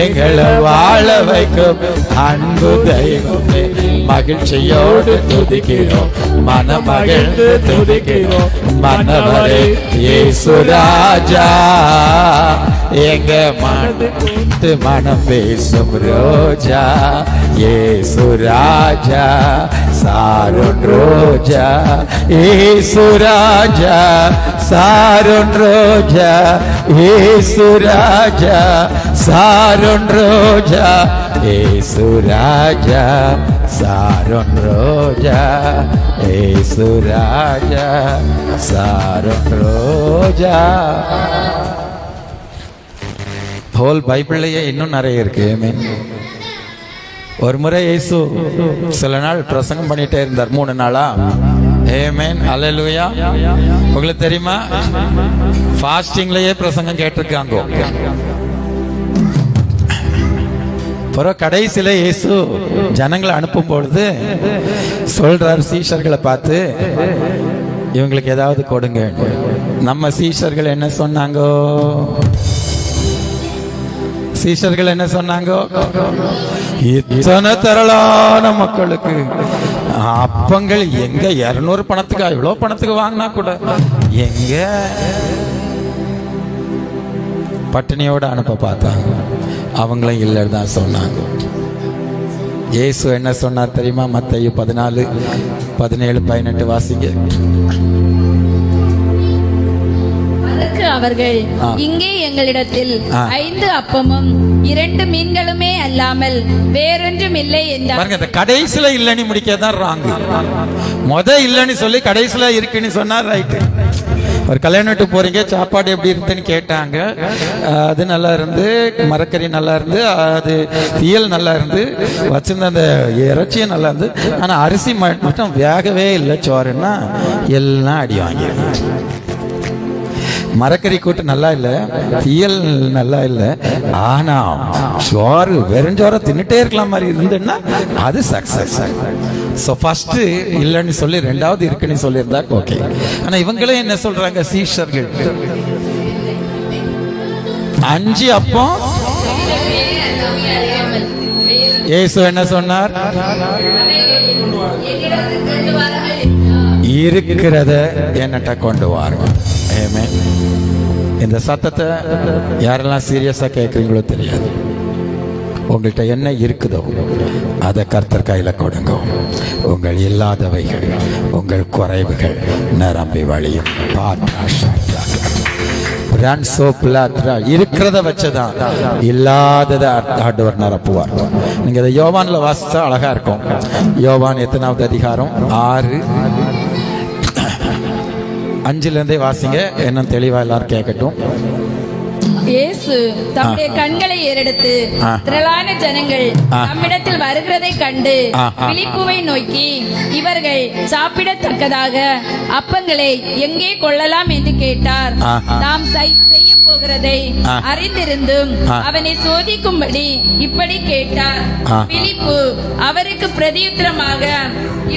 எங்களை வாழ வைக்கும் அன்பு தெய்வம் நீரே. மகிழ்ச்சியோடு துதிக்கிறோம், மனமகிழ்ந்து துதிக்கிறோம். மன்னவரே இயேசு ராஜா, எங்க மனம் பேசும் ரோஜா, இயேசு ராஜா சாரோன் ரோஜா, இயேசு ராஜா சாரோன் ரோஜா, இயேசு ராஜா சாரோன் ரோஜா, இயேசு ராஜா சாரோன் ரோஜா, இயேசு ராஜா சாரோன் ரோஜா. ஹோல் பைபிள்லயே இன்னும் நிறைய இருக்கு. ஆமென். ஒரு முறை இயேசு சில நாள் பிரசங்கம் பண்ணிட்டே இருந்தார், 3 நாளா. ஆமென், அல்லேலூயா. உங்களுக்கு தெரியுமா, ஃபாஸ்டிங்லயே பிரசங்கம் கேட்டிருக்காங்க. பிறகு கடைசியில இயேசு ஜனங்களை அனுப்பும் பொழுது சொல்றார் சீஷர்களை பார்த்து, இவங்களுக்கு ஏதாவது கொடுங்க. நம்ம சீஷர்கள் என்ன சொன்னாங்க? சீஷர்கள் என்ன சொன்னாங்க? இத்தனை திரளான மக்களுக்கு அப்பங்கள் எங்க 200 பணத்துக்கு இவ்வளவு பணத்துக்கு வாங்கினா கூட எங்க பட்டினியோட அனுப்ப பார்த்தாங்க. அவங்களும் இல்லைன்னு தான் சொன்னாங்க. இயேசு என்ன சொன்னார் தெரியுமா? மத்தேயு 14, 17, 18 வாசிங்க. அவர்கள் இங்கே எங்களிடத்தில் 5 அப்பமும் 2 மீன்களுமே அல்லாமல் வேறொன்றும் இல்லை என்றார். கடைசியில இல்லன்னு முடிக்கதான் ராங்க. இல்லன்னு சொல்லி கடைசியில இருக்குன்னு சொன்னார். ரைட்டு. ஒரு கல்யாணத்துக்கு போறீங்க, சாப்பாடு எப்படி இருந்துன்னு கேட்டாங்க. அது நல்லா இருந்து, மரக்கறி நல்லா இருந்து, அது தீயல் நல்லா இருந்து, வச்சிருந்த அந்த இறைச்சியும் நல்லா இருந்து. ஆனா அரிசி மட்டும் வேகவே இல்லை. சோறுன்னா எல்லாம் அடி வாங்கி. மரக்கறி கூட்டு நல்லா இல்லை, தீயல் நல்லா இல்லை, ஆனா சோறு வெறுஞ்சோரை தின்னுட்டே இருக்கலாம் மாதிரி இருந்துன்னா அது சக்சஸ். ஸோ ஃபர்ஸ்ட் இல்லைன்னு சொல்லி 2வது இருக்குன்னு சொல்லியிருந்தா ஓகே. ஆனா இவங்களே என்ன சொல்றாங்க? சீஷர்கள் 5 அப்பம். இயேசு என்ன சொன்னார்? இருக்கிறத என்னட்ட கொண்டு வாருங்க. ஆமென். இந்த சத்தத்தை யாரெல்லாம் சீரியஸா கேட்குறீங்களோ தெரியாது. உங்கள்கிட்ட என்ன இருக்குதோ அதை கர்த்தர் கையில கொடுங்க. உங்கள் இல்லாதவைகள், உங்கள் குறைவுகள் நிரம்பி வழியும். இருக்கிறத வச்சுதான் இல்லாததை ஆண்டவர் நிரப்புவார். நீங்க இதை யோவான்ல வாசிச்சா அழகா இருக்கும். யோவான் எத்தனாவது அதிகாரம்? 6, 5 வாசிங்க. என்ன தெளிவா எல்லாரும் கேட்கட்டும். இயேசு தம்முடைய கண்களை ஏறெடுத்து திரளான ஜனங்கள் நம்மிடத்தில் வருகிறதை கண்டு பிலிப்புவை நோக்கி, இவர்கள் சாப்பிடத்தக்கதாக அப்பங்களை எங்கே கொள்ளலாம் என்று கேட்டார். நாம் செய்ய போகிறதை அறிந்திருந்தும் அவனை சோதிக்கும்படி இப்படி கேட்டார். பிலிப்பு அவருக்கு பிரதியுத்தரமாக,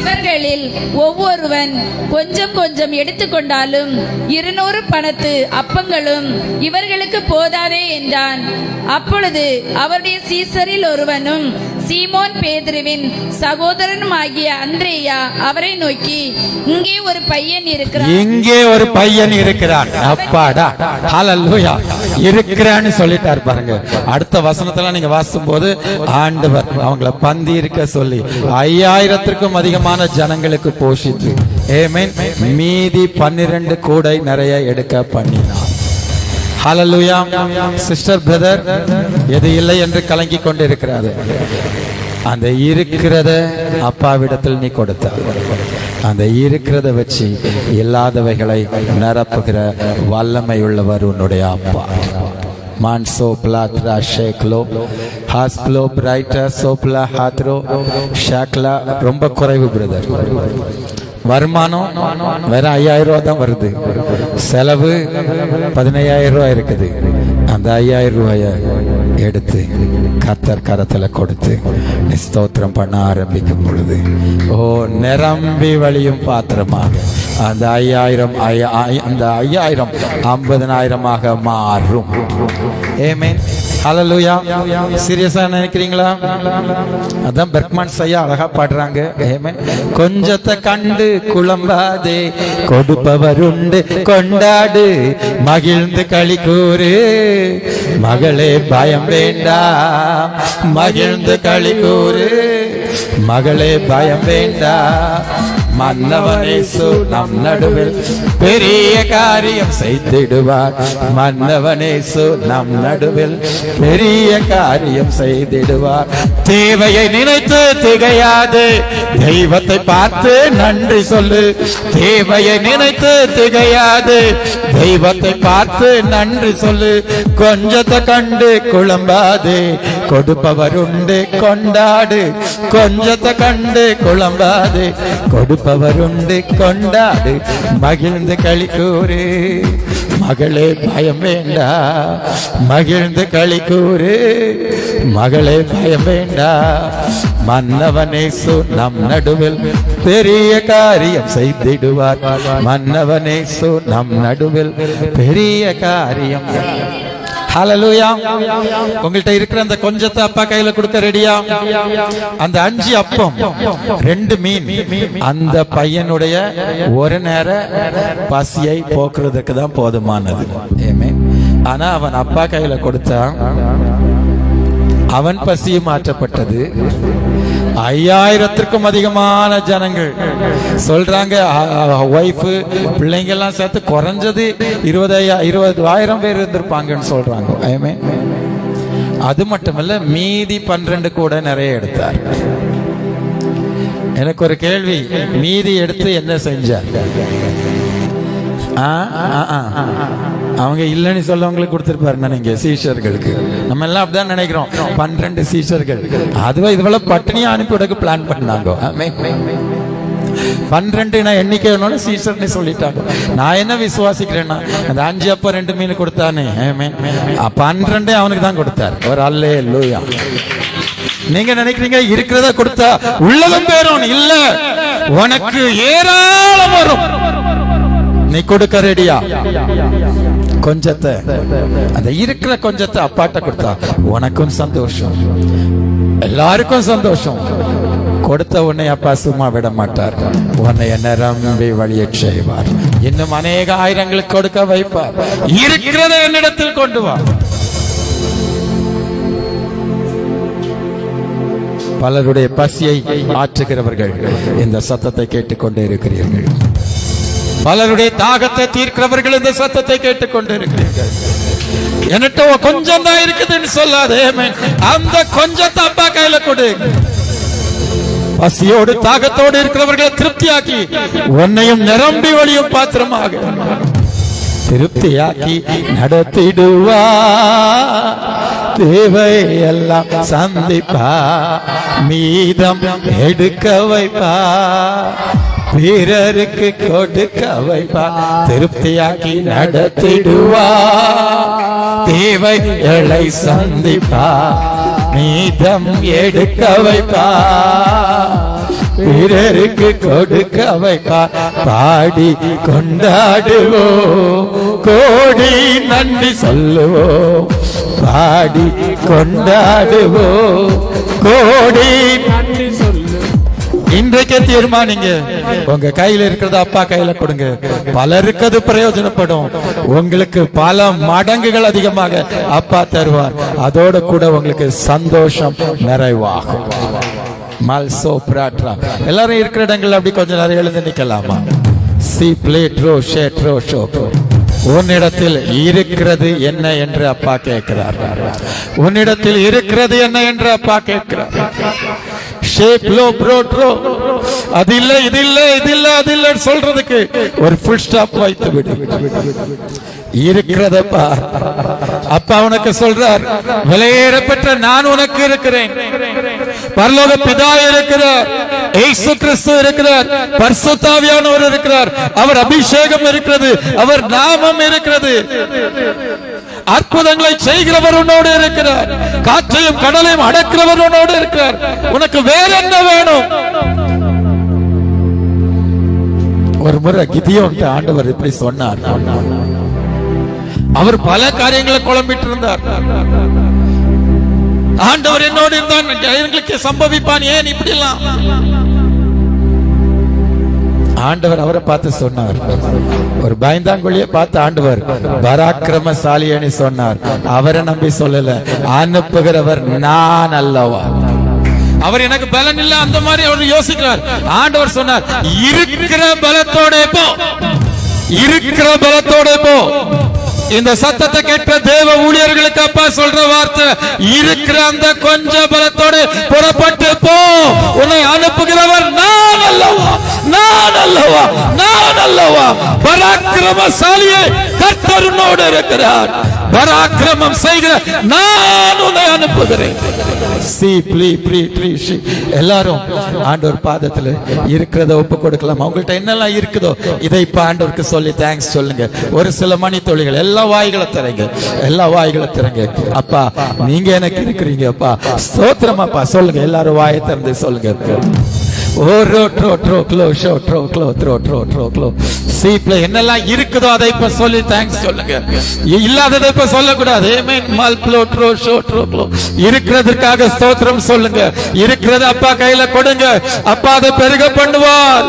இவர்களில் ஒவ்வொருவன் கொஞ்சம் கொஞ்சம் எடுத்துக்கொண்டாலும் 200 பணத்து அப்பங்களும் இவர்களுக்கு போதாதே என்றான். அப்பொழுது அவருடைய சீசரில் ஒருவனும் சீமோன் பேதுருவின் சகோதரனும் ஆகிய அந்திரேயா அவரை நோக்கி, இங்கே ஒரு பையன் இருக்கிறான். இங்கே ஒரு பையன் இருக்கிறான். அப்பாடா, ஹல்லேலூயா. இருக்கிறான்னு சொல்லிட்டார் பாருங்க. அடுத்த வசனத்துல நீங்க வாசிக்கும் போது ஆண்டவர் அவங்கள பந்தி இருக்க சொல்லி 5000க்கும் அதிகமான ஜனங்களுக்கு போஷித்து, ஆமென், மீதி 12 கூடை நிறைய எடுக்க பண்ணினார். ஹல்லேலூயா. சிஸ்டர், பிரதர், எது இல்லை என்று கலங்கி கொண்டு இருக்கிறாரு. அந்த இருக்கிறத அப்பாவிடத்தில் நீ கொடுத்த, அந்த இருக்கிறத வச்சு இல்லாதவைகளை நிரப்புகிற வல்லமை உள்ளவர் உன்னுடைய அப்பா. மான்சோ பிளாத்ரா ஷேக்லோ ஹாஸ்ப்லோ பிரைட்டா சோப்லா ஹாத்ரோ ஷாக்லா. ரொம்ப குறைவு பிரதர். வருமானம் வேற 5000 ரூபா தான் வருது. செலவு 15000 ரூபாய் இருக்குது. அந்த 5000 ரூபாய எடுத்து கர்த்தர் கரத்துல கொடுத்து ஸ்தோத்திரம் பண்ண ஆரம்பிக்கும் பொழுது, ஓ, நிரம்பி வழியும் பாத்திரமாக அந்த 5000 50,000 மாறும். ஆமென். ஹல்லேலூயா. சீரியஸா நினைக்கிறீங்களா? அதான் பெர்க்மன் ஐயா அழகா பாடுறாங்க. ஆமென். கொஞ்சத்தை கண்டு குழம்பாதே, கொடுப்பவருண்டு கொண்டாடு, மகிழ்ந்து களி கூறு, மகளே பயம் வேண்டாம், மகிழ்ந்து களி கூறு, மகளே பயம் வேண்டாம், மன்னவனேசு நம் நடுவில் பெரிய காரியம் செய்திடுவார், மன்னவனேசு நம் நடுவில் பெரிய காரியம் செய்திடுவார். தேவையை நினைத்து திகையாது, தெய்வத்தை பார்த்து நன்றி சொல்லு, தேவையை நினைத்து திகையாது, தெய்வத்தை பார்த்து நன்றி சொல்லு, கொஞ்சத்தை கண்டு குழம்பாது, கொடுப்பவருண்டு கொண்டாடு, கொஞ்சத்தை கண்டு குழம்பாது, கொடுப்பவருண்டு கொண்டாடு, மகிழ்ந்து களி கூறு, மகளே பயம் வேண்டா, மகிழ்ந்து களி கூறு, மகளே பயம் வேண்டா, மன்னவனேசு நம் நடுவில் பெரிய காரியம் செய்திடுவார், மன்னவனேசு நம் நடுவில் பெரிய காரியம். ஹல்லேலூயா. உங்கள்கிட்ட இருக்கிற அந்த கொஞ்சத்தை அப்பா கையில கொடுக்க ரெடியா? அந்த 5 அப்பம் 2 மீன் அந்த பையனுடைய ஒரு நேர பசியை போக்குறதுக்கு தான் போதுமானது. ஆனா அவன் அப்பா கையில கொடுத்தான், அவன் பசியும் மாற்றப்பட்டது. 5000க்கும் அதிகமான ஜனங்கள் சொல்றாங்க, ஒய்ஃபு பிள்ளைங்க எல்லாம் சேர்த்து குறைஞ்சது 20,000 பேர் இருந்திருப்பாங்கன்னு சொல்றாங்க. அது மட்டுமல்ல, மீதி 12 கூட நிறைய எடுத்தார். எனக்கு ஒரு கேள்வி, மீதி எடுத்து என்ன செஞ்சார்? அவங்க இல்லைன்னு சொல்லவங்களுக்கு கொடுத்திருப்பாரு நினைங்க, சீஷர்களுக்கு. நம்ம எல்லாம் அப்படிதான் நினைக்கிறோம், 12 சீஷர்கள். அதுவா இதுவரை பட்டினியா அனுப்பிவிடக்கு பிளான் பண்ணாங்க. 12 எண்ணிக்கை சீஷர்னு சொல்லிட்டாங்க. நான் என்ன விசுவாசிக்கிறேன்னா, அந்த 5 அப்ப 2 மீன் கொடுத்தானே, 12 அவனுக்கு தான் கொடுத்தாரு. ஒரு அல்லேலூயா. நீங்க நினைக்கிறீங்க இருக்கிறத கொடுத்தா உள்ளதும் பேரும் இல்ல, உனக்கு ஏராளம் வரும். நீ கொடுக்க ரெடியா? கொஞ்சத்தை, அந்த இருக்கிற கொஞ்சத்தை அப்பாட்ட கொடுத்தா உனக்கும் சந்தோஷம், எல்லாருக்கும் சந்தோஷம். கொடுத்த உன்னை அப்பா சும்மா விட மாட்டார், உன்னை நிரம்பி வழிய செய்வார், இன்னும் அநேக ஆயிரங்களுக்கு கொடுக்க வைப்பார். இருக்கிறத என்னிடத்தில் கொண்டு வா. பலருடைய பசியை ஆற்றுகிறவர்கள் இந்த சத்தத்தை கேட்டுக்கொண்டே இருக்கிறீர்கள். பலருடைய தாகத்தை தீர்க்கிறவர்கள் இந்த சத்தத்தை கேட்டுக்கொண்டே இருக்கிறீர்கள். என்கிட்ட கொஞ்சம் தான் இருக்குதுன்னு சொல்லாதே, அந்த கொஞ்சத்தை அப்பா கையில கொடு. பசியோடு தாகத்தோடு இருக்கிறவர்களை திருப்தியாக்கி உன்னையும் நிரம்பி வழியும் பாத்திரமாக திருப்தியாக்கி நடத்திடுவா. தேவையெல்லாம் சந்திப்பா, மீதம் எடுக்க வைப்பா, பிறருக்கு கொடுக்க வைப்பா, திருப்தியாக்கி நடத்திடுவா. தேவைகளை சந்திப்பா, மீதம் எடுக்க வைப்பா, பிறருக்கு கொடுக்க வைப்பா. பாடி கொண்டாடுவோம், கோடி நன்றி சொல்லுவோம். பாடி கொண்டாடுவோம், கோடி நன்றி சொல்லுவோம். இன்றைக்கே தீர்மானிங்க, உங்க கையில இருக்கிறத அப்பா கையில கொடுங்க. பலருக்கு அது பிரயோஜனப்படும். உங்களுக்கு பல மடங்குகள் அதிகமாக அப்பா தருவார். அதோட கூட உங்களுக்கு சந்தோஷம் நிறைவாகும். மல்சோ பிராட்ரா. எல்லாரும் இருக்கிற இடங்கள் அப்படி கொஞ்சம் நிறைய எழுந்து நிக்கலாமா? C பிளேட்ரோ ஷேட்ரோ show. உன்னிடத்தில் இருக்கிறது என்ன என்று அப்பா கேட்கிறார். உன்னிடத்தில் இருக்கிறது என்ன என்று அப்பா கேட்கிறார். அது இல்ல, இது இல்ல, இது இல்ல, அது இல்ல சொல்றதுக்கு ஒரு ஃபுல் ஸ்டாப் வைத்து விடு. இருக்கிறதப்பா அப்பா உனக்கு சொல்றார், விலையேறப்பெற்ற நான் உனக்கு இருக்கிறேன். பரலோக பிதா இருக்கிறார், இயேசு கிறிஸ்து இருக்கிறார், பரிசுத்த ஆவியானவர் இருக்கிறார், அவர் அபிஷேகம் இருக்கிறது, அவர் நாமம் இருக்கிறது. அற்புதங்களை செய்கிறவர் உன்னோடு இருக்கிறார், காற்றையும் கடலையும் அடக்கிறவர் உன்னோடு இருக்கிறார். உனக்கு வேற என்ன வேணும்? ஒரு ஒரு முறை கிதியோன்ட்ட ஆண்டவர் இப்படி சொன்னார். அவர் பல காரியங்களை குழம்பிட்டு இருந்தார். ஆண்டவர் என்னோடு இருந்தான், எங்களுக்கு சம்பவிப்பான், ஏன் இப்படி எல்லாம்? ஆண்டவர் அவரை பார்த்து சொன்னார், ஒரு பயந்தாங்குழியை பார்த்து ஆண்டவர் பராக்கிரமசாலின்னு சொன்னார். அவரை நம்பி சொல்லல, அனுப்புகிறவர் நான் அல்லவா. அவர் எனக்கு பலன் இல்ல அந்த மாதிரி அவர் யோசிக்கிறார். ஆண்டவர் சொன்னார், இருக்கிற பலத்தோட போ, இருக்கிற பலத்தோட போ. இந்த சத்தத்தை கேட்கிற தேவ ஊழியர்களுக்கு அப்பா சொல்ற வார்த்தை, இருக்கிற அந்த கொஞ்ச பலத்தோடு புறப்பட்டு போ. உன்னை அனுப்புகிறவர் நான் அல்லவா, நான் அல்லவா, நான் அல்லவா. பராக்கிரமசாலியே கர்த்தர் உன்னோடு இருக்கிறார். பராக்கிரமம் செய்கிற நான் உன்னை அனுப்புகிறேன். எல்லாரும் ஆண்டவர் பாதத்தில் இருக்கிறத ஒப்பு கொடுக்கலாம். அவங்கள்ட்ட என்னெல்லாம் இருக்குதோ இதை இப்ப ஆண்டவருக்கு சொல்லி தேங்க்ஸ் சொல்லுங்க. ஒரு சில மணி தொழில்கள் எல்லா வாய்களை திறங்க, எல்லா வாய்களை திறங்க. அப்பா நீங்க எனக்கு இருக்கிறீங்க அப்பா, ஸ்தோத்திரம் அப்பா. சொல்லுங்க, எல்லாரும் வாயை திறந்து சொல்லுங்க. என்னெல்லாம் இருக்குதோ அதை இப்ப சொல்லி தேங்க்ஸ் சொல்லுங்க. இல்லாததை இப்ப சொல்லக்கூடாது. இருக்கிறதுக்காக ஸ்தோத்திரம் சொல்லுங்க. இருக்கிறது அப்பா கையில கொடுங்க, அப்பா அதை பெருக பண்ணுவார்.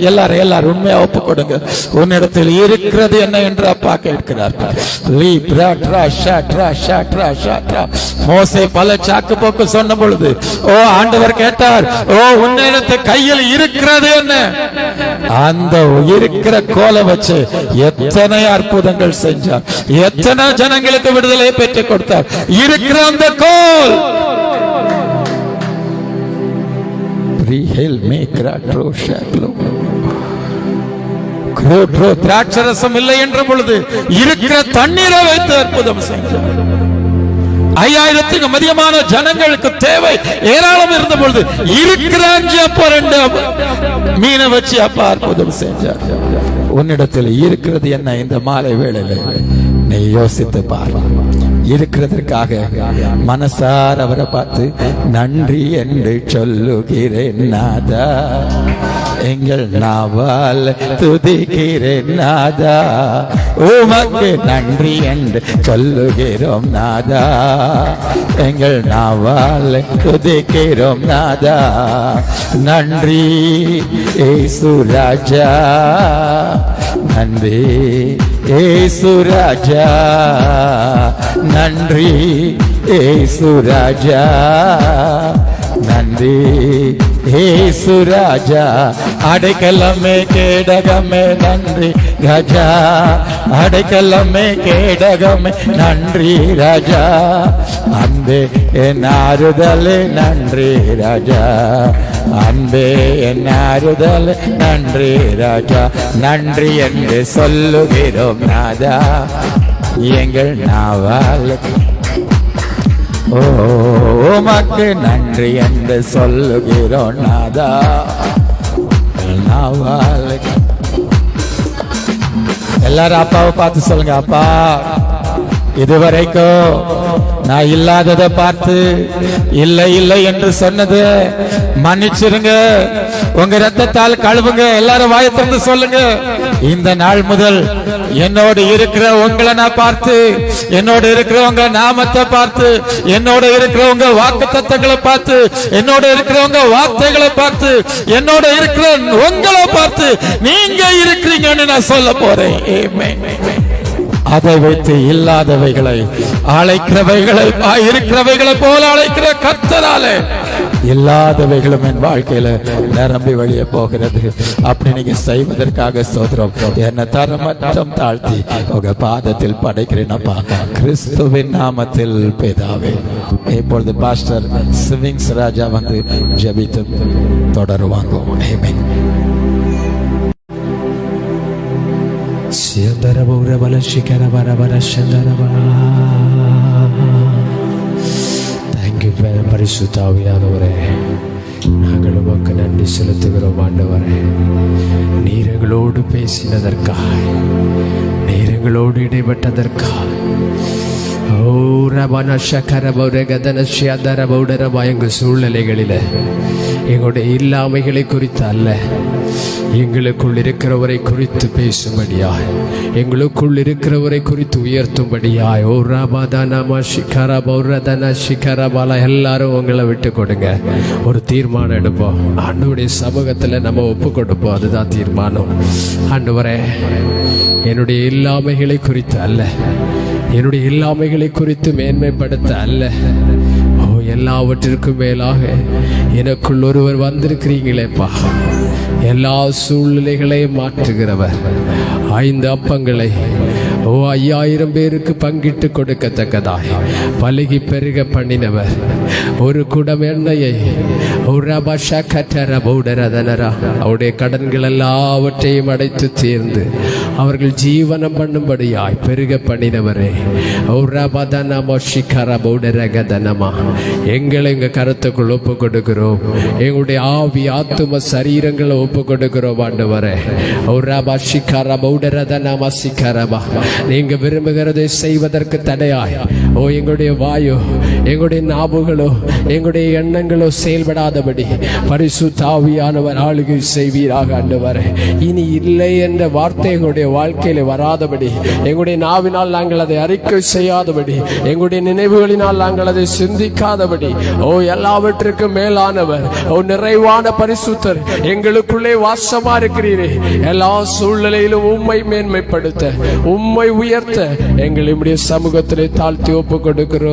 எல்லாரும் எல்லாரும் உண்மையா ஒப்பு கொடுங்க. உன்னிடத்தில் இருக்கிறது என்ன என்று அப்பா கேட்கிறார். மோசே பல சாக்கு போக்கு சொன்ன பொழுது ஓ ஆண்டவர் கேட்டார், ஓ உன்னிடத்து கையில் இருக்கிறது என்ன? அந்த இருக்கிற கோலை வச்சு எத்தனை அற்புதங்கள் செஞ்சார், எத்தனை ஜனங்களுக்கு விடுதலை பெற்றுக் கொடுத்தார். இருக்கிற அந்த கோல் திராட்சரசம் இல்லை என்ற பொழுது இருக்கிற தண்ணீரை வைத்து அற்புதம் செஞ்சார். 5000க்கும் அதிகமான ஜனங்களுக்கு தேவை ஏராளம் இருந்த பொழுது இருக்கிற 2 மீனை வச்சு அப்பா அற்புதம் செஞ்சார். உன்னிடத்தில் இருக்கிறது என்ன? இந்த மாலை வேளையில நீ யோசித்து பாரு. இருக்கிறதற்காக மனசார் அவரை பார்த்து நன்றி என்று சொல்லுகிறேன் நாதா, எங்கள் நாவால் துதிக்கிறேன் நாதா, உமக்கு நன்றி என்று சொல்லுகிறோம் நாதா, எங்கள் நாவால் துதிக்கிறோம் நாதா. நன்றி ஏசு ராஜா, நன்றி ஏசு ராஜா, நன்றி ஏசு ராஜா, நன்றி ஏசு ராஜா. அடைக்கலமே கேடகமே நன்றி ராஜா, அடைக்கலமே கேடகமே நன்றி ராஜா, அன்பே என் ஆறுதலே நன்றி ராஜா, அன்பே என் ஆறுதலே நன்றி ராஜா. நன்றி என்று சொல்லுகிறோம் நாதா, எங்கள் நாவால் உமக்கு நன்றி என்று சொல்லுகிறோம் நாதா. எல்லாரும் அப்பாவை பார்த்து சொல்லுங்க, அப்பா இதுவரைக்கும் நான் இல்லாததை பார்த்து இல்லை இல்லை என்று சொன்னது மன்னிச்சிருங்க, உங்க ரத்தத்தால் கழுவுங்க. எல்லாரும் வாயை திறந்து சொல்லுங்க, இந்த நாள் முதல் என்னோடு இருக்கிற உங்களை நான் பார்த்து, என்னோடு இருக்கிற உங்க நாமத்தை பார்த்து, என்னோட இருக்கிற உங்க வாக்குத்தத்தங்களை பார்த்து, என்னோட இருக்கிற உங்க வார்த்தைகளை பார்த்து, என்னோட இருக்கிற உங்களை பார்த்து நீங்க இருக்கிறீங்கன்னு நான் சொல்ல போறேன். அதை வைத்து இல்லாதவைகளை அழைக்கிறவைகளை இருக்கிறவைகளை போல அழைக்கிற கர்த்தராலே இல்லாதவைகளும் என் வாழ்க்கையில நிரம்பி வழிய போகிறது. அப்படி நீங்க செய்வதற்காக ஸ்தோத்திரம். என்ன தரமற்றம் தாழ்த்தி உங்க பாதத்தில் படைக்கிறேன் அப்பா, கிறிஸ்துவின் நாமத்தில் பிதாவே. இப்பொழுது பாஸ்டர் சிவிங்ஸ் ராஜா வந்து ஜெபித்து தொடருவாங்க. ஆமென். பரிசுத்தாவியானவரே, நாங்கள் உமக்கு நன்றி செலுத்துகிறோம். ஆண்டவரே, நீர் எங்களோடு பேசினதற்காய், நீர் எங்களோடு இடைப்பட்டதற்காய், எங்கள் சூழ்நிலைகளில் எங்களுடைய இல்லாமைகளை குறித்து அல்ல, எங்களுக்குள் இருக்கிறவரை குறித்து பேசும்படியாய், எங்களுக்குள் இருக்கிறவரை குறித்து உயர்த்தும்படியாய். ஓ ரபதனம சிகரபௌரதன சிகரபால எல்லாரும் உங்களை விட்டு கொடுங்க. ஒரு தீர்மானம் எடுப்போம். ஆண்டவருடைய சமூகத்தில் நம்ம ஒப்பு கொடுப்போம். அதுதான் தீர்மானம். ஆண்டவரே, என்னுடைய இல்லாமைகளை குறித்து அல்ல, என்னுடைய இல்லாமைகளை குறித்து மேன்மைப்படுத்த அல்ல, எல்லாவற்றிற்கும் மேலாக எனக்குள் ஒருவர் வந்திருக்கிறீங்களேப்பா. எல்லா சூழ்நிலைகளையும் மாற்றுகிறவர். 5 அப்பங்களை 5000 பேருக்கு பங்கிட்டு கொடுக்கத்தக்கதாய் பலகி பெருக பண்ணினவர். ஒரு குடம் எண்ணெயை அவருடைய கடன்கள் எல்லாவற்றையும் அடைத்து தீர்ந்து அவர்கள் ஜீவனம் பண்ணும்படியாய் பெருக பண்ணினவரே. எங்களை எங்க கருத்துக்குள் ஒப்பு கொடுக்கிறோம். எங்களுடைய ஆவி ஆத்தும சரீரங்களை ஒப்பு கொடுக்கிறோம் ஆண்டவரே. நீங்க விரும்புகிறதை செய்வதற்கு தடையாய் எங்களுடைய வாயோ, எங்களுடைய நாவுகளோ, எங்களுடைய எண்ணங்களோ செயல்படாதபடி பரிசுத்த ஆவியானவர் ஆளுகை செய்வீராக ஆண்டவரே. இனி இல்லை என்ற வார்த்தை எங்களுடைய வாழ்க்கையில வராதபடி, எங்களுடைய நாவினால் நாங்கள் அதை அறிக்கை செய்யாதபடி, எங்களுடைய நினைவுகளினால் நாங்கள் அதை சிந்திக்காதபடி, எல்லாவற்றுக்கும் மேலானவர், நிறைவான பரிசுத்தர் எங்களுக்குள்ளே வாசமா இருக்கிறீரே. எல்லா சூழ்நிலையிலும் உம்மை மேன்மைப்படுத்த, உம்மை உயர்த்த எங்களுடைய சமூகத்திலே தாழ்த்தி ஒப்பு கொடுக்கிறோம்.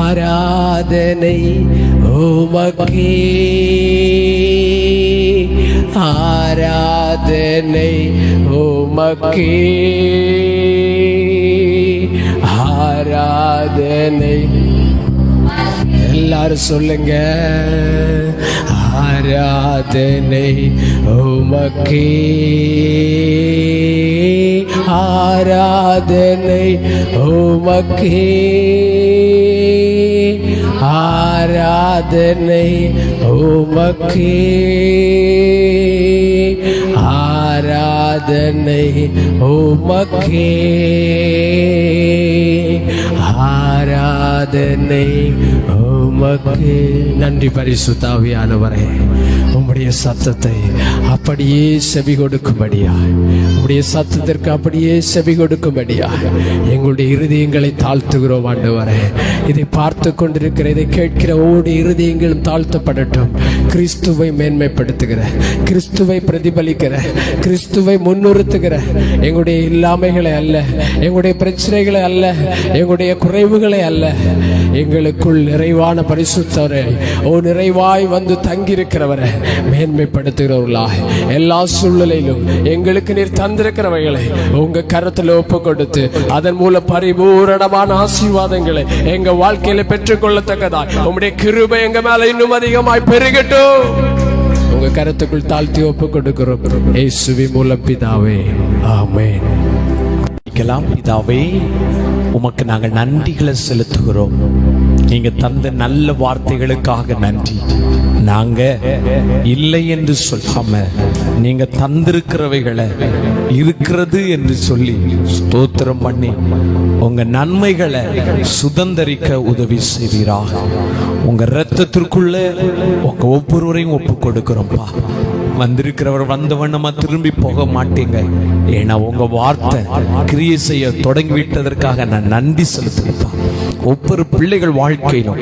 ஆராதனை உமக்கே, ஆராதனை உமக்கே, ஆராதனை. எல்லாரும் சொல்லுங்க. ஆராதனை உமக்கே, ஆராதனை உமக்கே, ஆராதனை உமக்கே, ஆராதனை உமக்கே, ஆராதனை உமக்கே. நன்றி பரிசுத்த ஆவியானவரே, உம்முடைய சத்தத்தை அப்படியே செவி கொடுக்கும்படியா, உம்முடைய சத்தத்திற்கு அப்படியே செவி கொடுக்கும்படியா எங்களுடைய இருதயங்களை தாழ்த்துகிறோம் ஆண்டவரே. இதை பார்த்து கொண்டிருக்கிற, இதை கேட்கிற ஒவ்வொரு இருதயங்களும் தாழ்த்தப்படட்டும். கிறிஸ்துவை மேன்மைப்படுத்துகிற, கிறிஸ்துவை பிரதிபலிக்கிற, கிறிஸ்துவை முன்னிறுத்துகிற, எங்களுடைய இல்லாமைகளை அல்ல, எங்களுடைய பிரச்சனைகளை அல்ல, எங்களுடைய குறைவுகளை அல்ல, எங்களுக்குள் நிறைவான பரிசுத்தவரை, நிறைவாய் வந்து தங்கியிருக்கிறவரை மேன்மைப்படுத்துகிறவர்களாய் எல்லா சூழ்நிலையிலும் எங்களுக்கு நீர் தந்திருக்கிறவைகளை உங்க கருத்தில் ஒப்பு கொடுத்து அதன் மூலம் பரிபூரணமான ஆசீர்வாதங்களை எங்க வாழ்க்கையில பெற்றுக்கொள்ளத்தக்கதா உம்முடைய கிருபை எங்க மேல இன்னும் அதிகமாய் பெருகட்டும். உங்க கருத்துக்குள் தாழ்த்தி ஒப்பு கொடுக்கிறோம் இயேசுவின் மூலம் பிதாவே, ஆமென். பிதாவே, உமக்கு நாங்கள் நன்றிகளை செலுத்துகிறோம். நீங்க தந்த நல்ல வார்த்தைகளுக்காக நன்றி. நாங்க இல்லை என்று சொல்லாம நீங்க தந்திருக்கிறவைகளை இருக்கிறது என்று சொல்லி ஸ்தோத்திரம் பண்ணி உங்க நன்மைகளை சுதந்தரிக்க உதவி செய்வீராக. உங்க இரத்தத்திற்குள்ள உங்க ஒவ்வொருவரையும் ஒப்பு கொடுக்கிறோம்ப்பா. வந்திருக்கிறவர் வந்த வண்ணமா திரும்பி போக மாட்டீங்க. ஏன்னா உங்க வார்த்தை கிரியை செய்ய தொடங்கி விட்டதற்காக நான் நன்றி செலுத்துறேன்ப்பா. ஒவ்வொரு பிள்ளைகள் வாழ்க்கையிலும்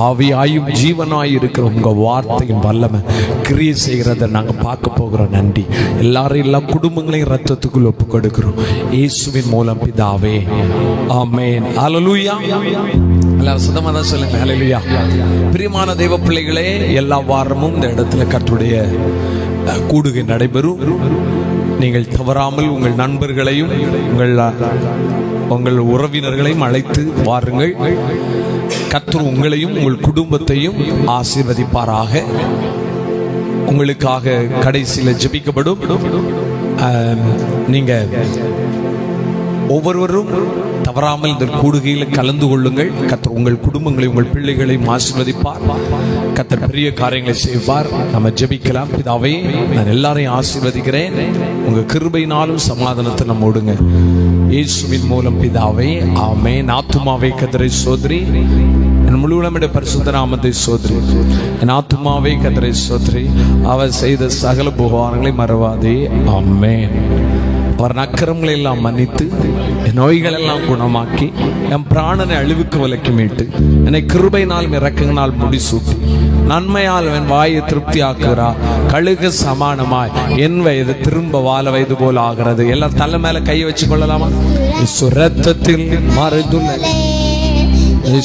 ஆவியாயும் ஜீவனாயும் இருக்கிற உங்க வார்த்தையின் வல்லமை கிரியை செய்கிறத நாங்க பார்க்க போகிறோம். நன்றி. எல்லாரும் எல்லா குடும்பங்களையும் ரத்தத்துக்குள் ஒப்பு கொடுக்கிறோம் இயேசுவின் மூலம் பிதாவே, ஆமென். ஹல்லேலூயா. எல்லாரும் சுத்தமா தான் சொல்லுங்க ஹல்லேலூயா. பிரியமான தெய்வ பிள்ளைகளே, எல்லா வாரமும் இந்த இடத்துல கர்த்தருடைய கூடுகை நடைபெறும். நீங்கள் தவறாமல் உங்கள் நண்பர்களையும் உங்கள் உறவினர்களையும் அழைத்து வாருங்கள். கர்த்தர் உங்களையும் உங்கள் குடும்பத்தையும் ஆசீர்வதிப்பாராக. உங்களுக்காக கடைசியில் ஜெபிக்கப்படும். நீங்க ஒவ்வொருவரும் தவறாமல் இந்த கூடுகையில் கலந்து கொள்ளுங்கள். கர்த்தர் உங்கள் குடும்பங்களை உங்கள் பிள்ளைகளையும் ஆசீர்வதிப்பார். கர்த்தர் பெரிய காரியங்களை செய்வார். நம்ம ஜெபிக்கலாம். பிதாவே, நான் எல்லாரையும் ஆசீர்வதிக்கிறேன். உங்க கிருபையினாலும் சமாதானத்தை நம்ம ஓடுங்க இயேசுவின் மூலம் பிதாவே, ஆமென். ஆத்துமாவே கர்த்தரை சோதரி, என் முழு உள்ளமுடைய பரிசுத்த நாமத்தை சோதரி. என் ஆத்துமாவே கர்த்தரை சோதரி. அவர் செய்த சகல உபகாரங்களை மறவாதே. ஆமென். அவர் அக்கிரமங்களை எல்லாம் மன்னித்து என் நோய்கள் எல்லாம் குணமாக்கி என் பிராணனை அழிவுக்கு விலக்கி மீட்டு என்னை கிருபையினால் இரக்கங்களால் முடிசூட்டி நன்மையால் என் வாயை திருப்தி ஆக்குகிறார். கழுகு சமானமாய் என் வயது திரும்ப வாழ வயது போல ஆகிறது. எல்லாம் தலை மேல கை வச்சு கொள்ளலாமா? சுரத்தத்தில் மறைந்துள்ளே,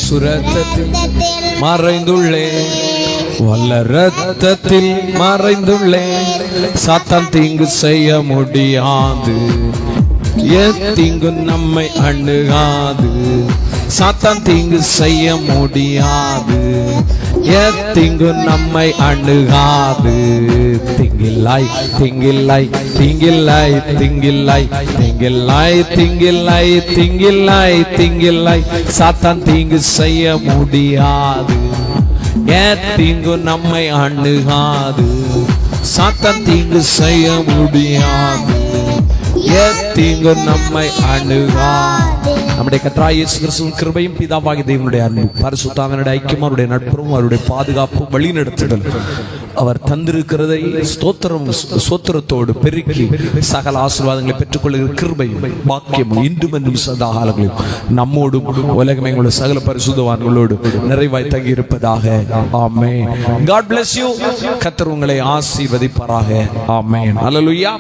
சுரத்தத்தில் மறைந்துள்ளே, வல்ல ரத்தத்தில் மறைந்துள்ளே, சாத்தான் தீங்கு செய்ய முடியாது, தீங்கு நம்மை அணுகாது. சாத்தான் தீங்கு செய்ய முடியாது, தீங்கு நம்மை அணுகாது. திங்கில்லாய் திங்கில்லாய் திங்கில்லாய் திங்கில்லாய் திங்கில்லாய் திங்கில்லாய் திங்கில்லாய் திங்கில்லாய், சாத்தான் தீங்கு செய்ய முடியாது, தீங்கு நம்மை அணுகாது. சாத்தான் தீங்கு செய்ய முடியாது, தீங்கு நம்மை அணுகாது. நம்முடைய கர்த்தராகிய இயேசு கிறிஸ்துவின் கிருபையும் பிதாவாகிய தேவனுடைய அன்பும் பரிசுத்தாவினுடைய ஐக்கியம் அவருடைய நட்பும் அவருடைய பாதுகாப்பும் வழிநடத்துதல் அவர் தந்திருக்கிறதை ஸ்தோத்திரத்தோடு பெருக்கி சகல ஆசீர்வாதங்களை பெற்றுக்கொள்கிற கிருபையும் பாக்கியமும் இன்றும் என்றும் சதா காலங்களிலும் நம்மோடும் உலகமே எங்களுடைய சகல பரிசுத்தவான்களோடு நிறைவாய் தங்கி இருப்பதாக. ஆமென். God bless you. கர்த்தர் உங்களை ஆசீர்வதிப்பாராக. ஆமென். ஹல்லேலூயா.